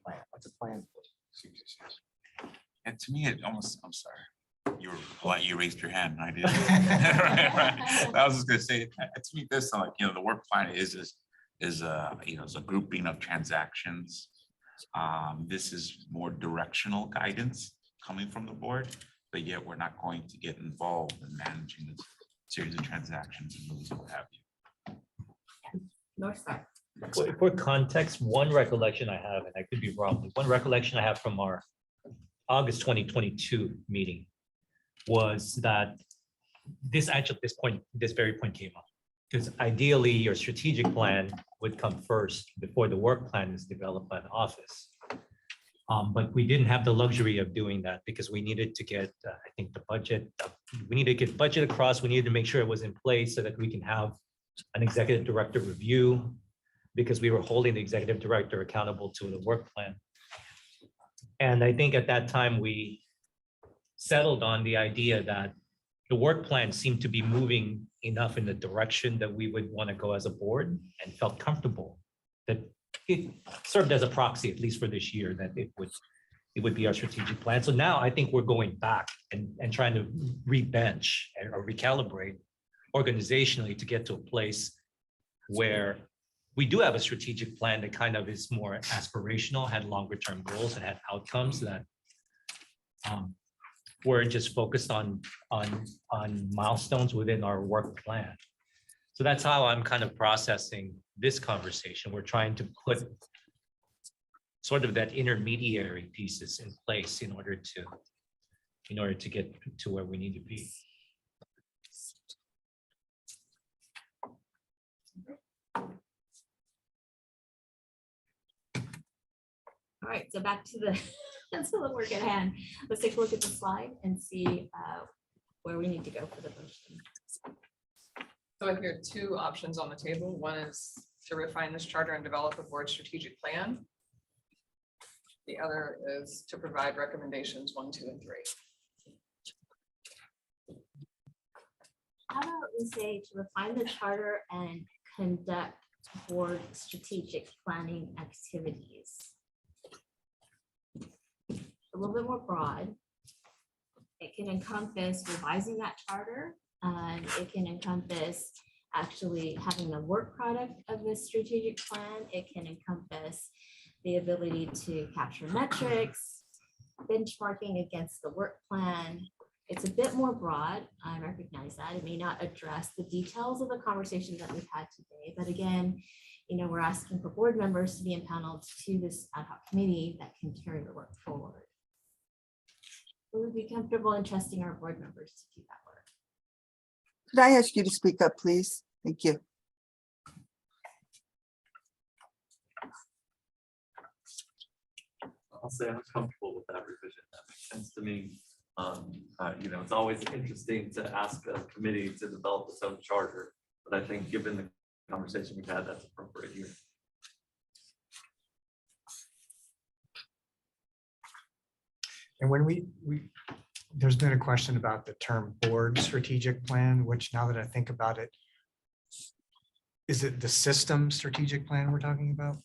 plan. What's a plan for C2C? And to me, it almost, I'm sorry, you raised your hand, I didn't. Right. I was just gonna say, to me, this, like, the work plan is a grouping of transactions. This is more directional guidance coming from the board, but yet we're not going to get involved in managing this series of transactions and moves and what have you. North side. For context, one recollection I have, and I could be wrong, but one recollection I have from our August 2022 meeting was that this very point came up. Because ideally, your strategic plan would come first before the work plan is developed by the office. But we didn't have the luxury of doing that because we needed to get, I think, the budget. We needed to get budget across. We needed to make sure it was in place so that we can have an executive director review, because we were holding the executive director accountable to the work plan. And I think at that time, we settled on the idea that the work plan seemed to be moving enough in the direction that we would want to go as a board, and felt comfortable that it served as a proxy, at least for this year, that it would be our strategic plan. So now I think we're going back and trying to re-bench or recalibrate organizationally to get to a place where we do have a strategic plan that kind of is more aspirational, had longer term goals, and had outcomes that we're just focused on milestones within our work plan. So that's how I'm kind of processing this conversation. We're trying to put sort of that intermediary pieces in place in order to get to where we need to be. All right, so back to the work at hand. Let's take a look at the slide and see where we need to go for the motion. So I hear two options on the table. One is to refine this charter and develop a board strategic plan. The other is to provide recommendations 1, 2, and 3. How about we say to refine the charter and conduct board strategic planning activities? A little bit more broad. It can encompass revising that charter, and it can encompass actually having the work product of the strategic plan. It can encompass the ability to capture metrics, benchmarking against the work plan. It's a bit more broad. I recognize that. It may not address the details of the conversation that we've had today, but again, we're asking for board members to be impaneled to this ad hoc committee that can carry the work forward. We would be comfortable in trusting our board members to do that work. Could I ask you to speak up, please? Thank you. I'll say I'm comfortable with that revision. That makes sense to me. It's always interesting to ask a committee to develop its own charter, but I think given the conversation we've had, that's appropriate here. And when there's been a question about the term board strategic plan, which now that I think about it, is it the system strategic plan we're talking about?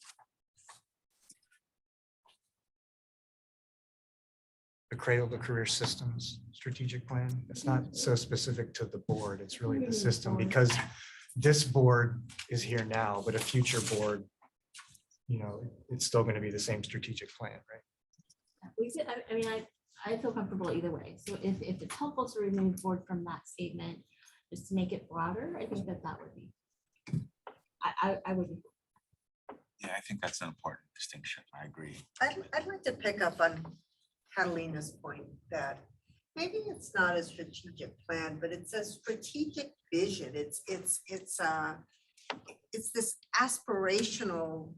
The Cradle-to-Career systems strategic plan. It's not so specific to the board, it's really the system, because this board is here now, but a future board, it's still going to be the same strategic plan, right? I feel comfortable either way. So if it's helpful to remove board from that statement, just to make it broader, I think that would be, I would. Yeah, I think that's an important distinction. I agree. I'd like to pick up on Catalina's point that maybe it's not a strategic plan, but it's a strategic vision. It's this aspirational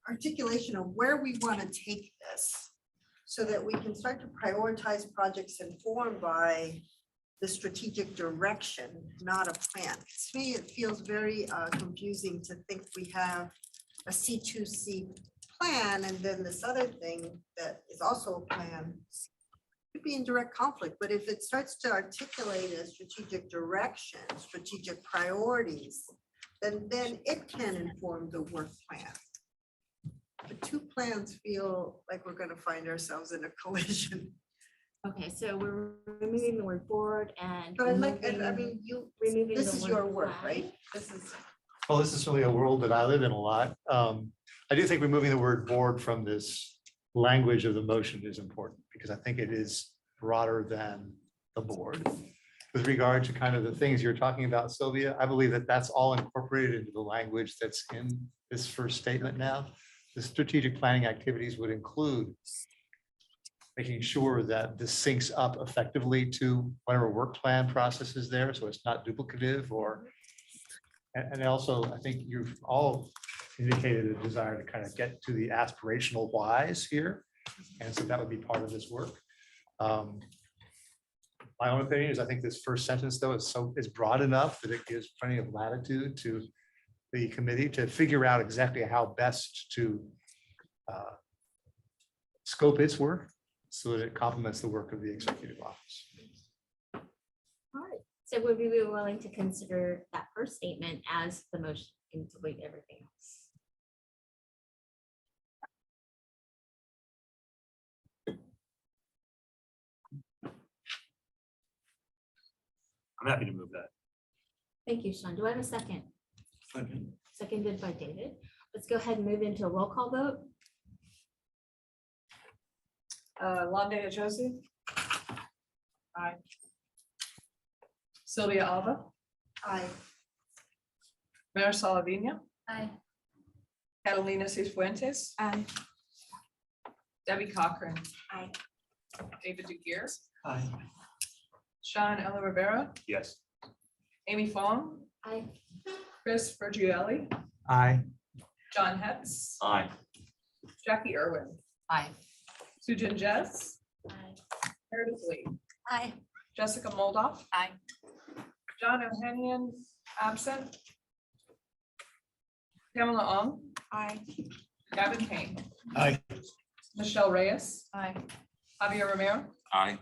articulation of where we want to take this so that we can start to prioritize projects informed by the strategic direction, not a plan. To me, it feels very confusing to think we have a C2C plan and then this other thing that is also a plan. could be in direct conflict, but if it starts to articulate a strategic direction, strategic priorities, then it can inform the work plan. The two plans feel like we're gonna find ourselves in a collision. Okay, so we're removing the word board and. But I like, I removing- mean, you, removing this the is word your work, flag. right? This is. Well, this is certainly a world that I live in a lot. I do think removing the word board from this language of the motion is important because I think it is broader than the board. With regard to kind of the things you're talking about, Sylvia, I believe that that's all incorporated into the language that's in this first statement now. The strategic planning activities would include making sure that this syncs up effectively to whatever work plan process is there, so it's not duplicative or. And also, I think you've all indicated a desire to kind of get to the aspirational whys here. And so that would be part of this work. My own opinion is I think this first sentence, though, is broad enough that it gives plenty of latitude to the committee to figure out exactly how best to scope its work so that it complements the work of the executive office. All right, so would we be willing to consider that first statement as the motion and delete everything else? I'm happy to move that. Thank you, Sean. Do I have a second? Seconded by David. Let's go ahead and move into a roll call vote. Londa Joseph. Aye. Sylvia Alba. Aye. Marisol Avina. Aye. Catalina Cifuentes. Aye. Debbie Cochran. Aye. David DeGear. Aye. Sean Ella Rivera. Yes. Amy Fong. Aye. Chris Bergielli. Aye. John Hetz. Aye. Jackie Irwin. Aye. Sujin Jess. Aye. Meredith Lee. Aye. Jessica Moldoff. Aye. John O'Hanian, absent. Pamela Ong. Aye. Gavin Payne. Aye. Michelle Reyes. Aye. Javier Romero. Aye.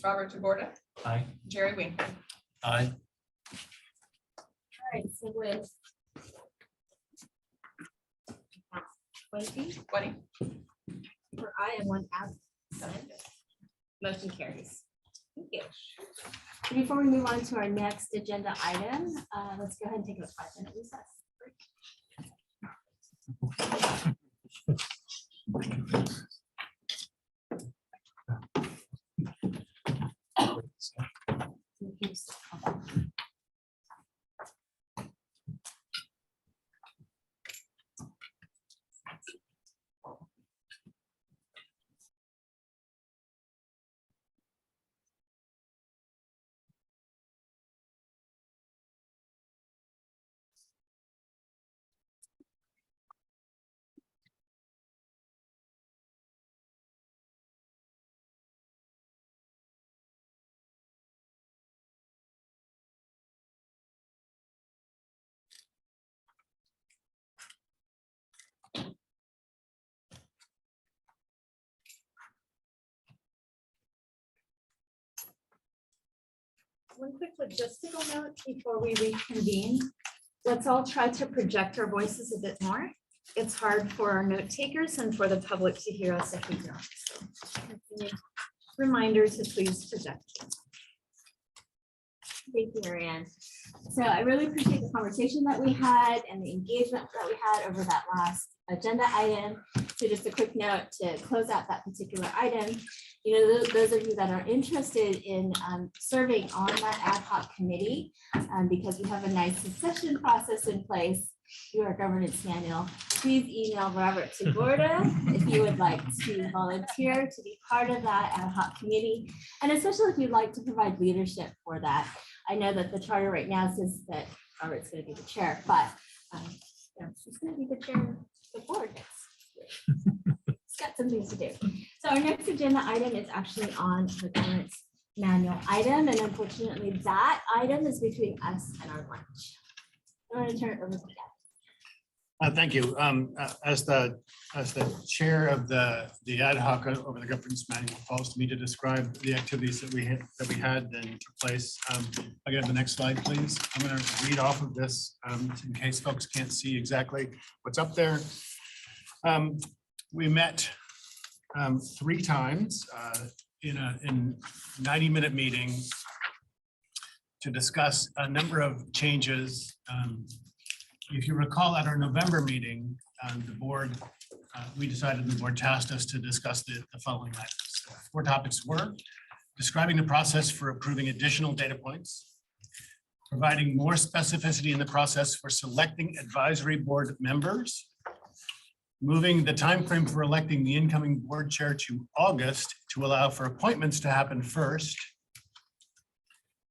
Robert Tagorda. Aye. Jerry Winkler. Aye. All right, so with 20 for I and 1 absent, motion carries. Thank you. So before we move on to our next agenda item, let's go ahead and take a 5-minute recess. One quick logistical note before we reconvene. Let's all try to project our voices a bit more. It's hard for our note takers and for the public to hear us if we don't. So, reminder to please project. Thank you, Marianne. So I really appreciate the conversation that we had and the engagement that we had over that last agenda item. So just a quick note to close out that particular item. You know, those of you that are interested in serving on that ad hoc committee, because we have a nice succession process in place through our governance manual, please email Robert Tagorda if you would like to volunteer to be part of that ad hoc committee, and especially if you'd like to provide leadership for that. I know that the charter right now says that Robert's going to be the chair, but he's going to be the chair of the board next. It's got some things to do. So our next agenda item is actually on the governance manual item, and unfortunately that item is between us and our lunch. I'm going to turn it over to Deb. Thank you. As the chair of the ad hoc over the governance manual falls to me to describe the activities that we had and took place. I get the next slide, please. I'm going to read off of this in case folks can't see exactly what's up there. We met 3 times in 90-minute meetings to discuss a number of changes. If you recall, at our November meeting, we decided the board tasked us to discuss the following items. 4 topics were describing the process for approving additional data points, providing more specificity in the process for selecting advisory board members, moving the timeframe for electing the incoming board chair to August to allow for appointments to happen first,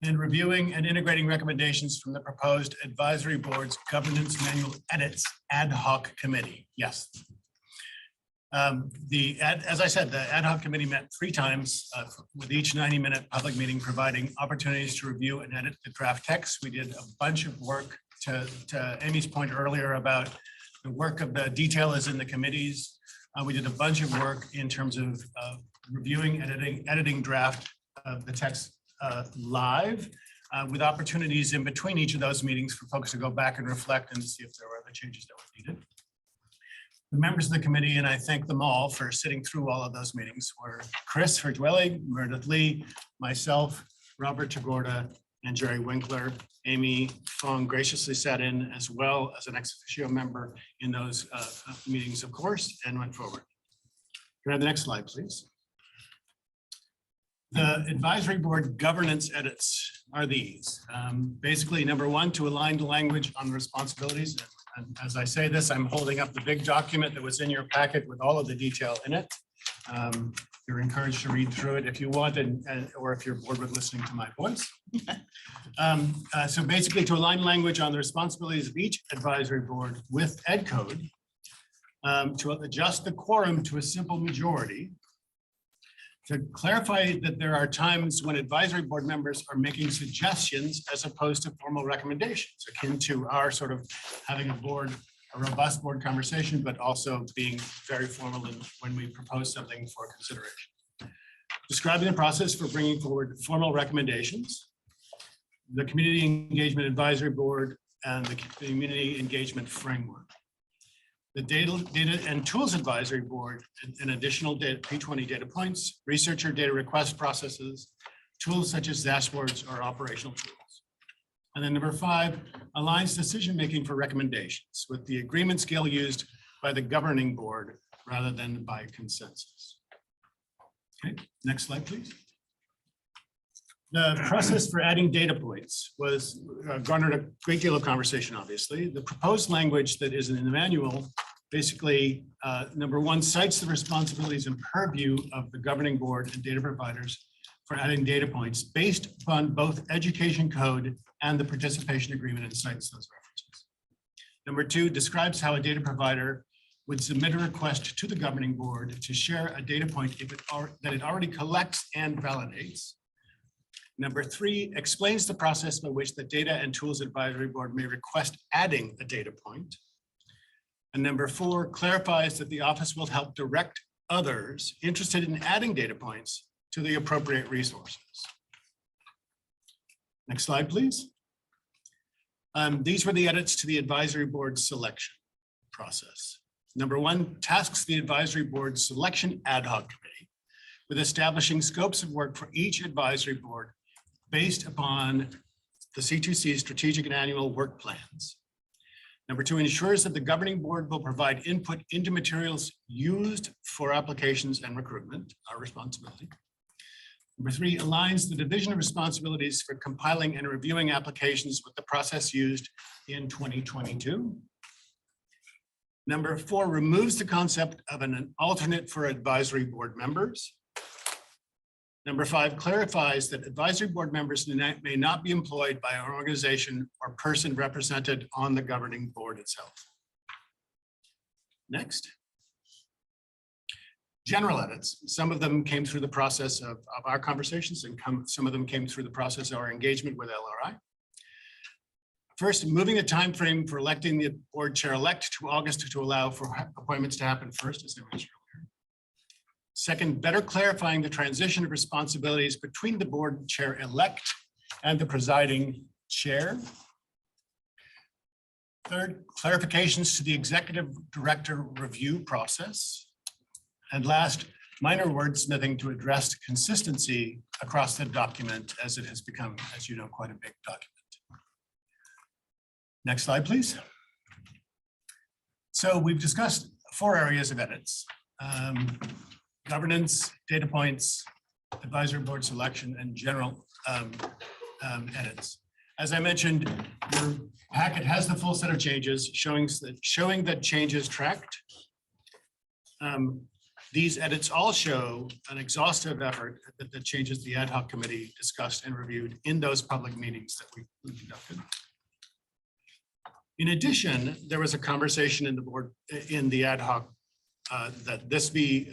and reviewing and integrating recommendations from the proposed advisory board's governance manual edits ad hoc committee. Yes. As I said, the ad hoc committee met 3 times with each 90-minute public meeting, providing opportunities to review and edit the draft text. We did a bunch of work to Amy's point earlier about the work of the detail is in the committees. We did a bunch of work in terms of reviewing, editing draft of the text live with opportunities in between each of those meetings for folks to go back and reflect and see if there were other changes that were needed. The members of the committee, and I thank them all for sitting through all of those meetings, were Chris Hertwellig, Meredith Lee, myself, Robert Tagorda, and Jerry Winkler. Amy Fong graciously sat in as well as an ex officio member in those meetings, of course, and went forward. Can I have the next slide, please? The advisory board governance edits are these. Basically, number 1, to align the language on responsibilities. And as I say this, I'm holding up the big document that was in your packet with all of the detail in it. You're encouraged to read through it if you want, or if you're bored with listening to my voice. So basically, to align language on the responsibilities of each advisory board with Ed Code, to adjust the quorum to a simple majority, to clarify that there are times when advisory board members are making suggestions as opposed to formal recommendations, akin to our sort of having a robust board conversation, but also being very formal when we propose something for consideration. Describing the process for bringing forward formal recommendations, the Community Engagement Advisory Board, and the Community Engagement Framework. The Data and Tools Advisory Board, and additional P20 data points, researcher data request processes, tools such as dashboards or operational tools. And then number 5, aligns decision-making for recommendations with the agreement scale used by the governing board rather than by consensus. Okay, next slide, please. The process for adding data points was garnered a great deal of conversation, obviously. The proposed language that is in the manual basically, number 1, cites the responsibilities and purview of the governing board and data providers for adding data points based upon both education code and the participation agreement, and cites those references. Number 2, describes how a data provider would submit a request to the governing board to share a data point that it already collects and validates. Number 3, explains the process by which the Data and Tools Advisory Board may request adding a data point. And number 4, clarifies that the office will help direct others interested in adding data points to the appropriate resources. Next slide, please. These were the edits to the advisory board selection process. Number 1, tasks the advisory board selection ad hoc committee with establishing scopes of work for each advisory board based upon the C2C strategic and annual work plans. Number 2, ensures that the governing board will provide input into materials used for applications and recruitment, our responsibility. Number 3, aligns the division of responsibilities for compiling and reviewing applications with the process used in 2022. Number 4, removes the concept of an alternate for advisory board members. Number 5, clarifies that advisory board members may not be employed by an organization or person represented on the governing board itself. Next. General edits. Some of them came through the process of our conversations, and some of them came through the process of our engagement with LRI. First, moving the time frame for electing the board chair-elect to August to allow for appointments to happen first, as I mentioned earlier. Second, better clarifying the transition of responsibilities between the board chair-elect and the presiding chair. Third, clarifications to the executive director review process. And last, minor wordsmithing to address consistency across the document as it has become, as you know, quite a big document. Next slide, please. So we've discussed 4 areas of edits: governance, data points, advisory board selection, and general edits. As I mentioned, your packet has the full set of changes showing that changes tracked. These edits all show an exhaustive effort that the changes the ad hoc committee discussed and reviewed in those public meetings that we conducted. In addition, there was a conversation in the board, in the ad hoc, that this be,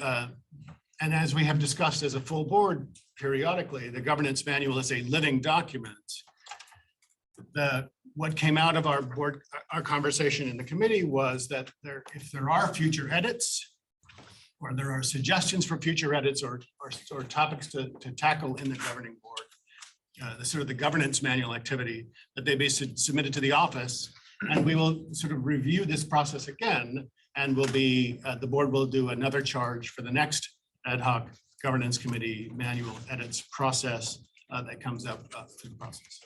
and as we have discussed as a full board periodically, the governance manual is a living document. What came out of our board, our conversation in the committee was that if there are future edits, or there are suggestions for future edits or topics to tackle in the governing board, the sort of the governance manual activity, that they be submitted to the office, and we will sort of review this process again, and will be, the board will do another charge for the next ad hoc governance committee manual edits process that comes up through the process.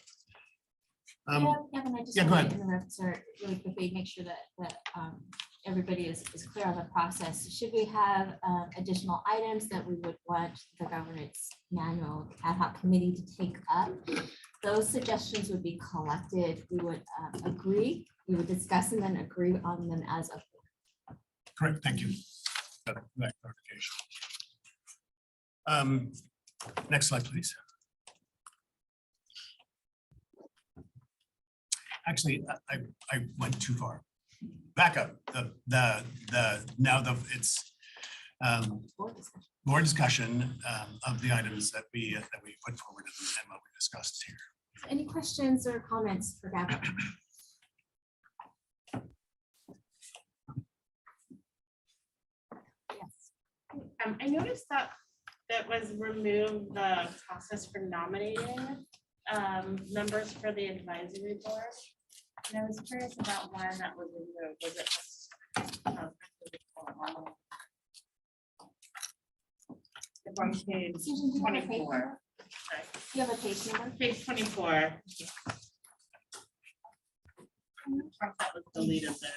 Kevin, I just yeah, go want ahead. to interrupt, sir, really quickly, make sure that everybody is clear on the process. Should we have additional items that we would want the governance manual ad hoc committee to take up? Those suggestions would be collected. We would agree, we would discuss and then agree on them as a board. Correct, thank you. That clarification. Next slide, please. Actually, I went too far. Back up. It's more discussion of the items that we put forward and what we discussed here. Any questions or comments for Gavin? I noticed that was removed the process for nominating members for the advisory board. And I was curious about why that was removed. Was it just it's on page Susan, do you have a 24. paper? Do you have a page number? Page 24. That was deleted there.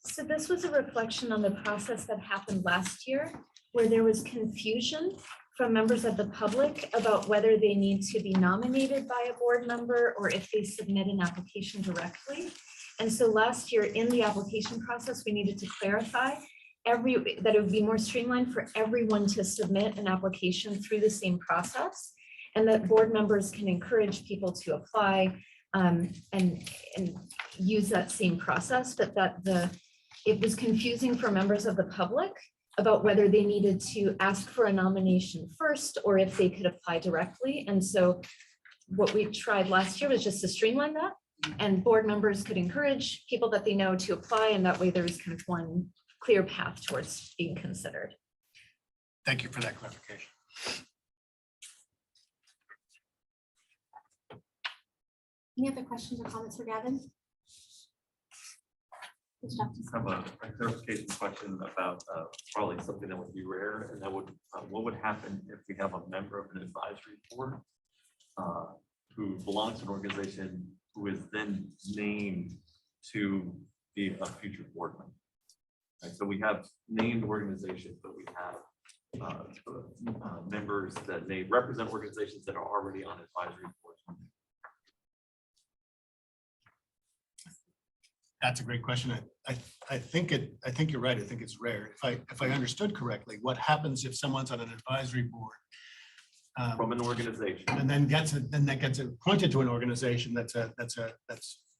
So this was a reflection on the process that happened last year, where there was confusion from members of the public about whether they need to be nominated by a board member or if they submit an application directly. And so last year in the application process, we needed to clarify that it would be more streamlined for everyone to submit an application through the same process, and that board members can encourage people to apply and use that same process, but it was confusing for members of the public about whether they needed to ask for a nomination first or if they could apply directly. And so what we tried last year was just to streamline that, and board members could encourage people that they know to apply, and that way there's kind of one clear path towards being considered. Thank you for that clarification. Any other questions or comments for Gavin? I have a clarification question about probably something that would be rare, and that would what would happen if we have a member of an advisory board who belongs to an organization who is then named to be a future board member? Right, so we have named organizations, but we have members that may represent organizations that are already on advisory boards. That's a great question. I think you're right. I think it's rare. If I understood correctly, what happens if someone's on an advisory board from an organization and then gets appointed to an organization that's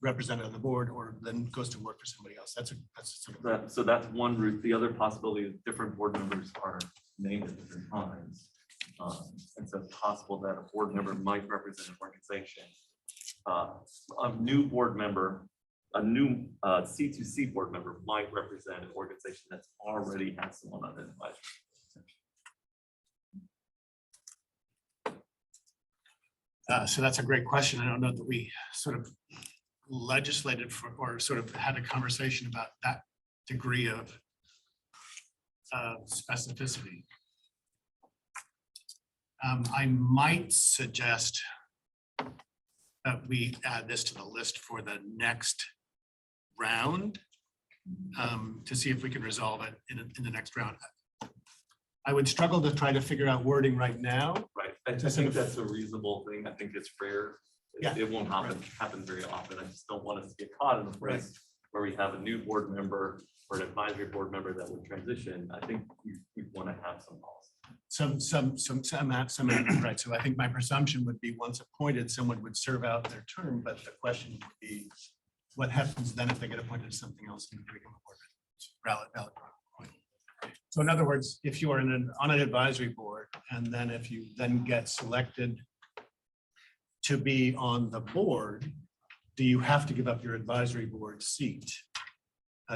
represented on the board, or then goes to work for somebody else? That's so that's one route. The other possibility is different board members are named at different times, and so it's possible that a board member might represent an organization a new board member, a new C2C board member might represent an organization that's already has someone on the advisory. So that's a great question. I don't know that we sort of legislated for, or sort of had a conversation about that degree of specificity. I might suggest that we add this to the list for the next round to see if we can resolve it in the next round. I would struggle to try to figure out wording right now. Right, I think that's a reasonable thing. I think it's rare. Yeah. It won't happen very often. I just don't want us to get caught in a place where we have a new board member or an advisory board member that would transition. I think we want to have some policy. Some, right. So I think my presumption would be once appointed, someone would serve out their term, but the question would be, what happens then if they get appointed to something else and become a board member? Valid point. So in other words, if you are on an advisory board, and then if you then get selected to be on the board, do you have to give up your advisory board seat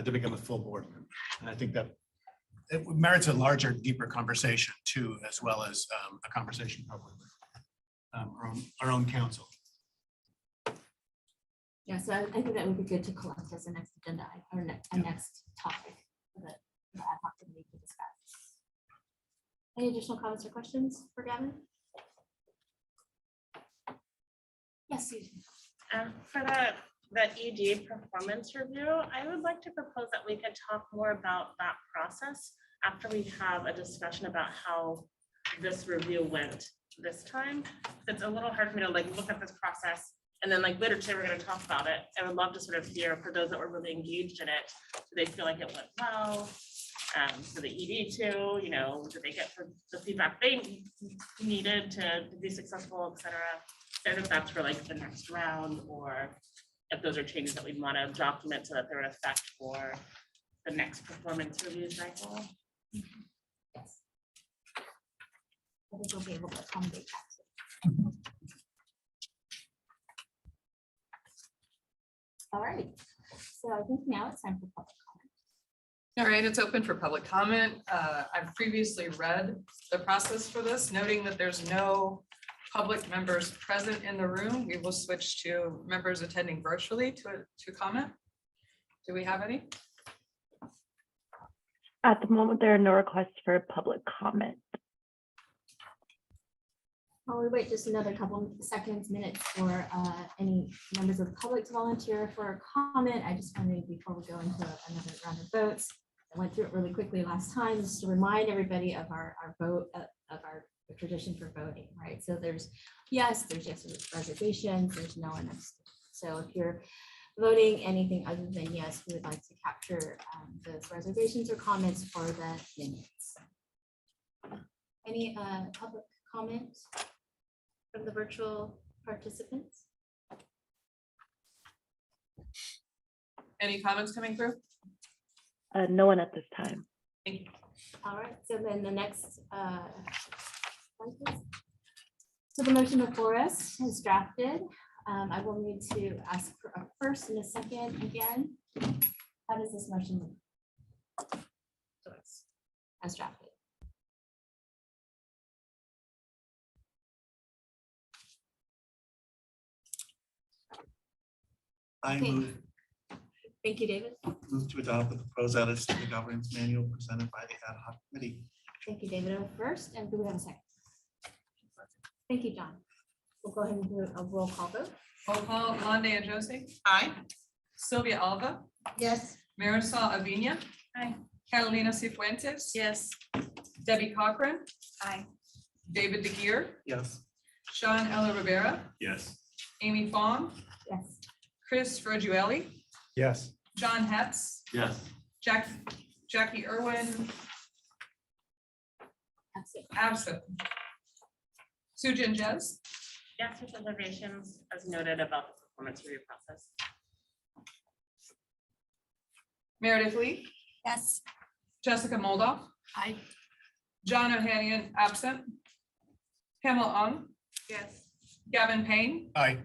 to become a full board member? And I think that it merits a larger, deeper conversation too, as well as a conversation probably with our own council. Yeah, so I think that would be good to collect as a next agenda or a next topic for the ad hoc committee to discuss. Any additional comments or questions for Gavin? Yes, Susan. For the ED performance review, I would like to propose that we could talk more about that process after we have a discussion about how this review went this time. It's a little hard for me to like look at this process and then like later today we're going to talk about it. I would love to sort of hear for those that were really engaged in it, do they feel like it went well? For the ED too, you know, did they get the feedback they needed to be successful, et cetera? I don't know if that's for like the next round or if those are changes that we want to document so that they're in effect for the next performance review cycle. Yes. I think we'll be able to accommodate that. All right, so I think now it's time for public comment. All right, it's open for public comment. I've previously read the process for this, noting that there's no public members present in the room. We will switch to members attending virtually to comment. Do we have any? At the moment, there are no requests for public comment. While we wait just another couple seconds, minutes for any members of the public to volunteer for a comment, I just wanted, before we go into another round of votes, I went through it really quickly last time, just to remind everybody of our vote, of our tradition for voting, right? So there's yes reservations, there's no one. So if you're voting anything other than yes, we would like to capture those reservations or comments for the minutes. Any public comment from the virtual participants? Any comments coming through? No one at this time. Thank you. All right, so then the next one, please. So the motion before us is drafted. I will need to ask for a first and a second again. How does this motion look? So it's as drafted. I Okay. move Thank you, David. to adopt the proposed edits to the governance manual presented by the ad hoc committee. Thank you, David. First, and do we have a second? Thank you, John. We'll go ahead and do a roll call vote. Roll call, Londe Jose. Aye. Sylvia Alva. Yes. Marisol Avina. Aye. Carolina Cifuentes. Yes. Debbie Cochran. Aye. David DeGear. Yes. Sean Ella Rivera. Yes. Amy Fong. Yes. Chris Reggio. Yes. John Hetz. Yes. Jackie Irwin. Absent. Sujin Jez. Yes, with observations as noted about the performance review process. Meredith Lee. Yes. Jessica Moldoff. Aye. John O'Hanian, absent. Pamela Ung. Yes. Gavin Payne. Aye.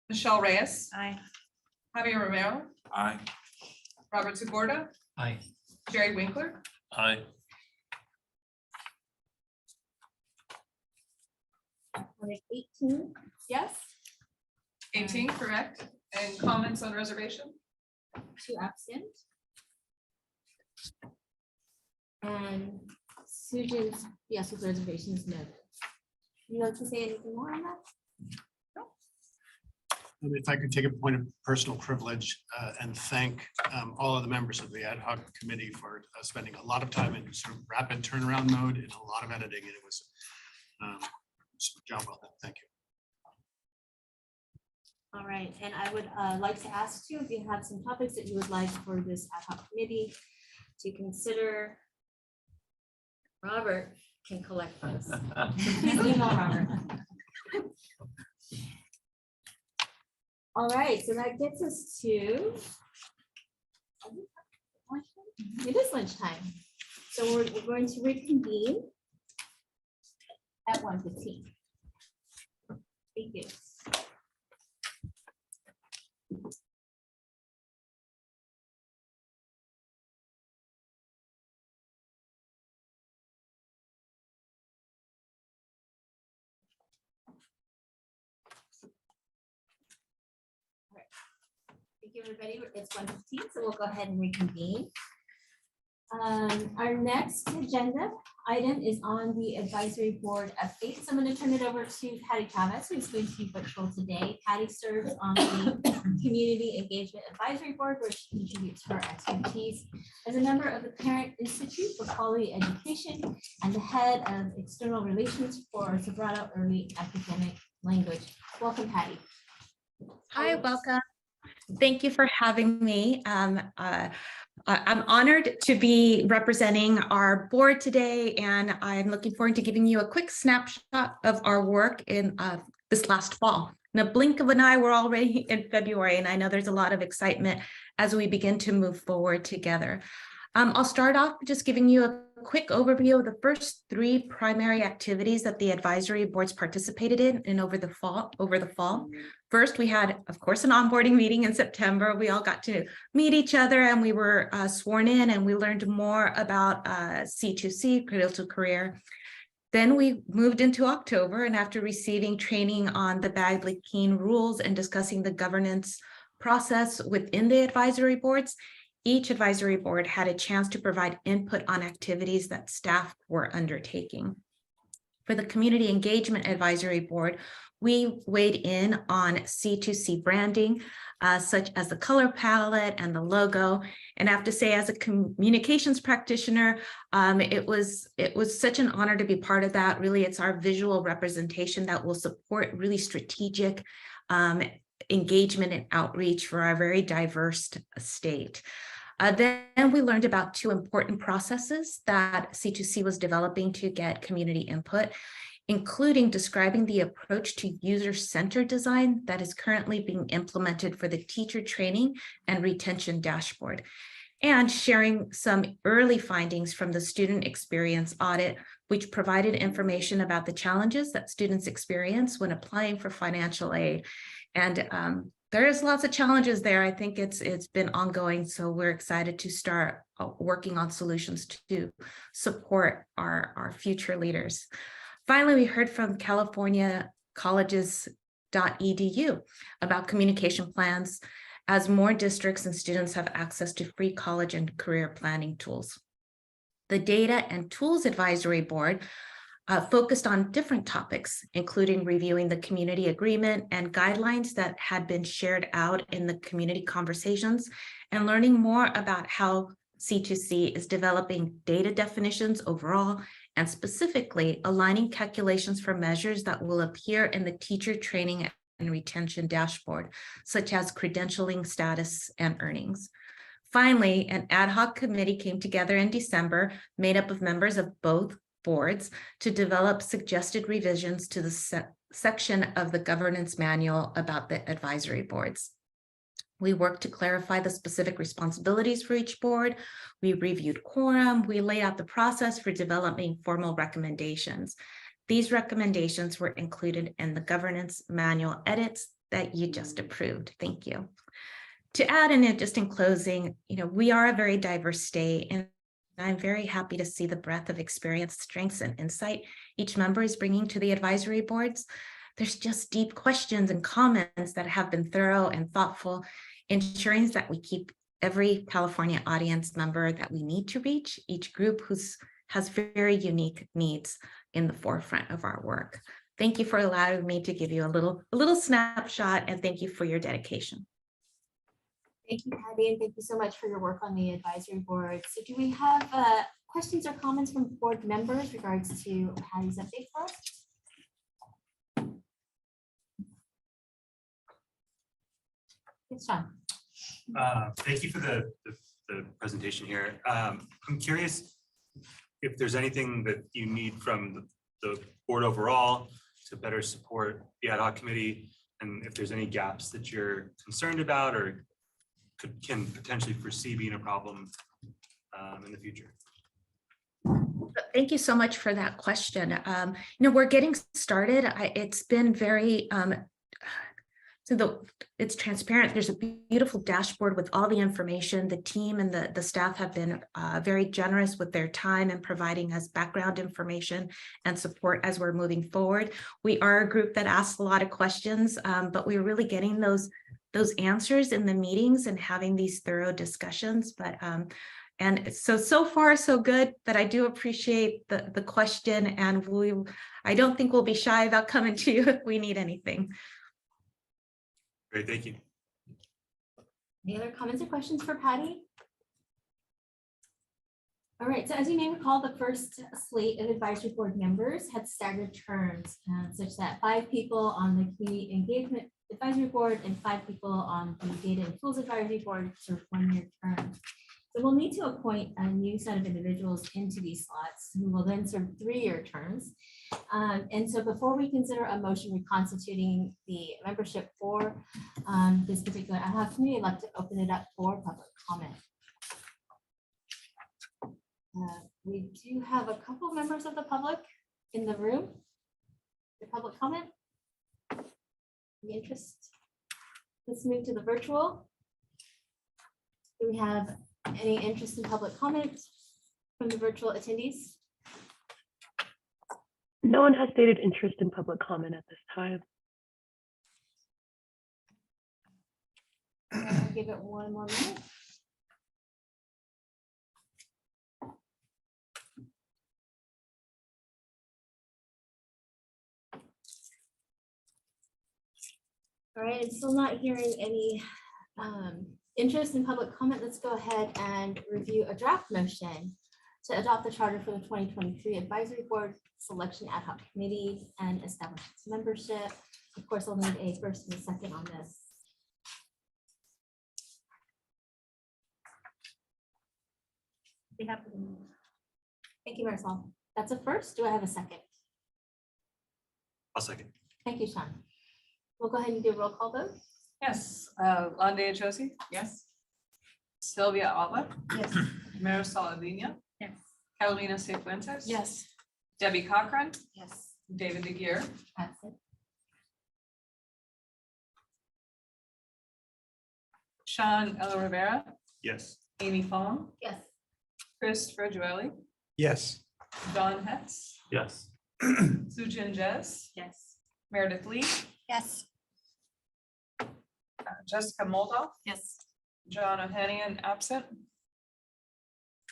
Michelle Reyes, Aye. Javier Romero, Aye. Robert Segorda, Aye. Jerry Winkler, Aye. On 18, yes, 18, correct? And comments on reservation? 2 absent. And Susan's yes with reservations noted. You like to say anything more on that? If I could take a point of personal privilege and thank all of the members of the ad hoc committee for spending a lot of time in sort of rapid turnaround mode and a lot of editing. And it was job well done. Thank you. All right, and I would like to ask you if you have some topics that you would like for this ad hoc committee to consider. Robert can collect those. Please email Robert. All right, so that gets us to. It is lunchtime. So we're going to reconvene at 1:15. Thank you. Thank you, everybody. It's 1:15, so we'll go ahead and reconvene. Our next agenda item is on the advisory board update. So I'm going to turn it over to Patty Chavez, who's going to be virtual today. Patty serves on the Community Engagement Advisory Board, where she contributes her expertise as a member of the Parent Institute for Quality Education and the head of external relations for Vibrato Early Academic Language. Welcome, Patty. Hi, welcome. Thank you for having me. I'm honored to be representing our board today, and I'm looking forward to giving you a quick snapshot of our work in this last fall. In a blink of an eye, we're already in February, and I know there's a lot of excitement as we begin to move forward together. I'll start off just giving you a quick overview of the first 3 primary activities that the advisory boards participated in over the fall. First, we had, of course, an onboarding meeting in September. We all got to meet each other and we were sworn in, and we learned more about C2C, Cradle-to-Career. Then we moved into October, and after receiving training on the Bagley-Keene rules and discussing the governance process within the advisory boards, each advisory board had a chance to provide input on activities that staff were undertaking. For the Community Engagement Advisory Board, we weighed in on C2C branding, such as the color palette and the logo. And I have to say, as a communications practitioner, it was such an honor to be part of that. Really, it's our visual representation that will support really strategic engagement and outreach for our very diverse state. Then we learned about 2 important processes that C2C was developing to get community input, including describing the approach to user-centered design that is currently being implemented for the teacher training and retention dashboard, and sharing some early findings from the student experience audit, which provided information about the challenges that students experience when applying for financial aid. And there is lots of challenges there. I think it's been ongoing, so we're excited to start working on solutions to support our future leaders. Finally, we heard from California colleges.edu about communication plans as more districts and students have access to free college and career planning tools. The Data and Tools Advisory Board focused on different topics, including reviewing the community agreement and guidelines that had been shared out in the community conversations, and learning more about how C2C is developing data definitions overall, and specifically aligning calculations for measures that will appear in the teacher training and retention dashboard, such as credentialing status and earnings. Finally, an ad hoc committee came together in December, made up of members of both boards, to develop suggested revisions to the section of the governance manual about the advisory boards. We worked to clarify the specific responsibilities for each board. We reviewed quorum. We laid out the process for developing formal recommendations. These recommendations were included in the governance manual edits that you just approved. Thank you. To add in, just in closing, we are a very diverse state, and I'm very happy to see the breadth of experience, strengths, and insight each member is bringing to the advisory boards. There's just deep questions and comments that have been thorough and thoughtful, ensuring that we keep every California audience member that we need to reach, each group has very unique needs in the forefront of our work. Thank you for allowing me to give you a little snapshot, and thank you for your dedication. Thank you, Patty, and thank you so much for your work on the advisory board. So do we have questions or comments from board members regards to Patty's update for us? It's John. Thank you for the presentation here. I'm curious if there's anything that you need from the board overall to better support the ad hoc committee, and if there's any gaps that you're concerned about or can potentially foresee being a problem in the future. Thank you so much for that question. We're getting started. It's been very it's transparent. There's a beautiful dashboard with all the information. The team and the staff have been very generous with their time and providing us background information and support as we're moving forward. We are a group that asks a lot of questions, but we're really getting those answers in the meetings and having these thorough discussions. But and so far so good, but I do appreciate the question, and I don't think we'll be shy about coming to you if we need anything. Great, thank you. Any other comments or questions for Patty? All right, so as you may recall, the first slate of advisory board members had staggered terms, such that 5 people on the community engagement advisory board and 5 people on the data and tools advisory board served 1-year terms. So we'll need to appoint a new set of individuals into these slots who will then serve 3-year terms. And so before we consider a motion reconstituting the membership for this particular ad hoc committee, I'd like to open it up for public comment. We do have a couple members of the public in the room. The public comment? The interest? Let's move to the virtual. Do we have any interest in public comment from the virtual attendees? No one has stated interest in public comment at this time. I'll give it one more minute. All right, I'm still not hearing any interest in public comment. Let's go ahead and review a draft motion to adopt the charter for the 2023 Advisory Board Selection Ad Hoc Committee and establish its membership. Of course, I'll need a first and a second on this. Thank you, Marisol. That's a first. Do I have a second? I'll second. Thank you, Sean. We'll go ahead and do a roll call vote. Yes, Londe Josie? Yes. Sylvia Alba? Yes. Marisol Avina? Yes. Carolina Cifuentes? Yes. Debbie Cochran? Yes. David DeGear? Absent. Sean Ella Rivera? Yes. Amy Fong? Yes. Christopher Joeli? Yes. John Hetz? Yes. Sujin Jess? Yes. Meredith Lee? Yes. Jessica Moldoff? Yes. John Ohanian absent.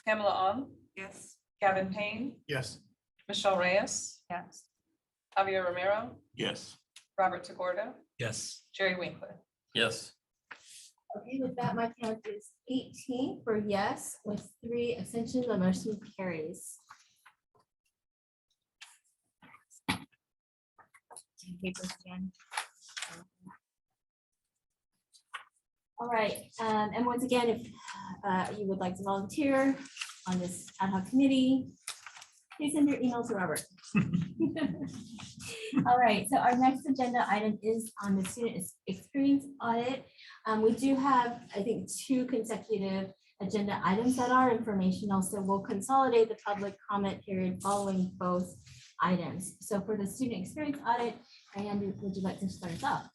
Pamela On? Yes. Gavin Payne? Yes. Michelle Reyes? Yes. Javier Romero? Yes. Robert Tagorda? Yes. Jerry Winkler? Yes. Okay, with that, my count is 18 for yes, with 3 abstentions. The motion carries. All right, and once again, if you would like to volunteer on this ad hoc committee, please send your email to Robert. All right, so our next agenda item is on the student experience audit. We do have, I think, 2 consecutive agenda items that are informational, so we'll consolidate the public comment period following both items. So for the student experience audit, Diane, would you like to start us off?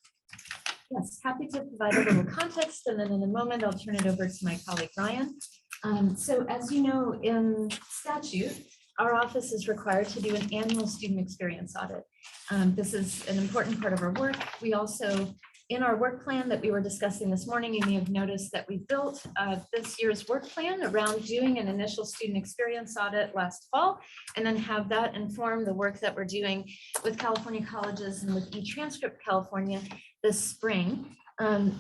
Yes, happy to provide a little context, and then in a moment, I'll turn it over to my colleague Ryan. So as you know, in statute, our office is required to do an annual student experience audit. This is an important part of our work. We also, in our work plan that we were discussing this morning, you may have noticed that we built this year's work plan around doing an initial student experience audit last fall, and then have that inform the work that we're doing with California colleges and with eTranscript California this spring.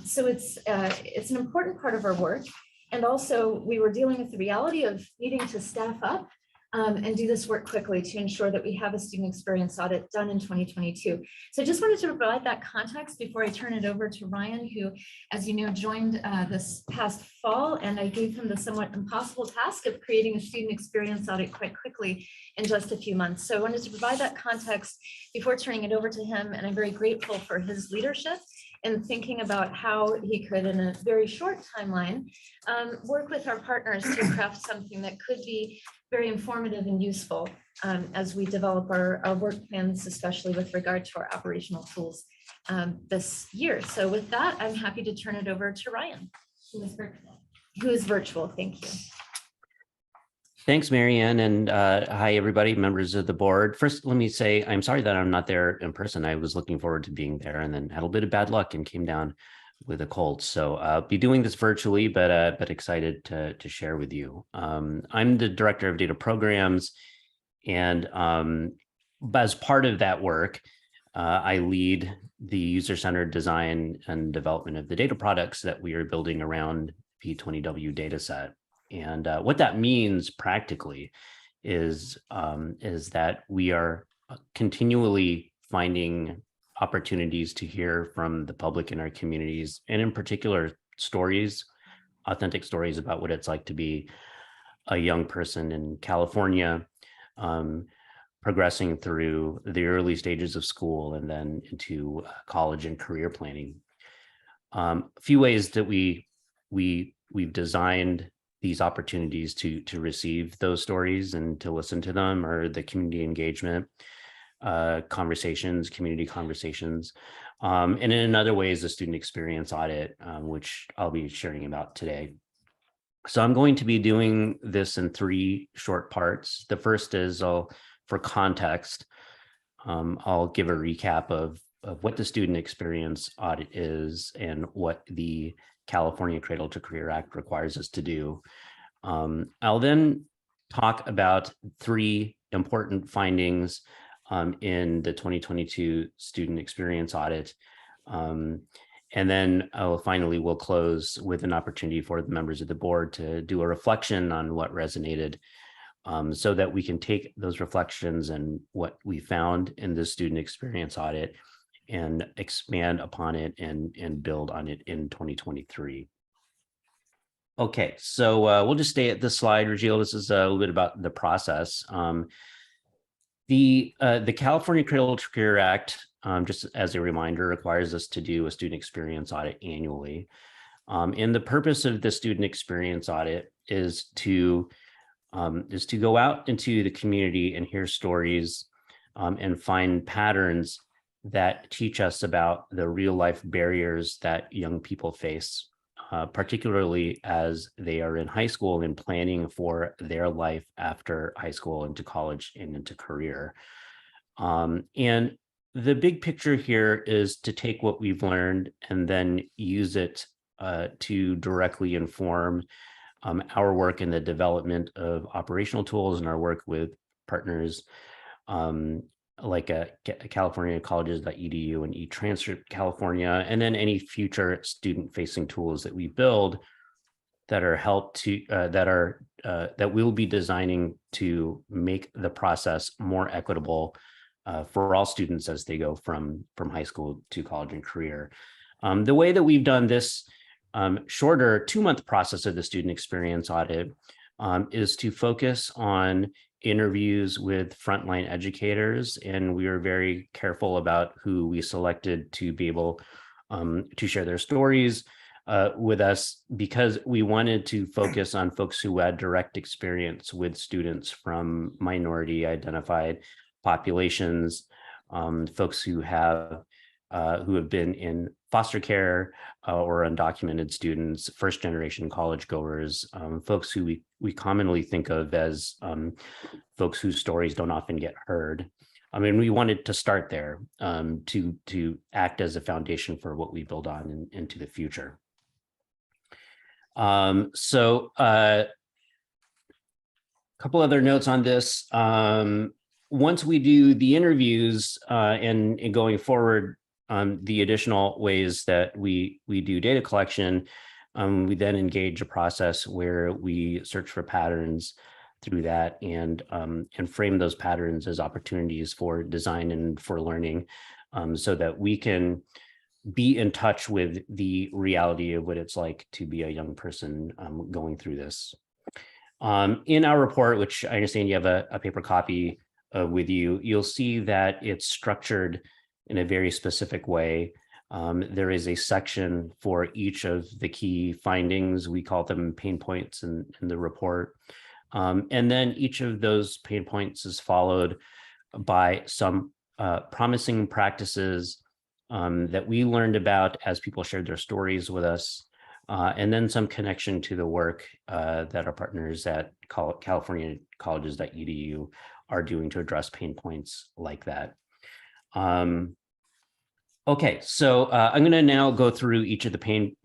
So it's an important part of our work. And also we were dealing with the reality of needing to staff up and do this work quickly to ensure that we have a student experience audit done in 2022. So I just wanted to provide that context before I turn it over to Ryan, who, as you know, joined this past fall, and I gave him the somewhat impossible task of creating a student experience audit quite quickly in just a few months. So I wanted to provide that context before turning it over to him, and I'm very grateful for his leadership and thinking about how he could, in a very short timeline, work with our partners to craft something that could be very informative and useful as we develop our work plans, especially with regard to our operational tools this year. So with that, I'm happy to turn it over to Ryan, who is virtual. Thank you. Thanks, Marianne, and hi, everybody, members of the board. First, let me say I'm sorry that I'm not there in person. I was looking forward to being there and then had a little bit of bad luck and came down with a cold. So I'll be doing this virtually, but excited to share with you. I'm the director of data programs, and as part of that work, I lead the user-centered design and development of the data products that we are building around P20W dataset. And what that means practically is that we are continually finding opportunities to hear from the public in our communities, and in particular, stories, authentic stories about what it's like to be a young person in California, progressing through the early stages of school and then into college and career planning. A few ways that we've designed these opportunities to receive those stories and to listen to them are the community engagement conversations, community conversations, and in another way is the student experience audit, which I'll be sharing about today. So I'm going to be doing this in 3 short parts. The first is for context. I'll give a recap of what the student experience audit is and what the California Cradle-to-Career Act requires us to do. I'll then talk about 3 important findings in the 2022 student experience audit. And then we'll close with an opportunity for the members of the board to do a reflection on what resonated, so that we can take those reflections and what we found in the student experience audit and expand upon it and build on it in 2023. Okay, so we'll just stay at this slide, Regil. This is a little bit about the process. The California Cradle-to-Career Act, just as a reminder, requires us to do a student experience audit annually. And the purpose of the student experience audit is to go out into the community and hear stories and find patterns that teach us about the real life barriers that young people face, particularly as they are in high school and planning for their life after high school into college and into career. And the big picture here is to take what we've learned and then use it to directly inform our work in the development of operational tools and our work with partners like California colleges.edu and eTranscript California, and then any future student-facing tools that we build that are that we'll be designing to make the process more equitable for all students as they go from high school to college and career. The way that we've done this shorter 2-month process of the student experience audit is to focus on interviews with frontline educators, and we were very careful about who we selected to be able to share their stories with us, because we wanted to focus on folks who had direct experience with students from minority identified populations, folks who have who have been in foster care or undocumented students, first generation college goers, folks who we commonly think of as folks whose stories don't often get heard. I mean, we wanted to start there to act as a foundation for what we build on into the future. A couple other notes on this. Once we do the interviews and going forward, the additional ways that we do data collection, we then engage a process where we search for patterns through that and frame those patterns as opportunities for design and for learning, so that we can be in touch with the reality of what it's like to be a young person going through this. In our report, which I understand you have a paper copy with you, you'll see that it's structured in a very specific way. There is a section for each of the key findings. We call them pain points in the report. And then each of those pain points is followed by some promising practices that we learned about as people shared their stories with us, and then some connection to the work that our partners at californiacolleges.edu are doing to address pain points like that. Okay, so I'm going to now go through each of the pain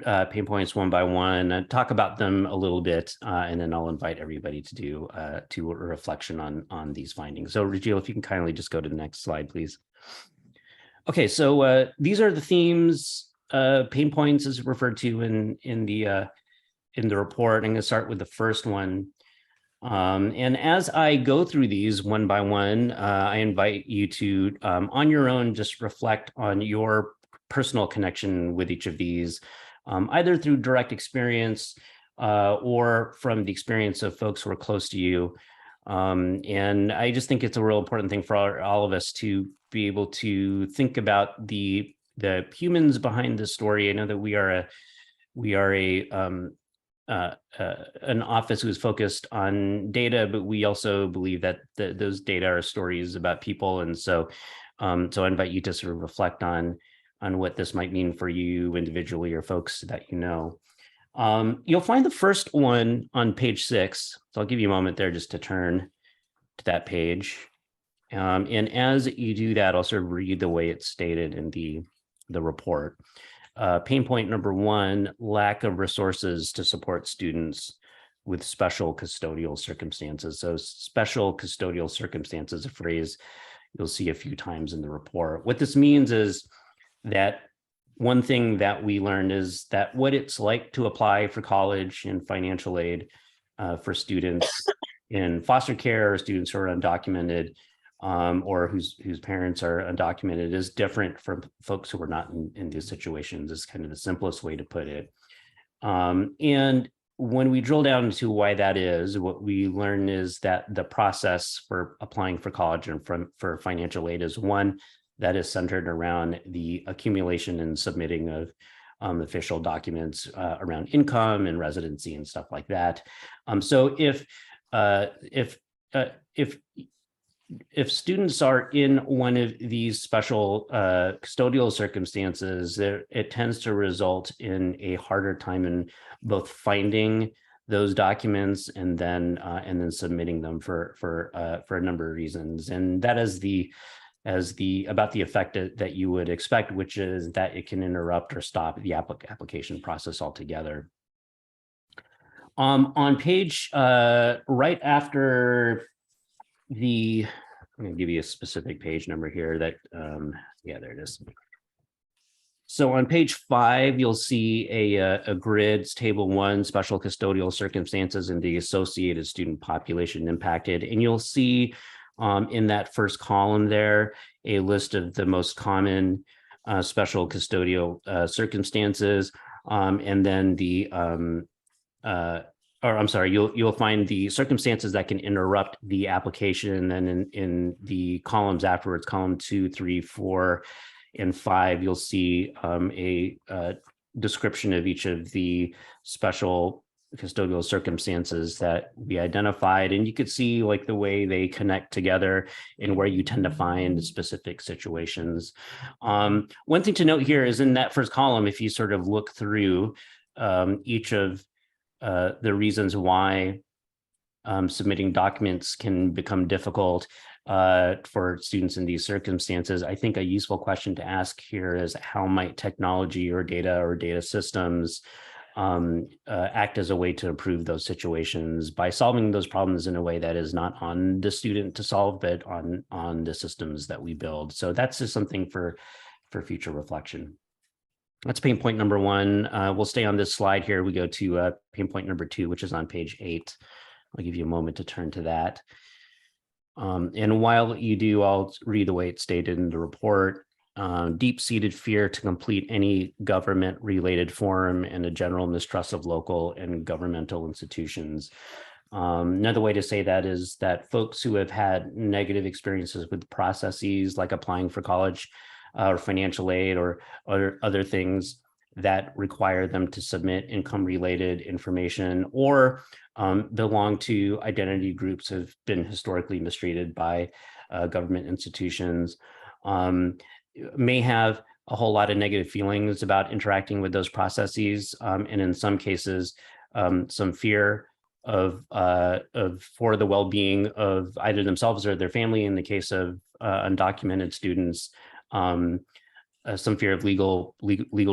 points one by one and talk about them a little bit, and then I'll invite everybody to do a reflection on these findings. So, Regil, if you can kindly just go to the next slide, please. Okay, so these are the themes, pain points as referred to in the report. I'm going to start with the first one. And as I go through these one by one, I invite you to, on your own, just reflect on your personal connection with each of these, either through direct experience or from the experience of folks who are close to you. And I just think it's a real important thing for all of us to be able to think about the humans behind the story. I know that we are an office who is focused on data, but we also believe that those data are stories about people. And so I invite you to sort of reflect on what this might mean for you individually or folks that you know. You'll find the first one on page 6. So I'll give you a moment there just to turn to that page. And as you do that, I'll sort of read the way it's stated in the report. Pain point number 1, lack of resources to support students with special custodial circumstances. So special custodial circumstances, a phrase you'll see a few times in the report. What this means is that one thing that we learned is that what it's like to apply for college and financial aid for students in foster care or students who are undocumented, or whose parents are undocumented, is different from folks who are not in these situations, is kind of the simplest way to put it. And when we drill down into why that is, what we learn is that the process for applying for college and for financial aid is one that is centered around the accumulation and submitting of official documents around income and residency and stuff like that. So if students are in one of these special custodial circumstances, it tends to result in a harder time in both finding those documents and then submitting them for a number of reasons. And that is about the effect that you would expect, which is that it can interrupt or stop the application process altogether. On page right after I'm going to give you a specific page number here that, yeah, there it is. So on page 5, you'll see a grid, it's table 1, special custodial circumstances and the associated student population impacted. And you'll see in that first column there, a list of the most common special custodial circumstances. And then you'll find the circumstances that can interrupt the application. And then in the columns afterwards, column 2, 3, 4, and 5, you'll see a description of each of the special custodial circumstances that we identified, and you could see like the way they connect together and where you tend to find specific situations. One thing to note here is in that first column, if you sort of look through each of the reasons why submitting documents can become difficult for students in these circumstances, I think a useful question to ask here is how might technology or data systems act as a way to improve those situations by solving those problems in a way that is not on the student to solve, but on the systems that we build. So that's just something for future reflection. That's pain point number one. We'll stay on this slide here. We go to pain point number 2, which is on page 8. I'll give you a moment to turn to that. And while you do, I'll read the way it's stated in the report. Deep-seated fear to complete any government-related form and a general mistrust of local and governmental institutions. Another way to say that is that folks who have had negative experiences with processes like applying for college or financial aid or other things that require them to submit income-related information or belong to identity groups have been historically mistreated by government institutions, may have a whole lot of negative feelings about interacting with those processes, and in some cases, some fear of for the well-being of either themselves or their family. In the case of undocumented students, some fear of legal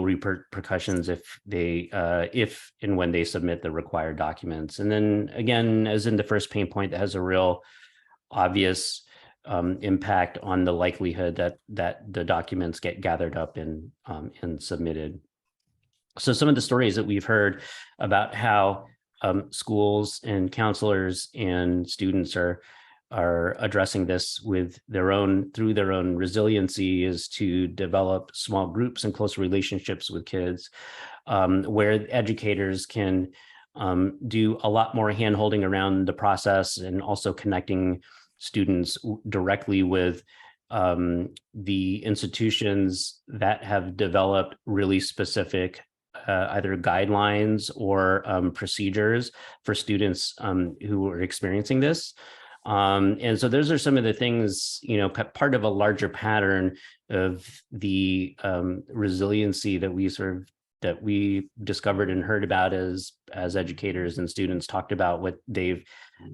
repercussions if and when they submit the required documents. And then again, as in the first pain point, that has a real obvious impact on the likelihood that the documents get gathered up and submitted. So some of the stories that we've heard about how schools and counselors and students are addressing this with through their own resiliency is to develop small groups and close relationships with kids, where educators can do a lot more hand-holding around the process and also connecting students directly with the institutions that have developed really specific either guidelines or procedures for students who are experiencing this. And so those are some of the things, part of a larger pattern of the resiliency that we discovered and heard about as educators and students talked about what they've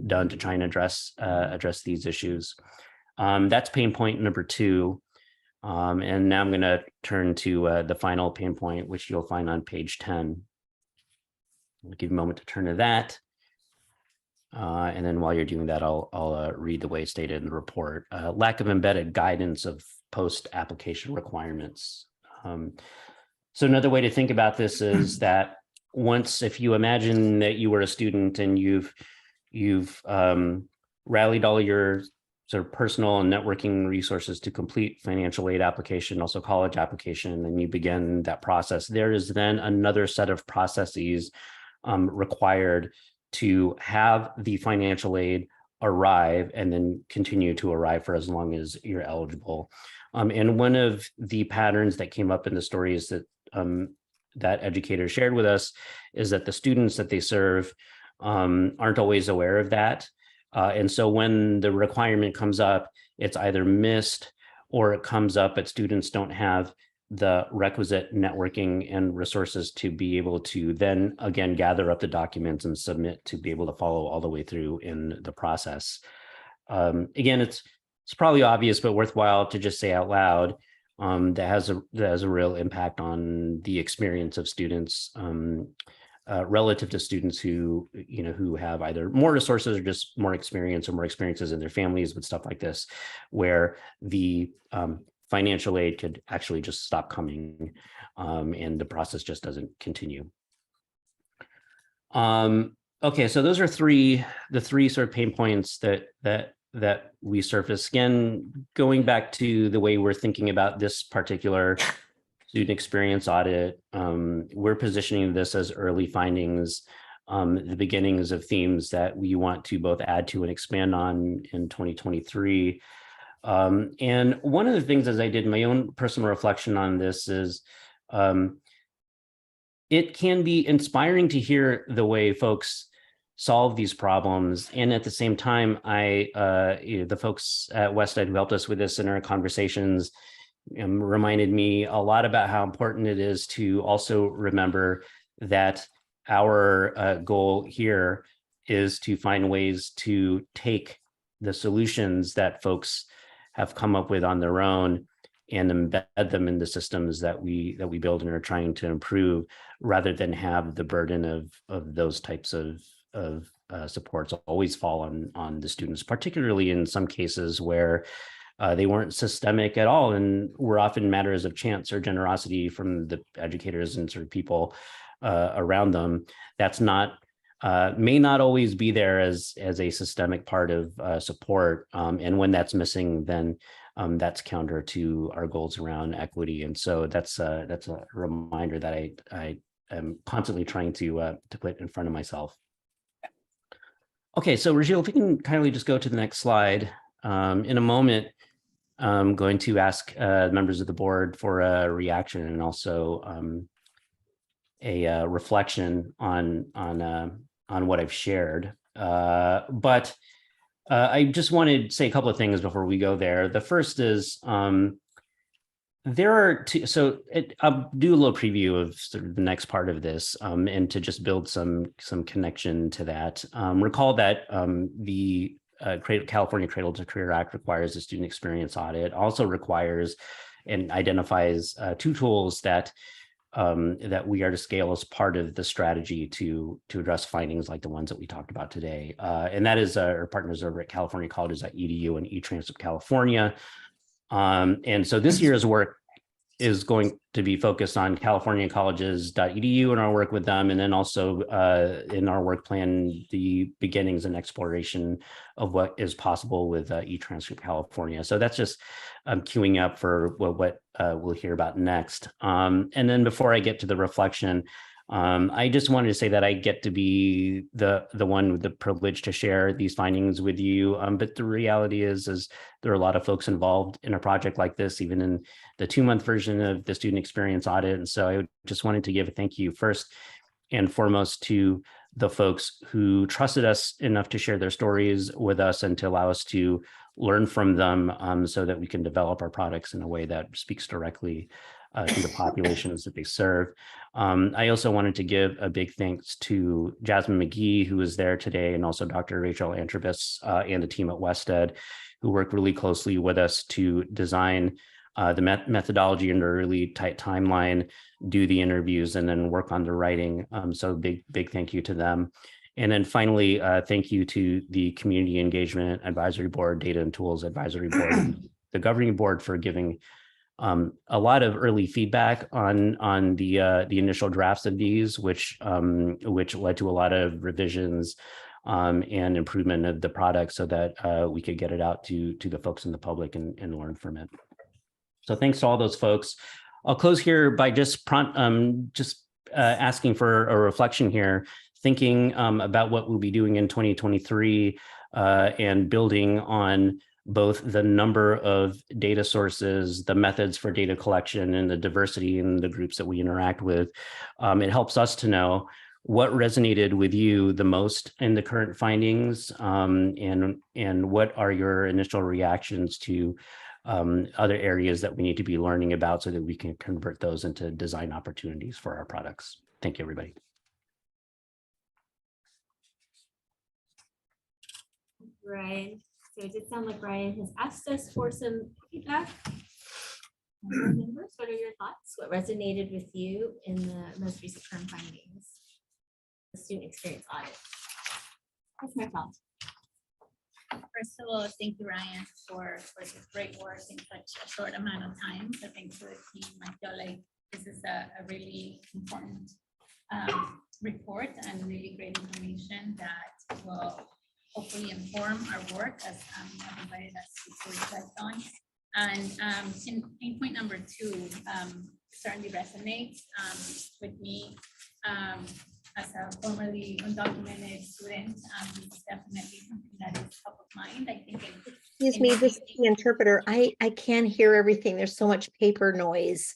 done to try and address these issues. That's pain point number 2. And now I'm going to turn to the final pain point, which you'll find on page 10. I'll give you a moment to turn to that. And then while you're doing that, I'll read the way it's stated in the report. Lack of embedded guidance of post-application requirements. So another way to think about this is that if you imagine that you were a student and you've rallied all your sort of personal and networking resources to complete financial aid application, also college application, and you begin that process, there is then another set of processes required to have the financial aid arrive and then continue to arrive for as long as you're eligible. And one of the patterns that came up in the stories that educators shared with us is that the students that they serve aren't always aware of that. And so when the requirement comes up, it's either missed or it comes up, but students don't have the requisite networking and resources to be able to then again gather up the documents and submit to be able to follow all the way through in the process. Again, it's probably obvious, but worthwhile to just say out loud that has a real impact on the experience of students relative to students who have either more resources or just more experience or more experiences in their families with stuff like this, where the financial aid could actually just stop coming and the process just doesn't continue. Okay, so those are the three sort of pain points that we surface. Again, going back to the way we're thinking about this particular student experience audit, we're positioning this as early findings, the beginnings of themes that we want to both add to and expand on in 2023. And one of the things, as I did my own personal reflection on this, is it can be inspiring to hear the way folks solve these problems. And at the same time, the folks at Wested who helped us with this in our conversations reminded me a lot about how important it is to also remember that our goal here is to find ways to take the solutions that folks have come up with on their own and embed them in the systems that we build and are trying to improve, rather than have the burden of those types of supports always fall on the students, particularly in some cases where they weren't systemic at all and were often matters of chance or generosity from the educators and sort of people around them. That's not may not always be there as a systemic part of support, and when that's missing, then that's counter to our goals around equity. And so that's a reminder that I am constantly trying to put in front of myself. Okay, so Rajil, if we can kindly just go to the next slide. In a moment, I'm going to ask members of the board for a reaction and also a reflection on what I've shared. But I just wanted to say a couple of things before we go there. The first is there are two, so I'll do a little preview of sort of the next part of this, and to just build some connection to that. Recall that the California Cradle-to-Career Act requires a student experience audit, also requires and identifies two tools that we are to scale as part of the strategy to address findings like the ones that we talked about today. And that is our partners over at California Colleges.edu and eTranscript California. And so this year's work is going to be focused on California Colleges.edu and our work with them, and then also in our work plan, the beginnings and exploration of what is possible with eTranscript California. So that's just queuing up for what we'll hear about next. And then before I get to the reflection, I just wanted to say that I get to be the one with the privilege to share these findings with you. But the reality is there are a lot of folks involved in a project like this, even in the 2-month version of the student experience audit. And so I just wanted to give a thank you first and foremost to the folks who trusted us enough to share their stories with us and to allow us to learn from them, so that we can develop our products in a way that speaks directly to the populations that they serve. I also wanted to give a big thanks to Jasmine McGee, who is there today, and also Dr. Rachel Antrobus and the team at Wested, who worked really closely with us to design the methodology and a really tight timeline, do the interviews, and then work on the writing. So big thank you to them. And then finally, thank you to the Community Engagement Advisory Board, Data and Tools Advisory Board, the governing board, for giving a lot of early feedback on the initial drafts of these, which led to a lot of revisions and improvement of the product so that we could get it out to the folks in the public and learn from it. So thanks to all those folks. I'll close here by just asking for a reflection here, thinking about what we'll be doing in 2023 and building on both the number of data sources, the methods for data collection, and the diversity in the groups that we interact with. It helps us to know what resonated with you the most in the current findings, and what are your initial reactions to other areas that we need to be learning about so that we can convert those into design opportunities for our products. Thank you, everybody. Right. So it did sound like Ryan has asked us for some feedback. Members, what are your thoughts? What resonated with you in the most recent term findings? The student experience audit. What's my thoughts? First of all, thank you, Ryan, for the great work in such a short amount of time. So thanks to the team. I feel like this is a really important report and really great information that will hopefully inform our work, as everybody that's reflect on. And in point number 2, certainly resonates with me as a formerly undocumented student. This is definitely something that is top of mind. I think. Excuse me, this is the interpreter. I can't hear everything. There's so much paper noise.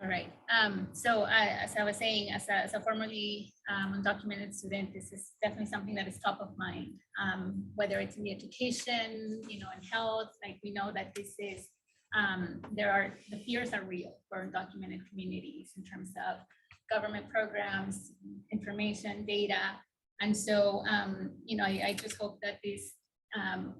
All right. So as I was saying, as a formerly undocumented student, this is definitely something that is top of mind. Whether it's in the education, in health, like we know that this is, the fears are real for undocumented communities in terms of government programs, information, data. And so, I just hope that this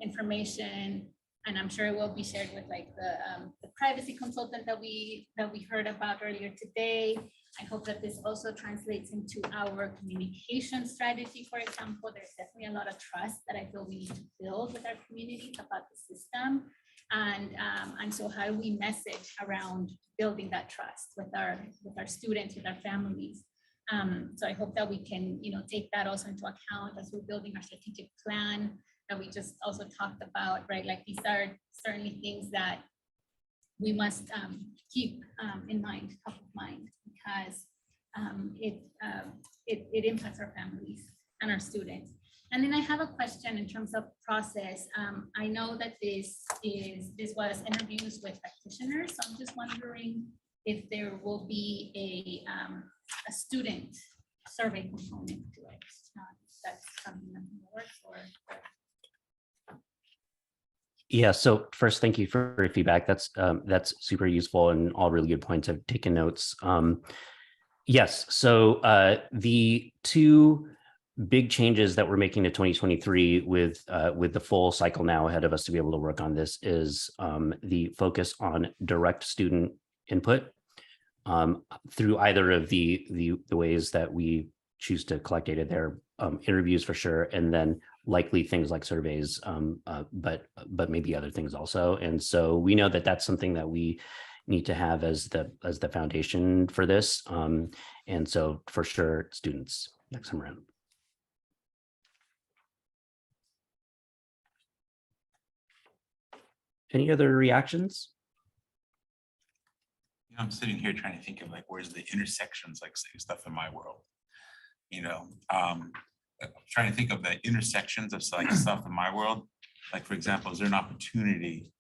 information, and I'm sure it will be shared with like the privacy consultant that we heard about earlier today. I hope that this also translates into our communication strategy. For example, there's definitely a lot of trust that I feel we need to build with our communities about the system. And so how do we message around building that trust with our students, with our families? So I hope that we can, take that also into account as we're building our strategic plan that we just also talked about, right? Like these are certainly things that we must keep in mind, top of mind, because it impacts our families and our students. And then I have a question in terms of process. I know that this was interviews with practitioners, so I'm just wondering if there will be a student survey component to it. That's something that works or. Yeah, so first, thank you for your feedback. That's super useful and all really good points. I've taken notes. Yes, so the two big changes that we're making to 2023 with the full cycle now ahead of us to be able to work on this is the focus on direct student input through either of the ways that we choose to collect data there, interviews for sure, and then likely things like surveys, but maybe other things also. And so we know that that's something that we need to have as the foundation for this. And so for sure, students next time around. Any other reactions? I'm sitting here trying to think of like, where's the intersections, like say, stuff in my world, trying to think of the intersections of like stuff in my world. Like, for example, is there an opportunity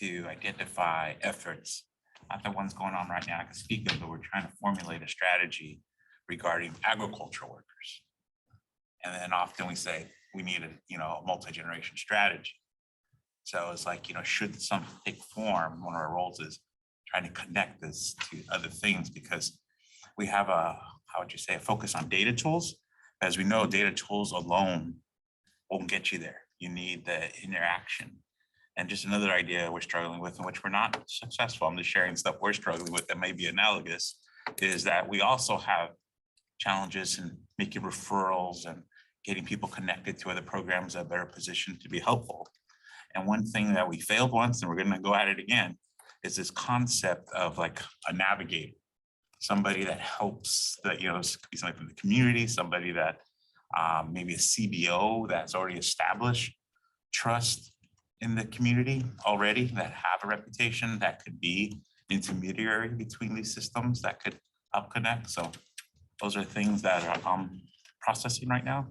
to identify efforts, not the ones going on right now I can speak of, but we're trying to formulate a strategy regarding agricultural workers. And then often we say we need a multi-generation strategy. So it's like, should something take form, one of our roles is trying to connect this to other things, because we have a focus on data tools. As we know, data tools alone won't get you there. You need the interaction. And just another idea we're struggling with, in which we're not successful, I'm just sharing stuff we're struggling with that may be analogous, is that we also have challenges in making referrals and getting people connected to other programs that are better positioned to be helpful. And one thing that we failed once, and we're going to go at it again, is this concept of like a navigator, somebody that helps, that somebody from the community, somebody that maybe a CBO that's already established trust in the community already, that have a reputation, that could be intermediary between these systems, that could help connect. So those are things that I'm processing right now.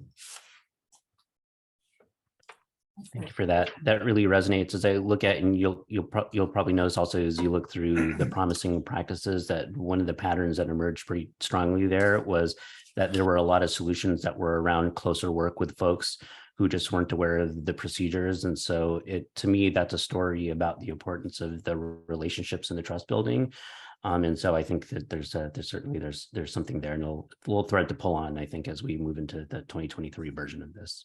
Thank you for that. That really resonates as I look at, and you'll probably notice also as you look through the promising practices, that one of the patterns that emerged pretty strongly there was that there were a lot of solutions that were around closer work with folks who just weren't aware of the procedures. And so to me, that's a story about the importance of the relationships and the trust building. And so I think that there's something there, and a little thread to pull on, I think, as we move into the 2023 version of this.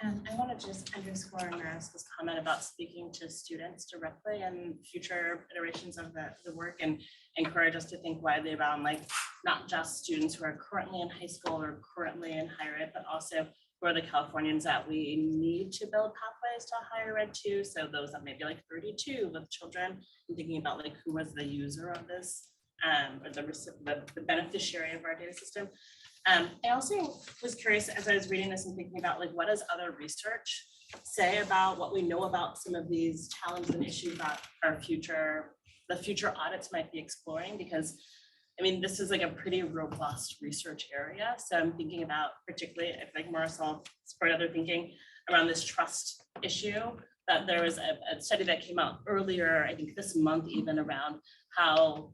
I want to just underscore Marissa's comment about speaking to students directly and future iterations of the work, and encourage us to think widely around like not just students who are currently in high school or currently in higher ed, but also who are the Californians that we need to build pathways to higher ed to. So those that may be like 32 with children, and thinking about like who was the user of this, or the beneficiary of our data system. I also was curious as I was reading this and thinking about like, what does other research say about what we know about some of these challenges and issues that the future audits might be exploring? Because I mean, this is like a pretty robust research area. So I'm thinking about particularly, I feel like Marissa will support other thinking around this trust issue that there was a study that came out earlier, I think this month even, around how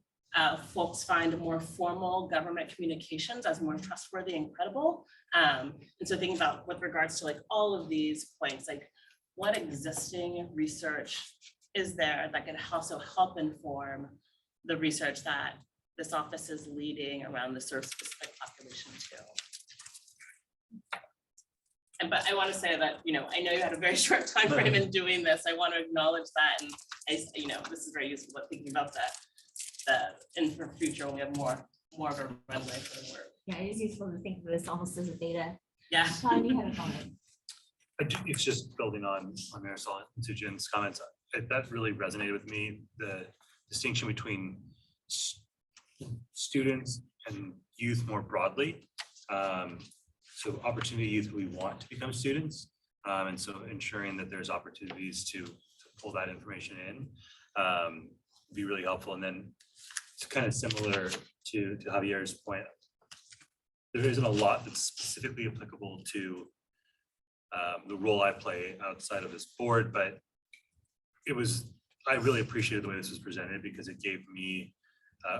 folks find more formal government communications as more trustworthy and credible. And so thinking about with regards to like all of these points, like what existing research is there that can also help inform the research that this office is leading around the sort of specific population too. And but I want to say that, you know, I know you had a very short time frame in doing this. I want to acknowledge that, and you know, this is very useful. But thinking about that in the future when we have more of a runway for the work. Yeah, it is useful to think of this almost as a data. Yeah. Sean, you had a comment. It's just building on Marisol and Sujin's comments. That really resonated with me, the distinction between students and youth more broadly. So opportunity youth who we want to become students. And so ensuring that there's opportunities to pull that information in would be really helpful. And then it's kind of similar to Javier's point. There isn't a lot that's specifically applicable to the role I play outside of this board, but I really appreciated the way this was presented because it gave me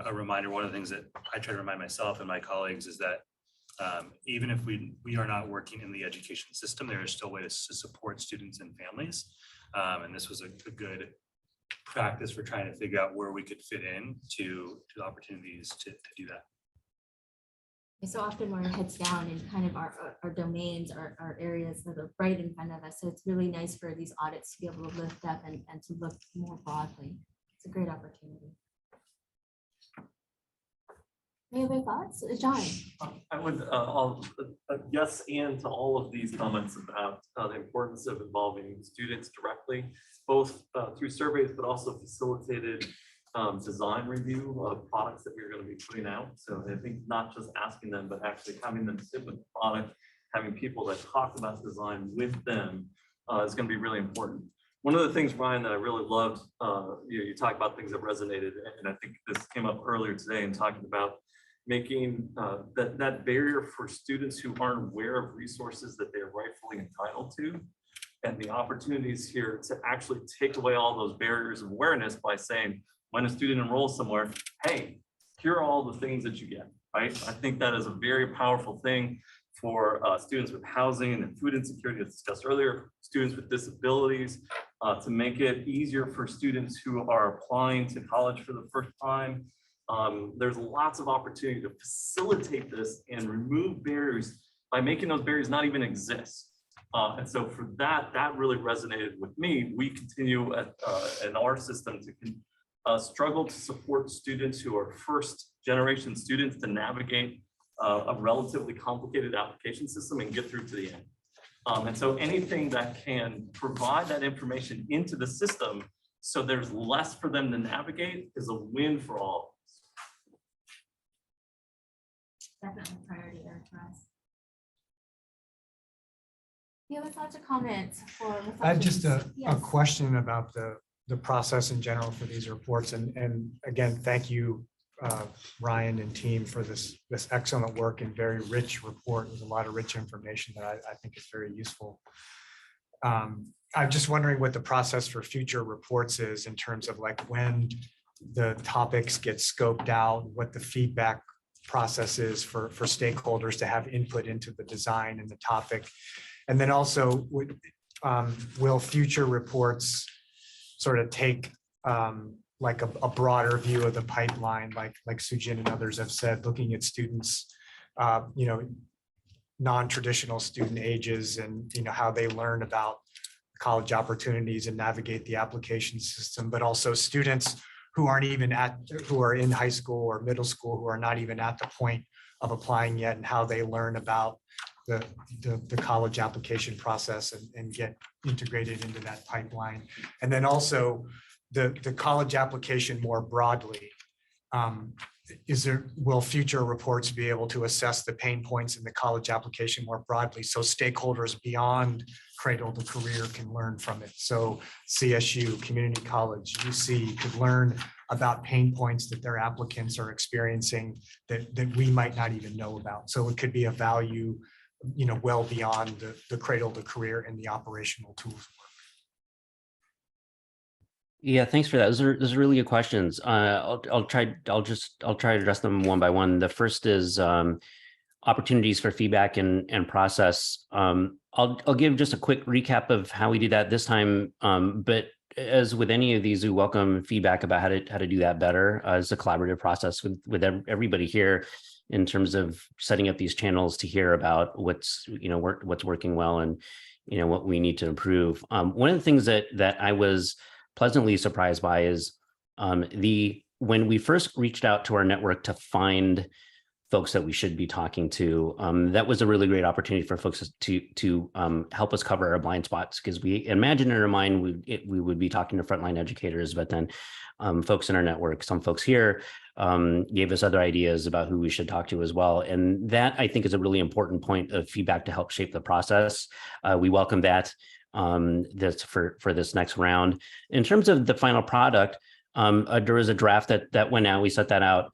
a reminder. One of the things that I try to remind myself and my colleagues is that even if we are not working in the education system, there are still ways to support students and families. And this was a good practice for trying to figure out where we could fit in to opportunities to do that. So often we're heads down in kind of our domains, our areas that are right in front of us. So it's really nice for these audits to be able to lift up and to look more broadly. It's a great opportunity. Any other thoughts? John? I would yes, and to all of these comments about the importance of involving students directly, both through surveys, but also facilitated design review of products that we're going to be putting out. So I think not just asking them, but actually having them sit with the product, having people that talk about design with them is going to be really important. One of the things, Ryan, that I really loved, you talk about things that resonated, and I think this came up earlier today in talking about making that barrier for students who aren't aware of resources that they're rightfully entitled to, and the opportunities here to actually take away all those barriers of awareness by saying, when a student enrolls somewhere, hey, here are all the things that you get, right? I think that is a very powerful thing for students with housing and food insecurity, as discussed earlier, students with disabilities, to make it easier for students who are applying to college for the first time. There's lots of opportunity to facilitate this and remove barriers by making those barriers not even exist. And so for that really resonated with me. We continue in our system to struggle to support students who are first generation students to navigate a relatively complicated application system and get through to the end. And so anything that can provide that information into the system so there's less for them to navigate is a win for all. Definitely a priority there for us. Any other thoughts or comments for? I have just a Yes. question about the process in general for these reports. And again, thank you, Ryan and team, for this excellent work and very rich report. There's a lot of rich information that I think is very useful. I'm just wondering what the process for future reports is in terms of like when the topics get scoped out, what the feedback process is for stakeholders to have input into the design and the topic. And then also, will future reports sort of take like a broader view of the pipeline, like Sujin and others have said, looking at students, you know, non-traditional student ages and, you know, how they learn about college opportunities and navigate the application system, but also students who aren't even who are in high school or middle school, who are not even at the point of applying yet, and how they learn about the college application process and get integrated into that pipeline. And then also the college application more broadly. Will future reports be able to assess the pain points in the college application more broadly so stakeholders beyond Cradle-to-Career can learn from it? So CSU, community college, UC could learn about pain points that their applicants are experiencing that we might not even know about. So it could be a value, you know, well beyond the Cradle-to-Career and the operational tools. Yeah, thanks for that. Those are really good questions. I'll try to address them one by one. The first is opportunities for feedback and process. I'll give just a quick recap of how we do that this time. But as with any of these, we welcome feedback about how to do that better as a collaborative process with everybody here in terms of setting up these channels to hear about what's working well and what we need to improve. One of the things that I was pleasantly surprised by is when we first reached out to our network to find folks that we should be talking to, that was a really great opportunity for folks to help us cover our blind spots, because we imagine in our mind we would be talking to frontline educators, but then folks in our network, some folks here gave us other ideas about who we should talk to as well. And that, I think, is a really important point of feedback to help shape the process. We welcome that. That's for this next round. In terms of the final product, there was a draft that went out. We set that out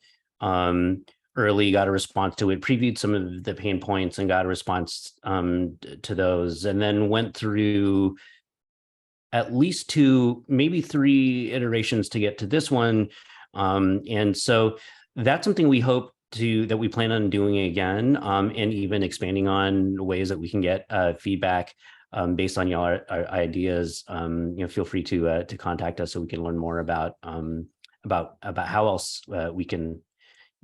early, got a response to it, previewed some of the pain points and got a response to those, and then went through at least 2, maybe 3 iterations to get to this one. And so that's something we hope that we plan on doing again, and even expanding on ways that we can get feedback based on your ideas. Feel free to contact us so we can learn more about how else we can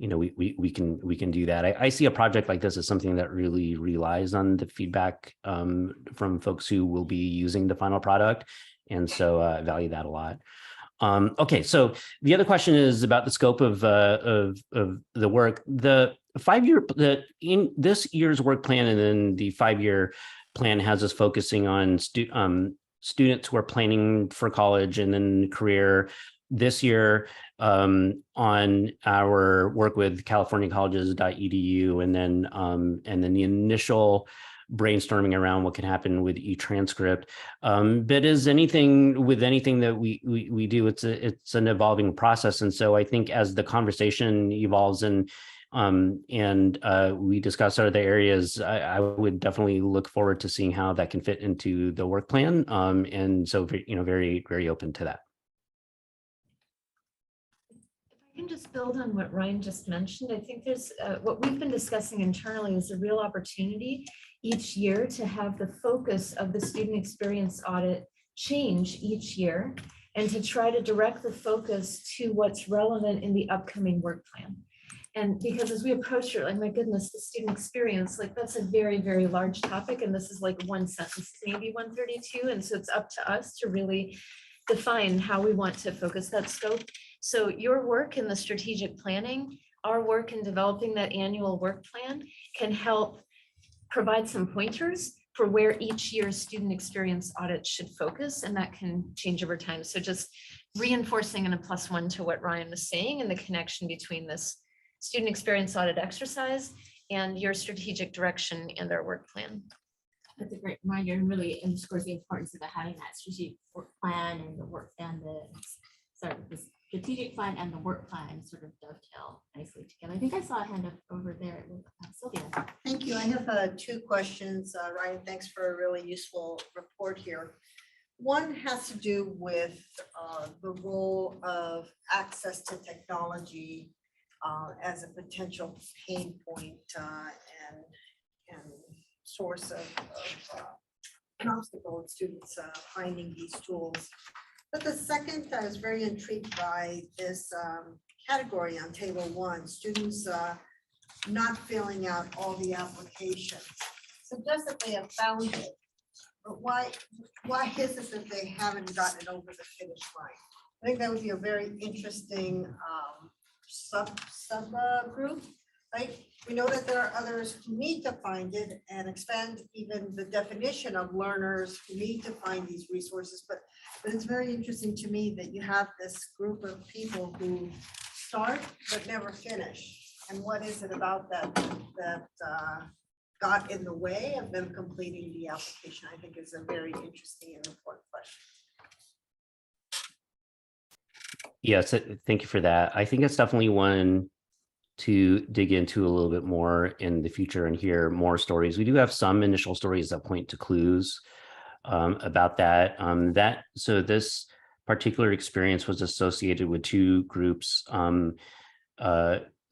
do that. I see a project like this as something that really relies on the feedback from folks who will be using the final product, and so I value that a lot. Okay, so the other question is about the scope of the work. The 5-year, in this year's work plan, and then the 5-year plan has us focusing on students who are planning for college and then career. This year, on our work with californiacolleges.edu, and then the initial brainstorming around what can happen with e-transcript. But as anything that we do, it's an evolving process. And so I think as the conversation evolves and we discuss other areas, I would definitely look forward to seeing how that can fit into the work plan. And so, very, very open to that. I can just build on what Ryan just mentioned. I think there's what we've been discussing internally is a real opportunity each year to have the focus of the student experience audit change each year, and to try to direct the focus to what's relevant in the upcoming work plan. And because as we approach it, like, my goodness, the student experience, like, that's a very, very large topic. And this is like one sentence, maybe 132. And so it's up to us to really define how we want to focus that scope. So your work in the strategic planning, our work in developing that annual work plan can help provide some pointers for where each year's student experience audit should focus, and that can change over time. So just reinforcing and a +1 to what Ryan was saying, and the connection between this student experience audit exercise and your strategic direction and our work plan. That's a great reminder, and really underscores the importance of having that strategic work plan and the work and the strategic plan and the work plan sort of dovetail nicely together. I think I saw a hand up over there with Sylvia. Thank you. I have 2 questions. Ryan, thanks for a really useful report here. One has to do with the role of access to technology as a potential pain point and source of an obstacle in students finding these tools. But the second, I was very intrigued by this category on table 1, students not filling out all the applications. Suggests that they have found it, but why is it that they haven't gotten it over the finish line? I think that would be a very interesting subgroup, right? We know that there are others who need to find it, and expand even the definition of learners who need to find these resources. But it's very interesting to me that you have this group of people who start but never finish. And what is it about that got in the way of them completing the application? I think is a very interesting and important question. Yes, thank you for that. I think it's definitely one to dig into a little bit more in the future and hear more stories. We do have some initial stories that point to clues about that. So this particular experience was associated with two groups,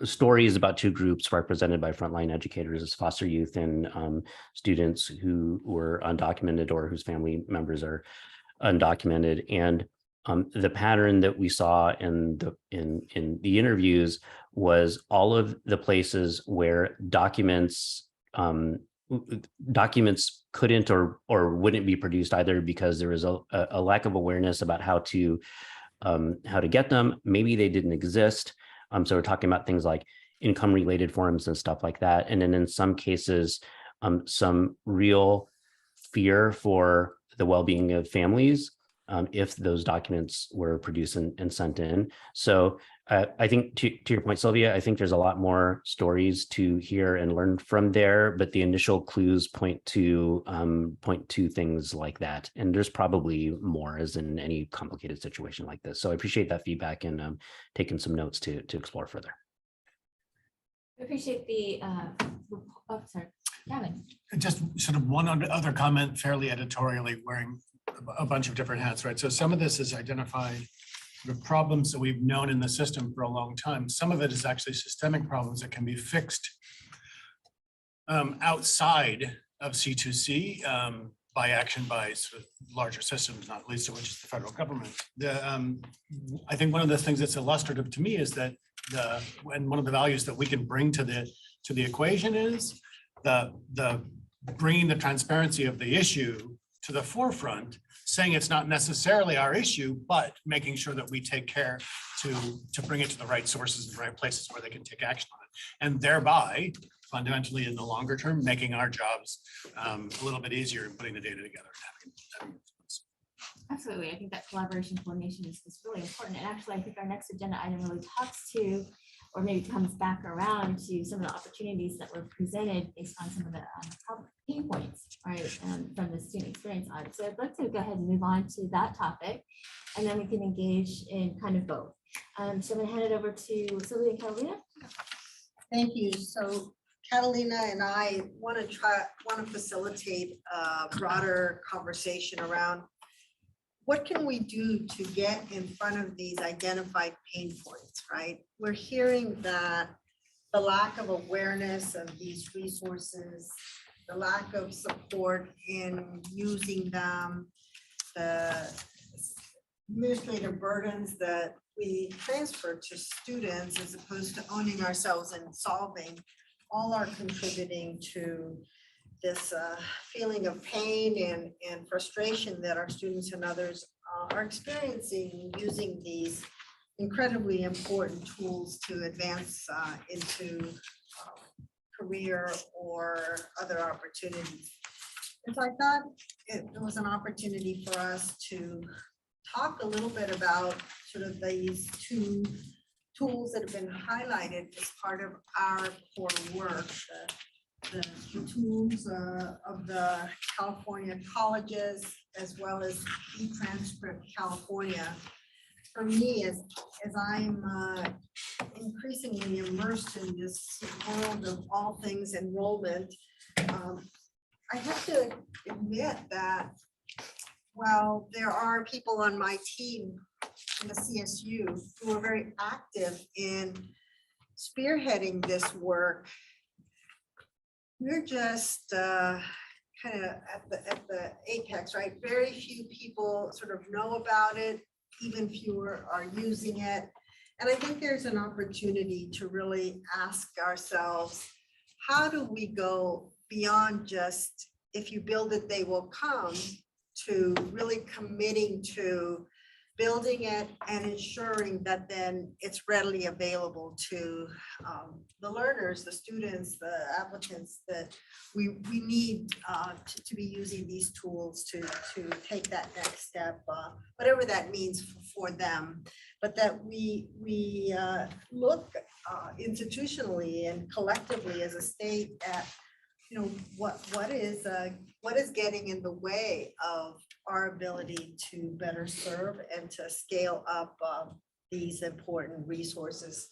stories about two groups represented by frontline educators as foster youth and students who were undocumented or whose family members are undocumented. And the pattern that we saw in the interviews was all of the places where documents couldn't or wouldn't be produced either because there was a lack of awareness about how to get them. Maybe they didn't exist. So we're talking about things like income related forms and stuff like that. And then in some cases, some real fear for the well-being of families if those documents were produced and sent in. So I think to your point, Sylvia, I think there's a lot more stories to hear and learn from there, but the initial clues point to things like that. And there's probably more as in any complicated situation like this. So I appreciate that feedback and taking some notes to explore further. I appreciate the, sorry, Gavin. Just sort of one other comment, fairly editorially, wearing a bunch of different hats, right? So some of this is identified the problems that we've known in the system for a long time. Some of it is actually systemic problems that can be fixed outside of C2C by action by sort of larger systems, not least of which is the federal government. I think one of the things that's illustrative to me is that and one of the values that we can bring to the equation is the bringing the transparency of the issue to the forefront, saying it's not necessarily our issue, but making sure that we take care to bring it to the right sources and the right places where they can take action on it. And thereby, fundamentally in the longer term, making our jobs a little bit easier in putting the data together. Absolutely. I think that collaboration coordination is really important. And actually, I think our next agenda item really talks to, or maybe comes back around to some of the opportunities that were presented based on some of the pain points, right, from the student experience audit. So I'd like to go ahead and move on to that topic, and then we can engage in kind of both. So I'm going to hand it over to Sylvia and Carolina. Thank you. So Catalina and I want to facilitate a broader conversation around what can we do to get in front of these identified pain points, right? We're hearing that the lack of awareness of these resources, the lack of support in using them, the administrative burdens that we transfer to students as opposed to owning ourselves and solving, all are contributing to this feeling of pain and frustration that our students and others are experiencing using these incredibly important tools to advance into career or other opportunities. And so I thought it was an opportunity for us to talk a little bit about sort of these two tools that have been highlighted as part of our core work. The tools of the California colleges, as well as eTranscript California. For me, as I'm increasingly immersed in this world of all things enrollment, I have to admit that while there are people on my team in the CSU who are very active in spearheading this work, we're just kind of at the apex, right? Very few people sort of know about it, even fewer are using it. And I think there's an opportunity to really ask ourselves, how do we go beyond just, if you build it, they will come, to really committing to building it and ensuring that then it's readily available to the learners, the students, the applicants that we need to be using these tools to take that next step, whatever that means for them. But that we look institutionally and collectively as a state at, you know, what is getting in the way of our ability to better serve and to scale up these important resources.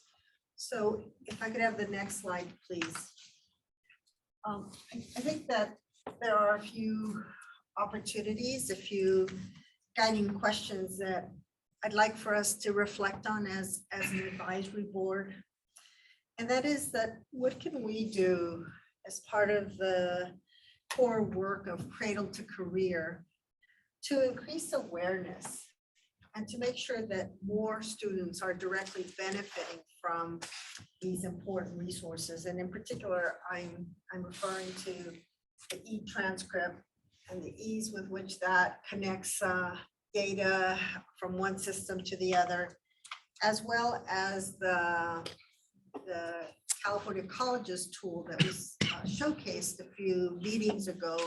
So if I could have the next slide, please. I think that there are a few opportunities, a few guiding questions that I'd like for us to reflect on as an advisory board. And that is that what can we do as part of the core work of Cradle-to-Career to increase awareness and to make sure that more students are directly benefiting from these important resources. And in particular, I'm referring to the e-transcript and the ease with which that connects data from one system to the other, as well as the California Colleges tool that was showcased a few meetings ago,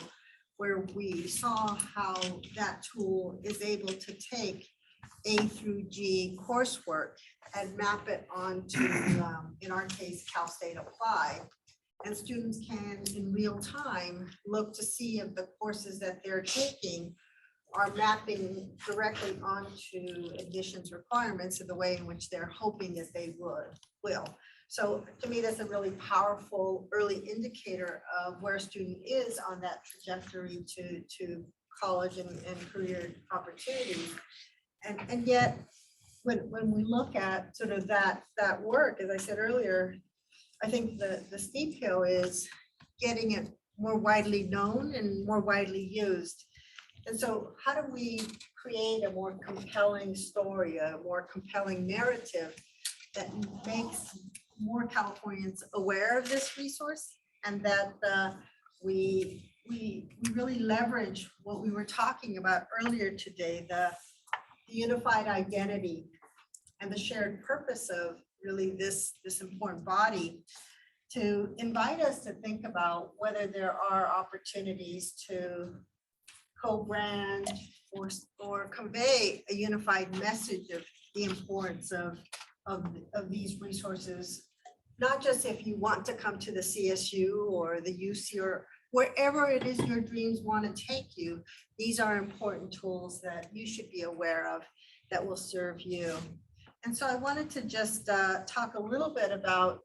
where we saw how that tool is able to take A through G coursework and map it onto, in our case, Cal State Apply. And students can, in real time, look to see if the courses that they're taking are mapping directly onto admissions requirements in the way in which they're hoping that they will. So to me, that's a really powerful early indicator of where a student is on that trajectory to college and career opportunities. And yet, when we look at sort of that work, as I said earlier, I think the steep hill is getting it more widely known and more widely used. And so how do we create a more compelling story, a more compelling narrative that makes more Californians aware of this resource, and that we really leverage what we were talking about earlier today, the unified identity and the shared purpose of really this important body, to invite us to think about whether there are opportunities to co-brand or convey a unified message of the importance of these resources, not just if you want to come to the CSU or the UC or wherever it is your dreams want to take you. These are important tools that you should be aware of that will serve you. And so I wanted to just talk a little bit about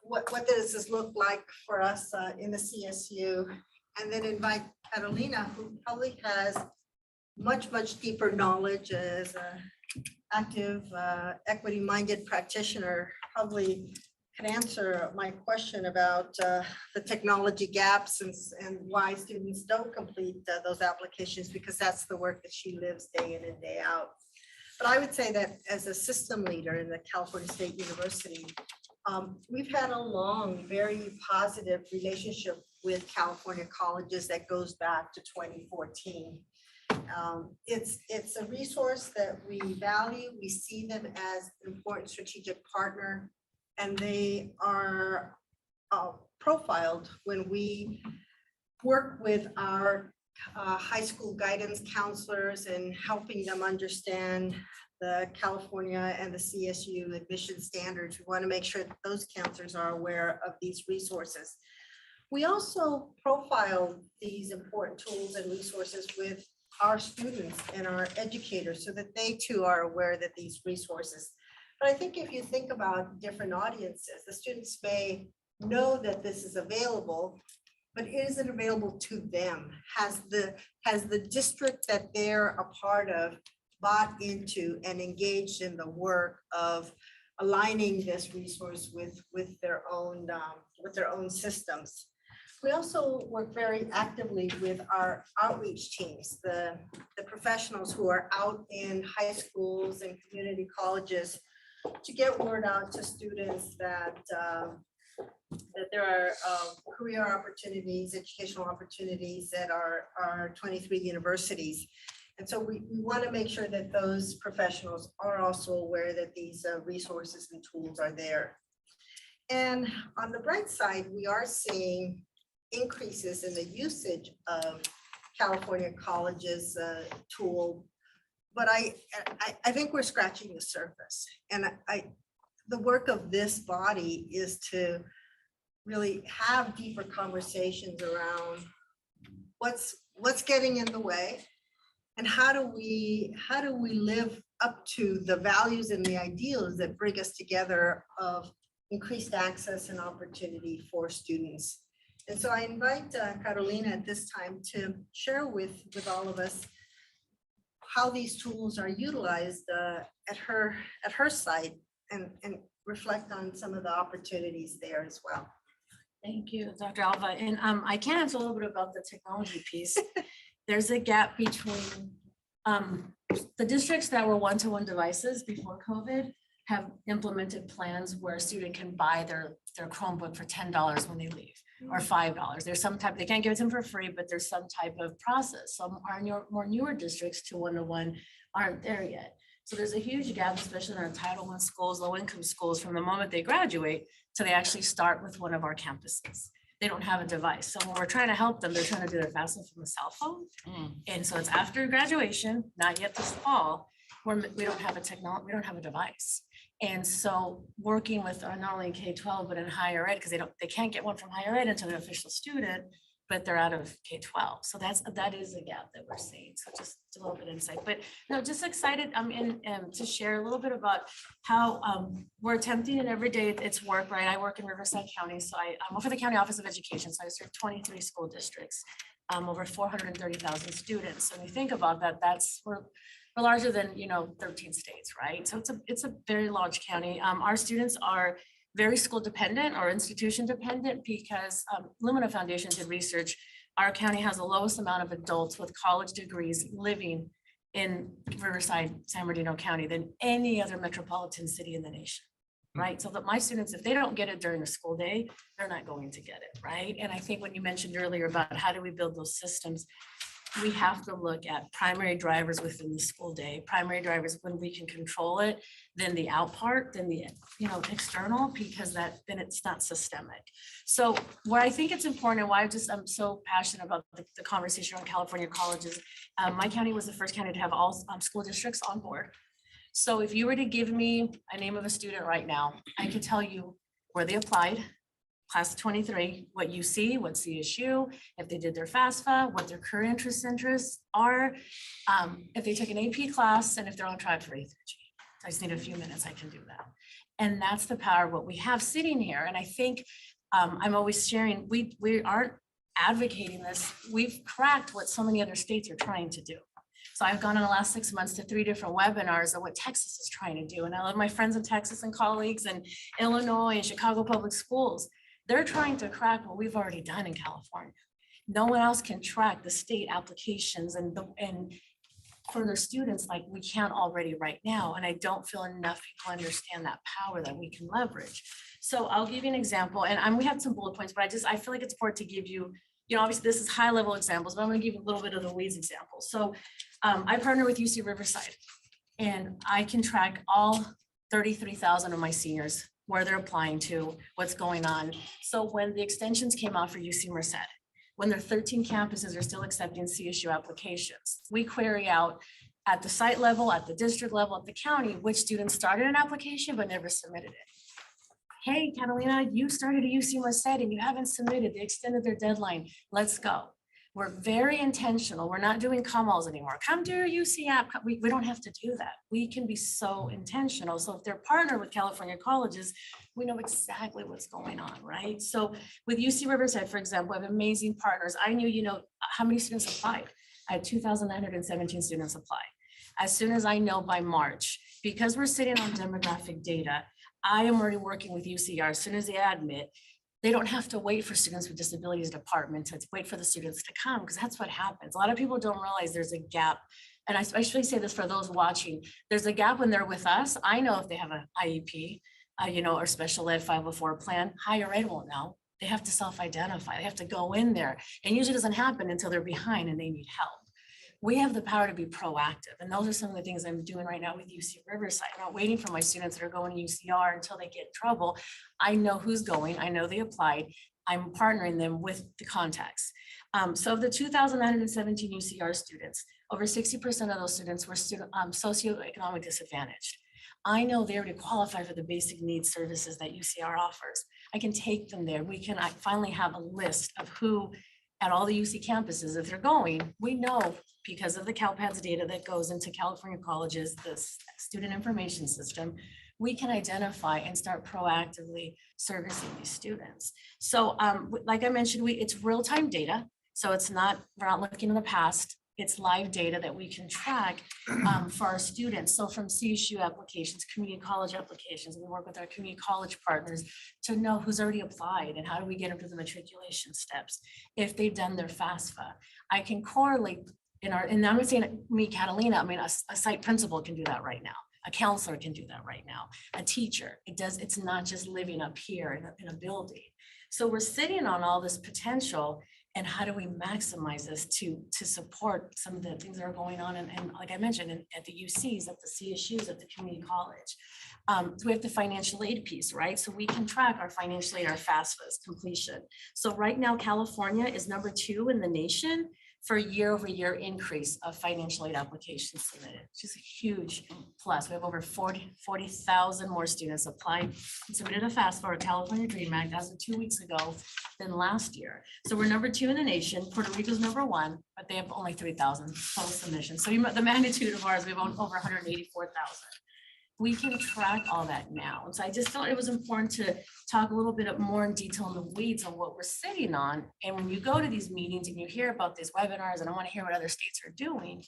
what does this look like for us in the CSU, and then invite Carolina, who probably has much deeper knowledge as an active, equity-minded practitioner, probably can answer my question about the technology gaps and why students don't complete those applications, because that's the work that she lives day in and day out. But I would say that as a system leader in the California State University, we've had a long, very positive relationship with California colleges that goes back to 2014. It's a resource that we value. We see them as an important strategic partner, and they are profiled when we work with our high school guidance counselors and helping them understand the California and the CSU admission standards. We want to make sure that those counselors are aware of these resources. We also profile these important tools and resources with our students and our educators so that they too are aware that these resources. But I think if you think about different audiences, the students may know that this is available, but is it available to them? Has the district that they're a part of bought into and engaged in the work of aligning this resource with their own systems? We also work very actively with our outreach teams, the professionals who are out in high schools and community colleges, to get word out to students that there are career opportunities, educational opportunities at our 23 universities. And so we want to make sure that those professionals are also aware that these resources and tools are there. And on the bright side, we are seeing increases in the usage of California Colleges tool, but I think we're scratching the surface. And the work of this body is to really have deeper conversations around what's getting in the way, and how do we live up to the values and the ideals that bring us together of increased access and opportunity for students. And so I invite Carolina at this time to share with all of us how these tools are utilized at her site and reflect on some of the opportunities there as well. Thank you, Dr. Alva. And I can answer a little bit about the technology piece. There's a gap between the districts that were one-to-one devices before COVID have implemented plans where a student can buy their Chromebook for $10 when they leave, or $5. There's some type, they can't give it to them for free, but there's some type of process. Some are more newer districts to one-to-one aren't there yet. So there's a huge gap, especially in our Title I schools, low-income schools, from the moment they graduate till they actually start with one of our campuses. They don't have a device. So when we're trying to help them, they're trying to do their FAFSA from a cell phone. And so it's after graduation, not yet this fall, where we don't have we don't have a device. And so working with not only K-12, but in higher ed, because they can't get one from higher ed until they're an official student, but they're out of K-12. So that is a gap that we're seeing. So just a little bit of insight, but no, just excited to share a little bit about how we're attempting, and every day it's work, right? I work in Riverside County, so I'm over the County Office of Education. So I serve 23 school districts, over 430,000 students. So when you think about that, we're larger than 13 states, right? So it's a very large county. Our students are very school dependent or institution dependent because Lumina Foundation did research. Our county has the lowest amount of adults with college degrees living in Riverside, San Bernardino County than any other metropolitan city in the nation, right? So that my students, if they don't get it during the school day, they're not going to get it, right? And I think when you mentioned earlier about how do we build those systems, we have to look at primary drivers within the school day, primary drivers when we can control it, then the out part, then the external, because then it's not systemic. So where I think it's important and why I'm so passionate about the conversation on California colleges, my county was the first county to have all school districts on board. So if you were to give me a name of a student right now, I could tell you where they applied, class of 23, what UC, what CSU, if they did their FAFSA, what their current interests are, if they took an AP class, and if they're on track for A through G. I just need a few minutes, I can do that. And that's the power of what we have sitting here. And I think I'm always sharing, we aren't advocating this. We've cracked what so many other states are trying to do. So I've gone in the last 6 months to 3 different webinars of what Texas is trying to do. And I love my friends in Texas and colleagues in Illinois and Chicago Public Schools. They're trying to crack what we've already done in California. No one else can track the state applications and for their students like we can already right now. And I don't feel enough people understand that power that we can leverage. So I'll give you an example, and we have some bullet points, but I feel like it's important to give you, obviously this is high level examples, but I'm going to give you a little bit of the weeds examples. So I partner with UC Riverside, and I can track all 33,000 of my seniors, where they're applying to, what's going on. So when the extensions came out for UC Merced, when their 13 campuses are still accepting CSU applications, we query out at the site level, at the district level, at the county, which students started an application but never submitted it. Hey, Catalina, you started at UC Merced and you haven't submitted. They extended their deadline. Let's go. We're very intentional. We're not doing come-alls anymore. Come do your UC app. We don't have to do that. We can be so intentional. So if they're partnered with California colleges, we know exactly what's going on, right? So with UC Riverside, for example, I have amazing partners. I knew, how many students applied. I had 2,917 students apply. As soon as I know by March, because we're sitting on demographic data, I am already working with UCR. As soon as they admit, they don't have to wait for students with disabilities department to wait for the students to come, because that's what happens. A lot of people don't realize there's a gap. And I especially say this for those watching, there's a gap when they're with us. I know if they have an IEP, or special ed 504 plan, higher ed won't know. They have to self-identify. They have to go in there. And usually doesn't happen until they're behind and they need help. We have the power to be proactive. And those are some of the things I'm doing right now with UC Riverside. I'm not waiting for my students that are going to UCR until they get in trouble. I know who's going. I know they applied. I'm partnering them with the contacts. So of the 2,917 UCR students, over 60% of those students were socioeconomic disadvantaged. I know they already qualify for the basic needs services that UCR offers. I can take them there. I finally have a list of who at all the UC campuses, if they're going, we know because of the CalPADS data that goes into California colleges, the student information system, we can identify and start proactively servicing these students. So like I mentioned, it's real-time data. So we're not looking in the past. It's live data that we can track for our students. So from CSU applications, community college applications, we work with our community college partners to know who's already applied and how do we get them to the matriculation steps. If they've done their FAFSA, I can correlate and I'm not saying me, Catalina, I mean, a site principal can do that right now. A counselor can do that right now. A teacher, it's not just living up here in a building. So we're sitting on all this potential, and how do we maximize this to support some of the things that are going on? And like I mentioned, at the UCs, at the CSUs, at the community college. So we have the financial aid piece, right? So we can track our financial aid, our FAFSA's completion. So right now, California is #2 in the nation for a year-over-year increase of financial aid applications submitted, which is a huge plus. We have over 40,000 more students applied and submitted a FAFSA or a California Dream Act as of 2 weeks ago than last year. So we're #2 in the nation. Puerto Rico's #1, but they have only 3,000 total submissions. So the magnitude of ours, we have over 184,000. We can track all that now. And so I just thought it was important to talk a little bit more in detail in the weeds on what we're sitting on. And when you go to these meetings and you hear about these webinars, and I want to hear what other states are doing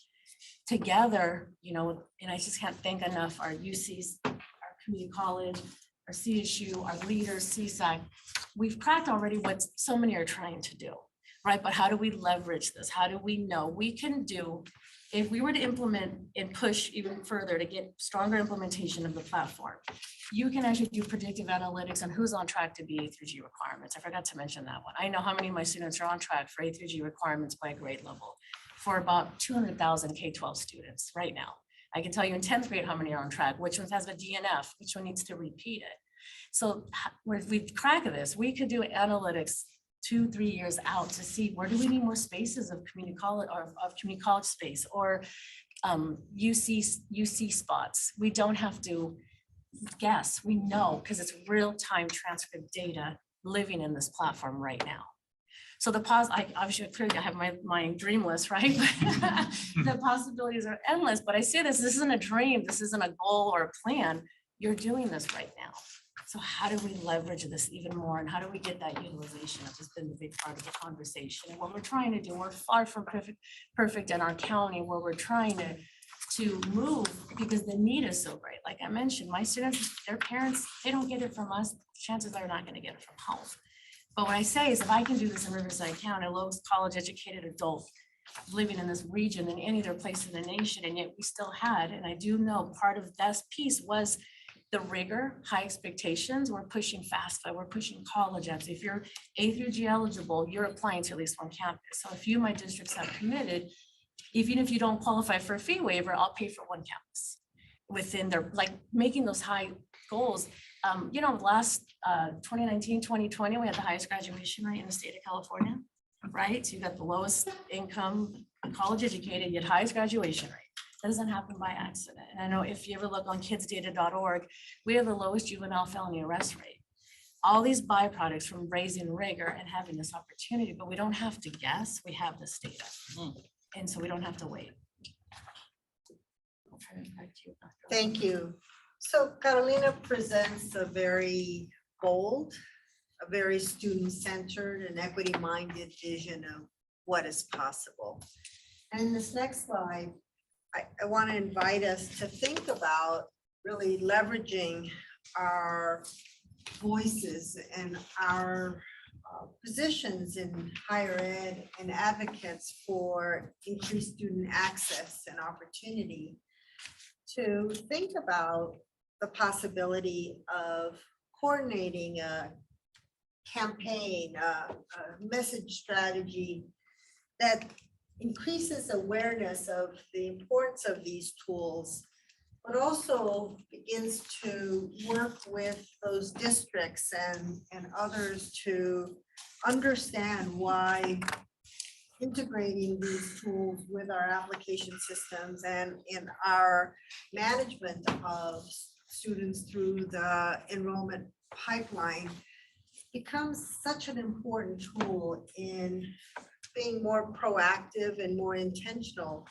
together, and I just can't thank enough our UCs, our community college, our CSU, our leaders, CSAC. We've cracked already what so many are trying to do, right? But how do we leverage this? How do we know we can do? If we were to implement and push even further to get stronger implementation of the platform, you can actually do predictive analytics on who's on track to be A through G requirements. I forgot to mention that one. I know how many of my students are on track for A through G requirements by grade level for about 200,000 K-12 students right now. I can tell you in 10th grade how many are on track, which one has a DNF, which one needs to repeat it. So if we crack this, we could do analytics 2-3 years out to see where do we need more spaces of community college or of community college space or UC spots. We don't have to guess, we know because it's real-time transcript data living in this platform right now. So I obviously clearly I have my dream list, right? The possibilities are endless, but I say this isn't a dream, this isn't a goal or a plan. You're doing this right now. So how do we leverage this even more, and how do we get that utilization, which has been the big part of the conversation? And what we're trying to do, we're far from perfect in our county, where we're trying to move because the need is so great. Like I mentioned, my students, their parents, they don't get it from us. Chances are not going to get it from home. But what I say is, if I can do this in Riverside County, a low college educated adult living in this region than any other place in the nation, and yet we still had, and I do know part of that piece was the rigor, high expectations. We're pushing FAFSA, we're pushing college apps. If you're A through G eligible, you're applying to at least one campus. So a few of my districts have committed, even if you don't qualify for a fee waiver, I'll pay for one campus within their, like making those high goals. Last 2019, 2020, we had the highest graduation rate in the state of California, right? So you got the lowest income, college educated, yet highest graduation rate. That doesn't happen by accident. And I know if you ever look on kidsdata.org, we have the lowest juvenile felony arrest rate. All these byproducts from raising rigor and having this opportunity, but we don't have to guess, we have this data. And so we don't have to wait. Thank you. So Carolina presents a very bold, a very student-centered and equity-minded vision of what is possible. And in this next slide, I want to invite us to think about really leveraging our voices and our positions in higher ed and advocates for increased student access and opportunity to think about the possibility of coordinating a campaign, a message strategy that increases awareness of the importance of these tools, but also begins to work with those districts and others to understand why integrating these tools with our application systems and in our management of students through the enrollment pipeline becomes such an important tool in being more proactive and more intentional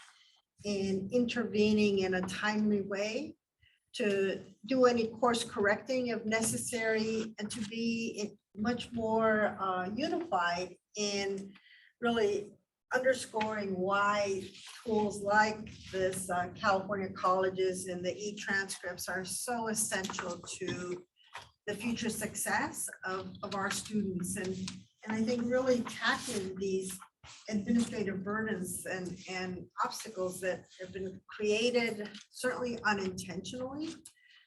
in intervening in a timely way, to do any course correcting if necessary, and to be much more unified in really underscoring why tools like this California colleges and the e-transcripts are so essential to the future success of our students. And I think really tackling these administrative burdens and obstacles that have been created, certainly unintentionally.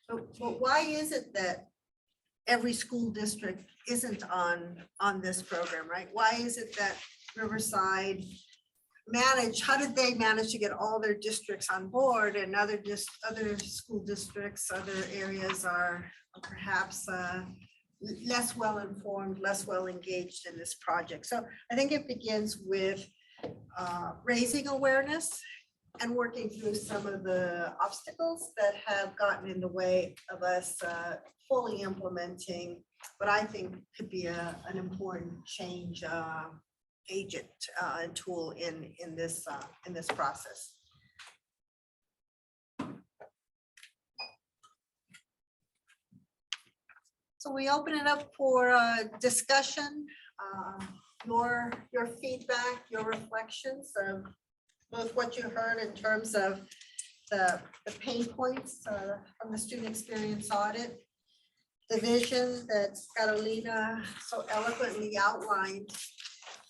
But why is it that every school district isn't on this program, right? Why is it that Riverside how did they manage to get all their districts on board, and other school districts, other areas are perhaps less well informed, less well engaged in this project? So I think it begins with raising awareness and working through some of the obstacles that have gotten in the way of us fully implementing what I think could be an important change agent and tool in this process. So we open it up for discussion, your feedback, your reflections of both what you heard in terms of the pain points from the student experience audit, the vision that Carolina so eloquently outlined,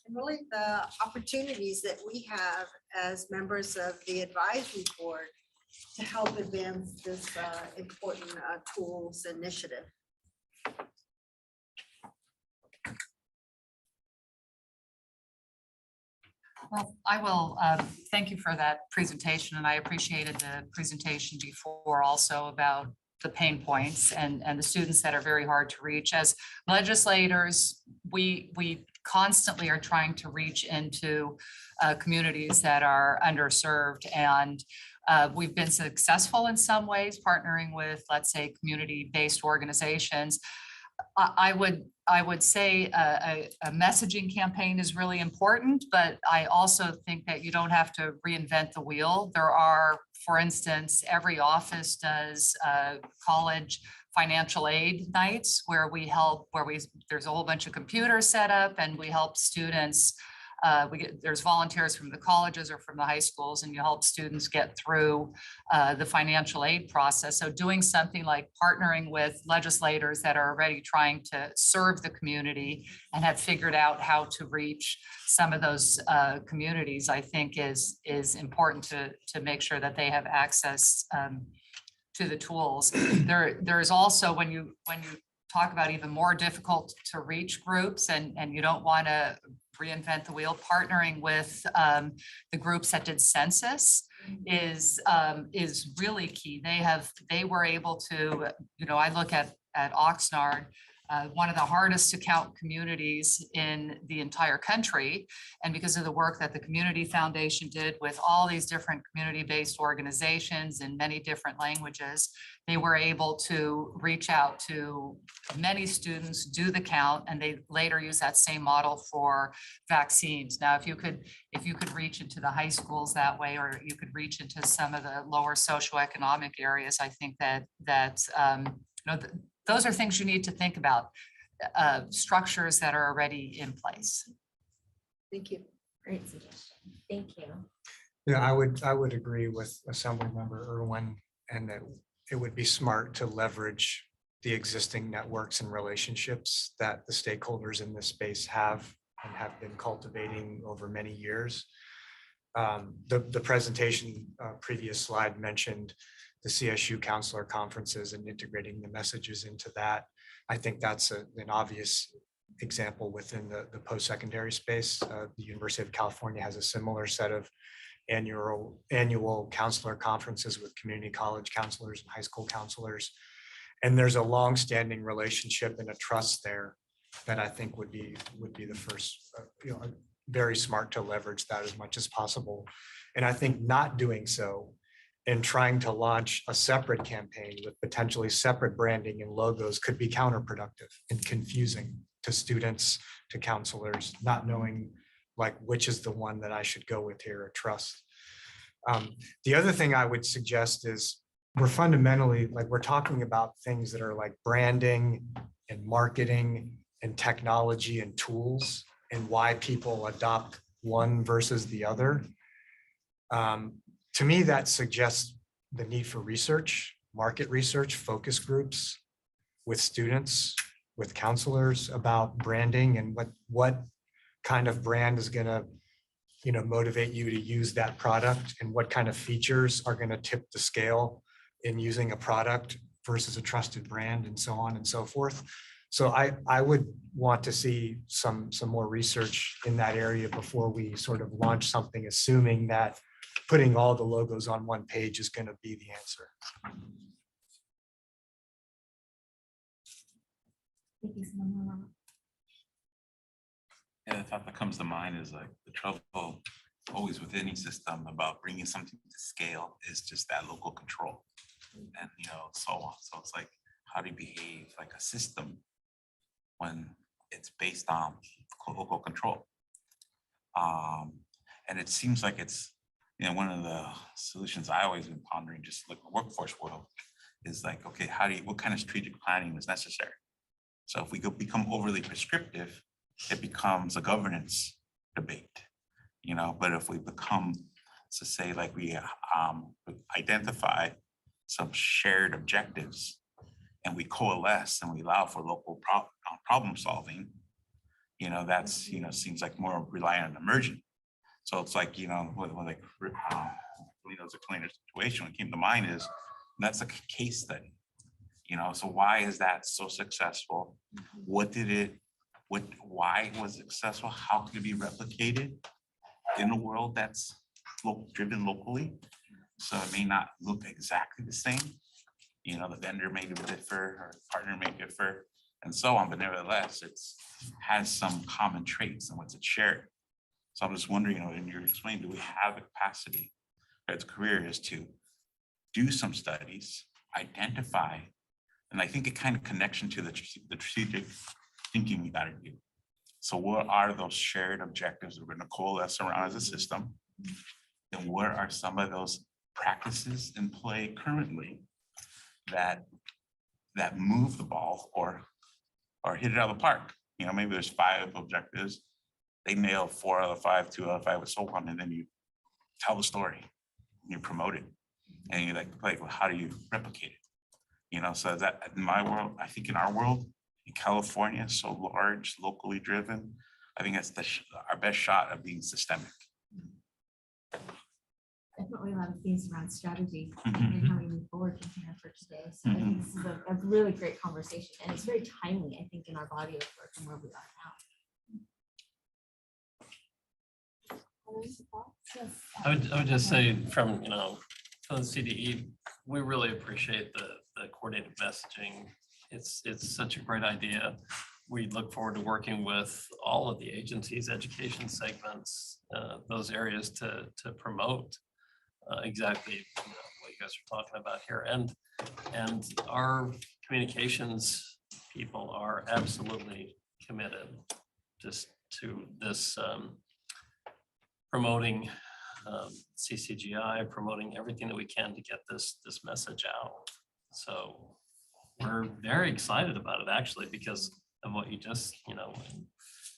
and really the opportunities that we have as members of the advisory board to help advance this important tools initiative. Well, I will thank you for that presentation, and I appreciated the presentation before also about the pain points and the students that are very hard to reach. As legislators, we constantly are trying to reach into communities that are underserved, and we've been successful in some ways partnering with, let's say, community-based organizations. I would say a messaging campaign is really important, but I also think that you don't have to reinvent the wheel. There are, for instance, every office does college financial aid nights where there's a whole bunch of computers set up and we help students. There's volunteers from the colleges or from the high schools, and you help students get through the financial aid process. So doing something like partnering with legislators that are already trying to serve the community and have figured out how to reach some of those communities, I think is important to make sure that they have access to the tools. There's also, when you talk about even more difficult to reach groups and you don't want to reinvent the wheel, partnering with the groups that did census is really key. They were able to, I look at Oxnard, one of the hardest to count communities in the entire country. And because of the work that the Community Foundation did with all these different community-based organizations in many different languages, they were able to reach out to many students, do the count, and they later use that same model for vaccines. Now, if you could reach into the high schools that way, or you could reach into some of the lower socioeconomic areas, I think that those are things you need to think about, structures that are already in place. Thank you. Great suggestion. Thank you. Yeah, I would agree with Assemblymember Irwin, and that it would be smart to leverage the existing networks and relationships that the stakeholders in this space have and have been cultivating over many years. The presentation previous slide mentioned the CSU counselor conferences and integrating the messages into that. I think that's an obvious example within the post-secondary space. The University of California has a similar set of annual counselor conferences with community college counselors and high school counselors. And there's a long-standing relationship and a trust there that I think would be the first, very smart to leverage that as much as possible. And I think not doing so and trying to launch a separate campaign with potentially separate branding and logos could be counterproductive and confusing to students, to counselors, not knowing like which is the one that I should go with here or trust. The other thing I would suggest is we're fundamentally, we're talking about things that are like branding and marketing and technology and tools and why people adopt one versus the other. To me, that suggests the need for research, market research, focus groups with students, with counselors about branding and what kind of brand is gonna, motivate you to use that product and what kind of features are gonna tip the scale in using a product versus a trusted brand and so on and so forth. So I would want to see some more research in that area before we sort of launch something, assuming that putting all the logos on one page is going to be the answer. Yeah, the thought that comes to mind is like the trouble always with any system about bringing something to scale is just that local control and, so on. So it's like, how do you behave like a system when it's based on local control? And it seems like it's, one of the solutions I always been pondering, just like the workforce world, is like, okay, what kind of strategic planning is necessary? So if we become overly prescriptive, it becomes a governance debate, but if we become, to say, like we identify some shared objectives and we coalesce and we allow for local problem solving, that's, seems like more reliant on emergent. So it's like, when like, Lino's explaining the situation, what came to mind is, that's a case study, so why is that so successful? Why was it successful? How can it be replicated in a world that's driven locally? So it may not look exactly the same. The vendor may differ or the partner may differ and so on, but nevertheless, has some common traits and what's it shared. So I'm just wondering, in your explaining, do we have the capacity as career is to do some studies, identify, and I think a kind of connection to the strategic thinking we got to do. So what are those shared objectives we're going to coalesce around as a system? And what are some of those practices in play currently that move the ball or hit it out of the park? Maybe there's 5 objectives. They nail 4 out of 5, 2 out of 5, and so on. And then you tell the story, you promote it, and you like, well, how do you replicate it? So that in my world, I think in our world, in California, so large, locally driven, I think that's our best shot of being systemic. Definitely a lot of themes around strategy and how we move forward from here for today. So I think this is a really great conversation, and it's very timely, I think, in our body of work and where we are now. I would just say from the CDE, we really appreciate the coordinated messaging. It's such a great idea. We look forward to working with all of the agencies, education segments, those areas to promote exactly what you guys are talking about here. And our communications people are absolutely committed just to this promoting CCGI, promoting everything that we can to get this message out. So we're very excited about it, actually, because of what you just,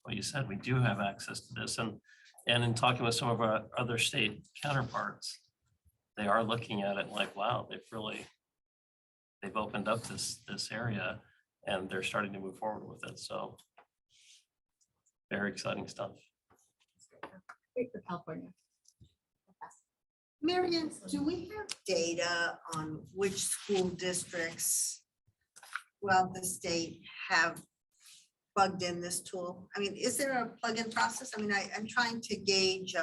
what you said. We do have access to this, and in talking with some of our other state counterparts, they are looking at it like, wow, they've opened up this area, and they're starting to move forward with it. So very exciting stuff. Great for California. Marian, do we have data on which school districts throughout the state have plugged in this tool? I mean, is there a plug-in process? I mean, I'm trying to gauge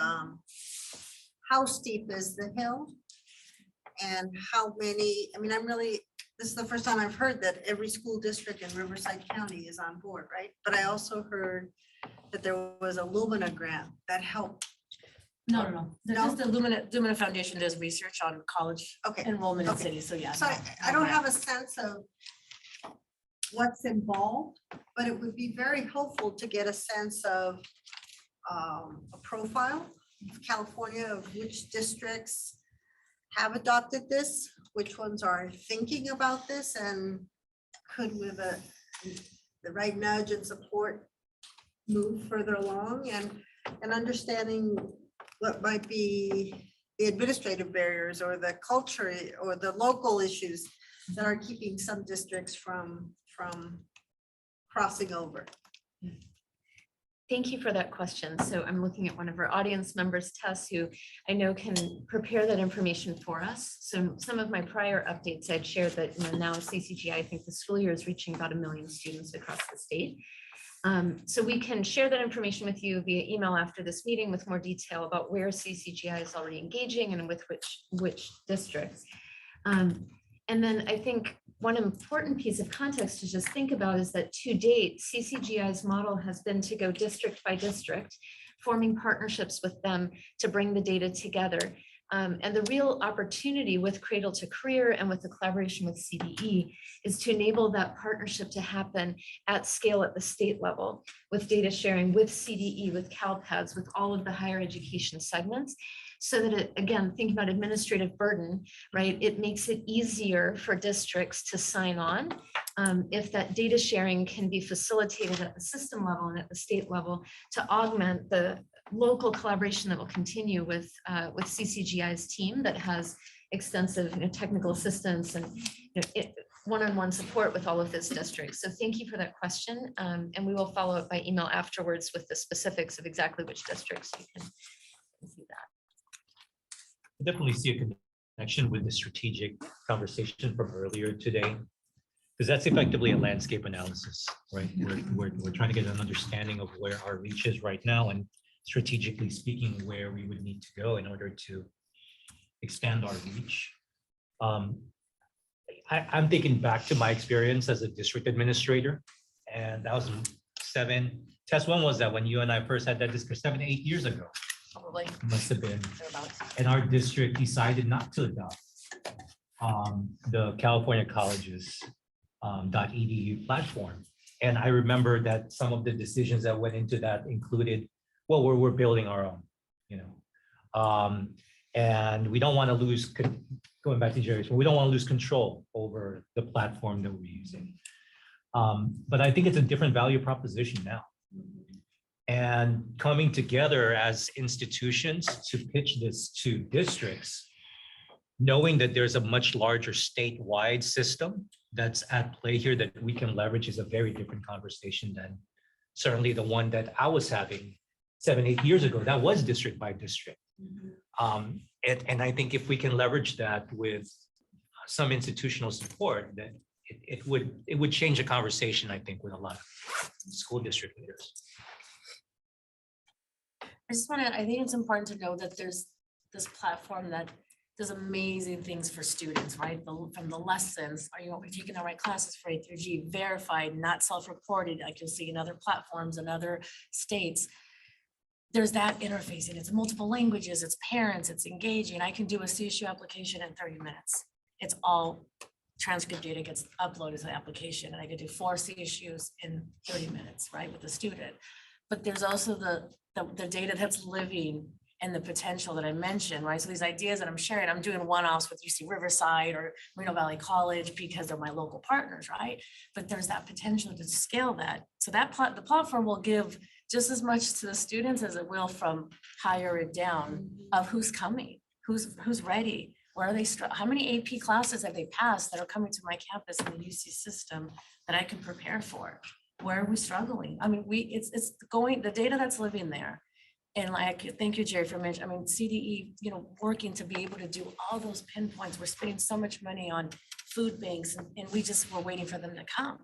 how steep is the hill and how many, this is the first time I've heard that every school district in Riverside County is on board, right? But I also heard that there was a Lumina grant that helped. No. There's just the Lumina Foundation does research on college enrollment in cities. So yeah. So I don't have a sense of what's involved, but it would be very helpful to get a sense of a profile of California, of which districts have adopted this, which ones are thinking about this, and could with the right nudge and support move further along and understanding what might be the administrative barriers or the culture or the local issues that are keeping some districts from crossing over. Thank you for that question. So I'm looking at one of our audience members, Tess, who I know can prepare that information for us. So some of my prior updates, I'd shared that now CCGI, I think the school year is reaching about 1 million students across the state. So we can share that information with you via email after this meeting with more detail about where CCGI is already engaging and with which districts. And then I think one important piece of context to just think about is that to date, CCGI's model has been to go district by district, forming partnerships with them to bring the data together. And the real opportunity with Cradle-to-Career and with the collaboration with CDE is to enable that partnership to happen at scale at the state level with data sharing, with CDE, with CalPADS, with all of the higher education segments. So that it, again, think about administrative burden, right? It makes it easier for districts to sign on if that data sharing can be facilitated at the system level and at the state level to augment the local collaboration that will continue with CCGI's team that has extensive technical assistance and one-on-one support with all of those districts. So thank you for that question. And we will follow up by email afterwards with the specifics of exactly which districts you can see that. I definitely see a connection with the strategic conversation from earlier today, because that's effectively a landscape analysis, right? We're trying to get an understanding of where our reach is right now and strategically speaking, where we would need to go in order to expand our reach. I'm thinking back to my experience as a district administrator, and that was test one was that when you and I first had that discussion 7 to 8 years ago. Probably. Must have been. Thereabouts. And our district decided not to adopt the California Colleges .edu platform. And I remember that some of the decisions that went into that included, well, we're building our own, and we don't want to lose, going back to Jerry's, we don't want to lose control over the platform that we're using. But I think it's a different value proposition now. And coming together as institutions to pitch this to districts, knowing that there's a much larger statewide system that's at play here that we can leverage is a very different conversation than certainly the one that I was having 7, 8 years ago. That was district by district. And I think if we can leverage that with some institutional support, that it would change the conversation, I think, with a lot of school district leaders. I think it's important to know that there's this platform that does amazing things for students, right? From the lessons, are you taking the right classes for A through G, verified, not self-reported, like you'll see in other platforms and other states. There's that interface and it's multiple languages, it's parents, it's engaging. I can do a CSU application in 30 minutes. It's all transcript data gets uploaded to the application and I could do 4 CSUs in 30 minutes, right, with the student. But there's also the data that's living and the potential that I mentioned, right? So these ideas that I'm sharing, I'm doing one-offs with UC Riverside or Reno Valley College because they're my local partners, right? But there's that potential to scale that. So the platform will give just as much to the students as it will from higher it down of who's coming, who's ready, where are they, how many AP classes have they passed that are coming to my campus in the UC system that I can prepare for? Where are we struggling? I mean, it's going, the data that's living there. And like, thank you, Jerry, for mentioning, I mean, CDE, working to be able to do all those pinpoints. We're spending so much money on food banks and we just were waiting for them to come.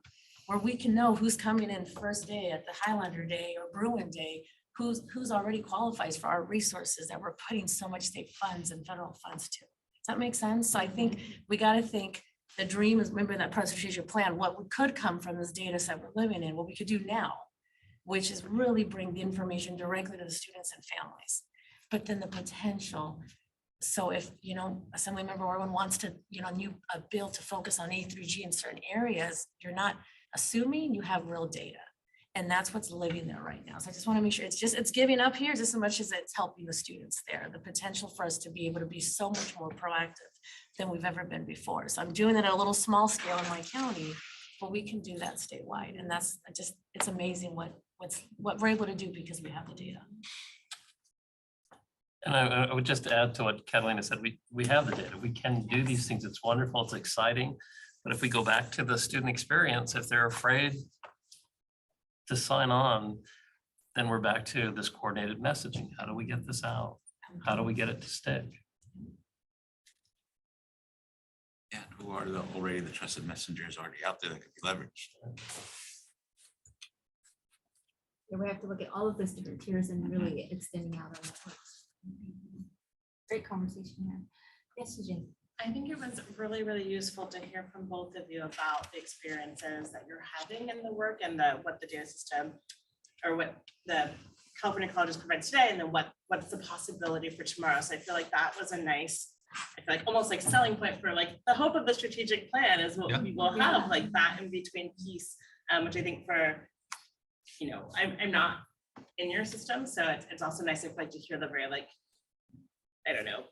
Where we can know who's coming in first day at the Highlander Day or Bruin Day, who's already qualifies for our resources that we're putting so much state funds and federal funds to. Does that make sense? So I think we got to think the dream is, remember that strategic plan, what could come from this data set we're living in, what we could do now, which is really bring the information directly to the students and families. But then the potential. So if, Assemblymember Orwin wants to, a bill to focus on A through G in certain areas, you're not assuming you have real data. And that's what's living there right now. So I just want to make sure it's giving up here just as much as it's helping the students there. The potential for us to be able to be so much more proactive than we've ever been before. So I'm doing it at a little small scale in my county, but we can do that statewide. And that's it's amazing what what we're able to do because we have the data. And I would just add to what Catalina said, we have the data, we can do these things, it's wonderful, it's exciting. But if we go back to the student experience, if they're afraid to sign on, then we're back to this coordinated messaging. How do we get this out? How do we get it to stick? Yeah, who are already the trusted messengers already out there that could be leveraged? Yeah, we have to look at all of those different tiers and really extending out our networks. Great conversation here. Yes, Sujin. I think it was really, really useful to hear from both of you about the experiences that you're having in the work and what the data system or what the California colleges provide today, and then what's the possibility for tomorrow. So I feel like that was a nice, I feel like almost like selling point for like the hope of the strategic plan is what we will have, like that in between piece, which I think for, you know, I'm not in your system, so it's also nice if like to hear the very like, I don't know,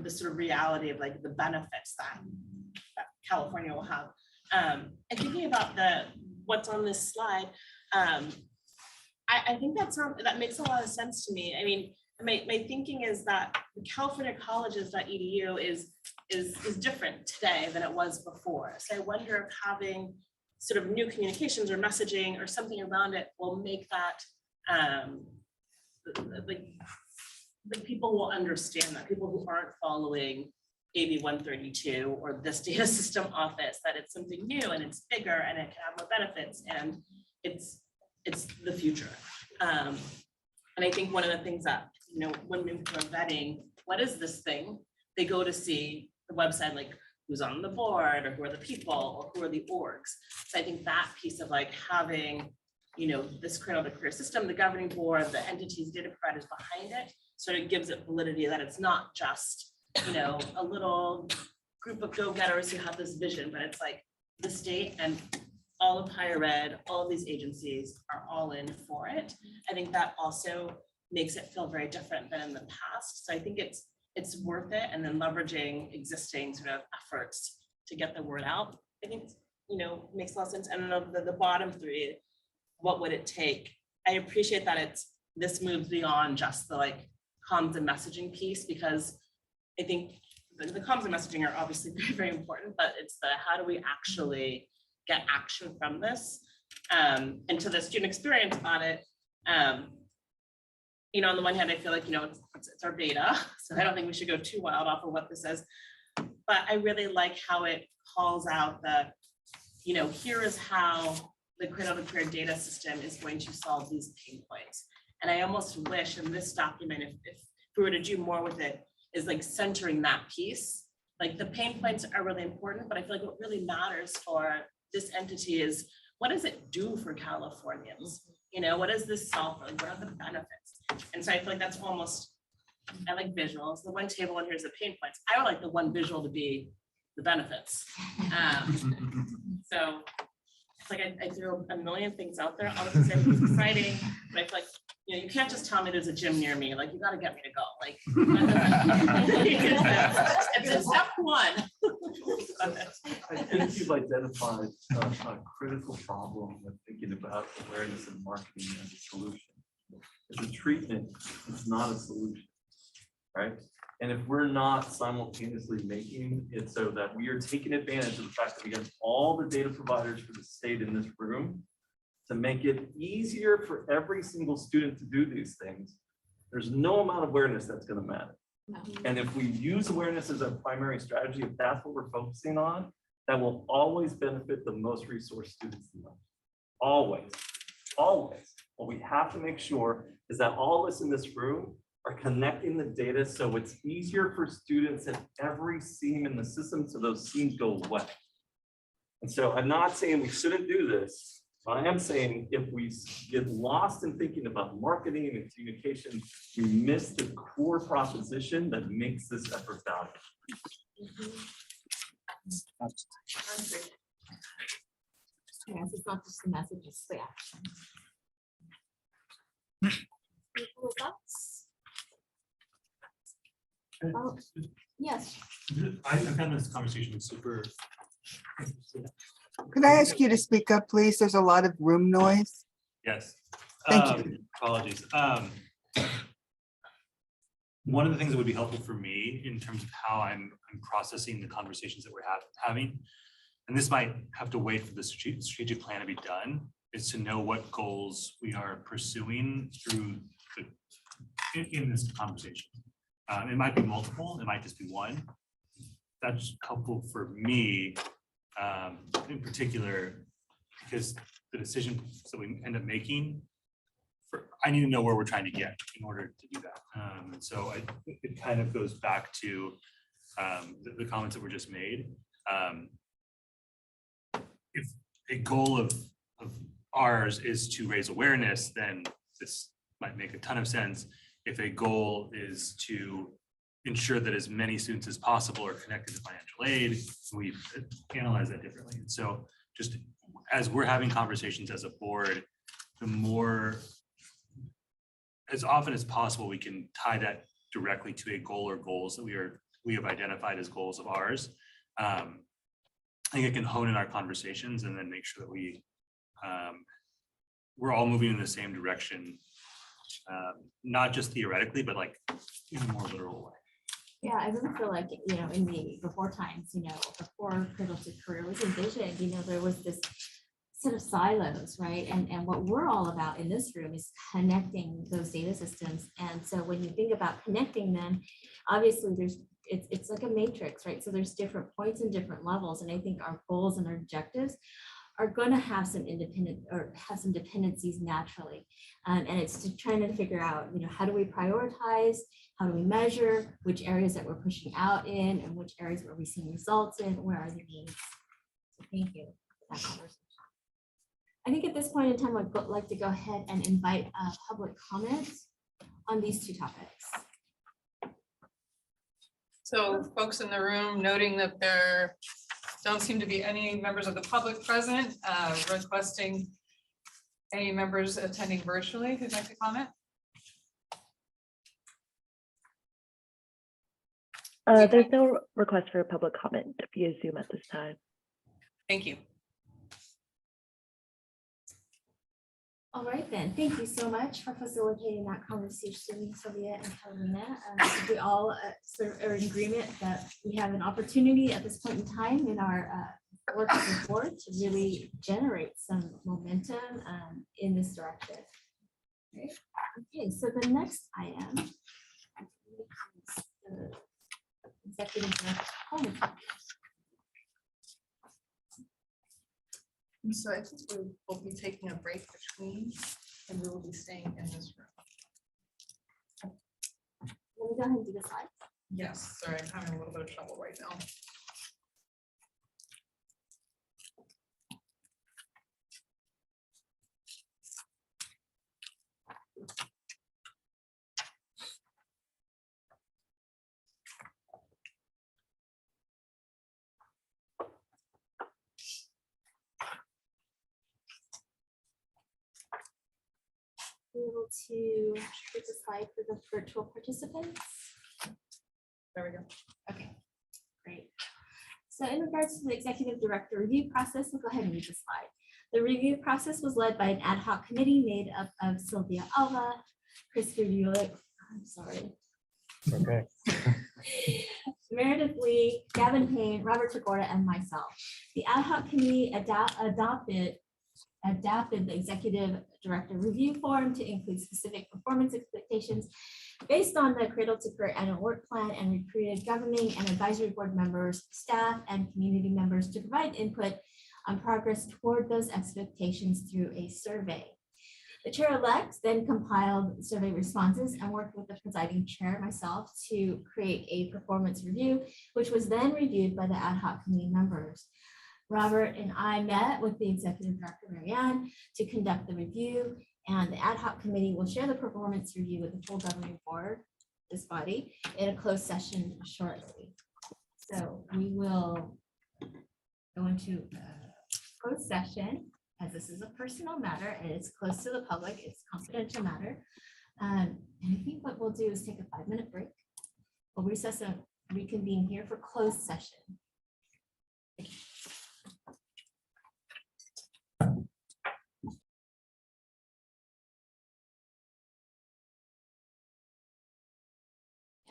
the sort of reality of like the benefits that California will have. And thinking about what's on this slide, I think that makes a lot of sense to me. I mean, my thinking is that the California colleges.edu is different today than it was before. So I wonder if having sort of new communications or messaging or something around it will make that like people will understand that, people who aren't following AB 132 or this data system office, that it's something new and it's bigger and it can have more benefits and it's the future. And I think one of the things that, you know, when people are vetting, what is this thing? They go to see the website, like who's on the board or who are the people or who are the orgs. So I think that piece of like having, you know, this Cradle-to-Career system, the governing board, the entities, data providers behind it, sort of gives it validity that it's not just, you know, a little group of go-getters who have this vision, but it's like the state and all of higher ed, all of these agencies are all in for it. I think that also makes it feel very different than in the past. So I think it's worth it, and then leveraging existing sort of efforts to get the word out. I think, you know, makes a lot of sense. And the bottom three, what would it take? I appreciate that this moves beyond just the like comms and messaging piece, because I think the comms and messaging are obviously very, very important, but it's the how do we actually get action from this? And to the student experience audit, you know, on the one hand, I feel like, you know, it's our data, so I don't think we should go too wild off of what this is, but I really like how it calls out the, you know, here is how the Cradle-to-Career data system is going to solve these pain points. And I almost wish in this document, if we were to do more with it, is like centering that piece. Like the pain points are really important, but I feel like what really matters for this entity is, what does it do for Californians? You know, what does this solve for? Like, what are the benefits? And so I feel like that's almost, I like visuals. The one table in here is the pain points. I would like the one visual to be the benefits. So it's like I threw a million things out there. All of this is exciting, but I feel like, you know, you can't just tell me there's a gym near me. Like, you got to get me to go. Like, it's step one. I think you've identified a critical problem with thinking about awareness and marketing as a solution. It's a treatment, it's not a solution, right? And if we're not simultaneously making it so that we are taking advantage of the fact that we have all the data providers for the state in this room to make it easier for every single student to do these things, there's no amount of awareness that's going to matter. And if we use awareness as our primary strategy, if that's what we're focusing on, that will always benefit the most resource students the most. Always, always. What we have to make sure is that all of us in this room are connecting the data so it's easier for students at every seam in the system, so those seams go away. And so I'm not saying we shouldn't do this, but I am saying if we get lost in thinking about marketing and communication, we miss the core proposition that makes this effort valuable. Yes, it's not just the message, it's the action. People with thoughts? Oh, yes. I found this conversation super. Could I ask you to speak up, please? There's a lot of room noise. Yes. Thank you. Apologies. One of the things that would be helpful for me in terms of how I'm processing the conversations that we're having, and this might have to wait for the strategic plan to be done, is to know what goals we are pursuing through in this conversation. It might be multiple, it might just be one. That's helpful for me in particular, because the decisions that we end up making, I need to know where we're trying to get in order to do that. And so it kind of goes back to the comments that were just made. If a goal of ours is to raise awareness, then this might make a ton of sense. If a goal is to ensure that as many students as possible are connected to financial aid, we analyze that differently. And so just as we're having conversations as a board, the more, as often as possible, we can tie that directly to a goal or goals that we have identified as goals of ours. I think it can hone in our conversations and then make sure that we're all moving in the same direction, not just theoretically, but like in a more literal way. Yeah, I really feel like, in the before times, before Cradle-to-Career was envisioned, there was this set of silos, right? And what we're all about in this room is connecting those data systems. And so when you think about connecting them, obviously it's like a matrix, right? So there's different points and different levels. And I think our goals and our objectives are going to have some dependencies naturally. And it's to trying to figure out, how do we prioritize? How do we measure which areas that we're pushing out in and which areas where we see results in? Where are the needs? So thank you for that conversation. I think at this point in time, I'd like to go ahead and invite public comment on these two topics. So folks in the room, noting that there don't seem to be any members of the public present, requesting any members attending virtually who'd like to comment. There's no request for public comment via Zoom at this time. Thank you. All right, then. Thank you so much for facilitating that conversation, Sylvia and Carolina. We all sort of are in agreement that we have an opportunity at this point in time in our work as a board to really generate some momentum in this direction. Okay, so the next item is the executive director. So I think we will be taking a break between, and we will be staying in this room. Let me go ahead and do the slides. Yes, sorry, I'm having a little bit of trouble right now. Be able to get the slide for the virtual participants. There we go. Okay, great. So in regards to the executive director review process, we'll go ahead and read the slide. The review process was led by an ad hoc committee made up of Sylvia Alva, Chris Gerdulik, I'm sorry. Okay. Meredith Lee, Gavin Payne, Robert Tagora, and myself. The ad hoc committee adapted the executive director review form to include specific performance expectations based on the Cradle-to-Career annual work plan, and recruited governing and advisory board members, staff, and community members to provide input on progress toward those expectations through a survey. The chair-elect then compiled survey responses and worked with the presiding chair, myself, to create a performance review, which was then reviewed by the ad hoc committee members. Robert and I met with the executive director, Marianne, to conduct the review, and the ad hoc committee will share the performance review with the full governing board, this body, in a closed session shortly. So we will go into closed session, as this is a personal matter and it's close to the public, it's confidential matter. And I think what we'll do is take a 5-minute break. We'll recess and reconvene here for closed session.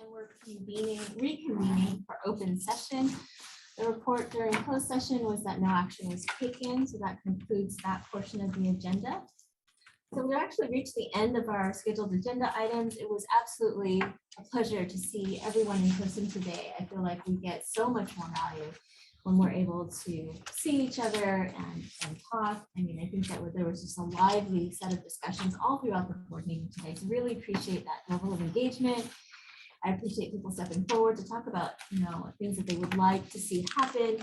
and we're reconvening for open session. The report during closed session was that no action was taken, so that concludes that portion of the agenda. So we actually reached the end of our scheduled agenda items. It was absolutely a pleasure to see everyone in person today. I feel like we get so much more value when we're able to see each other and talk. I mean, I think that there was just a lively set of discussions all throughout the board meeting today. So really appreciate that level of engagement. I appreciate people stepping forward to talk about, things that they would like to see happen.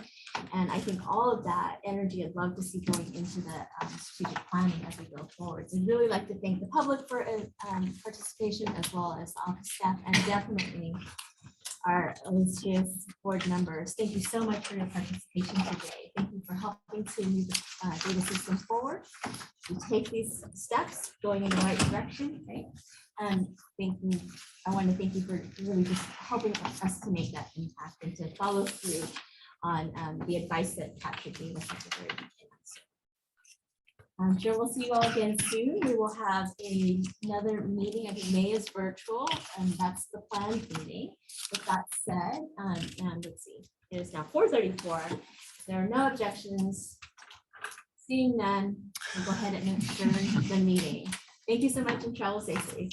And I think all of that energy I'd love to see going into the strategic planning as we go forward. So I'd really like to thank the public for participation, as well as the office staff, and definitely our illustrious board members. Thank you so much for your participation today. Thank you for helping to move the data system forward. We take these steps going in the right direction, right? And I want to thank you for really just helping us to make that impact and to follow through on the advice that Patrick gave us at the very beginning. I'm sure we'll see you all again soon. We will have another meeting. I think May is virtual, and that's the planned meeting. With that said, and let's see, it is now 4:34. If there are no objections, seeing none, we'll go ahead and adjourn the meeting. Thank you so much and travel safely.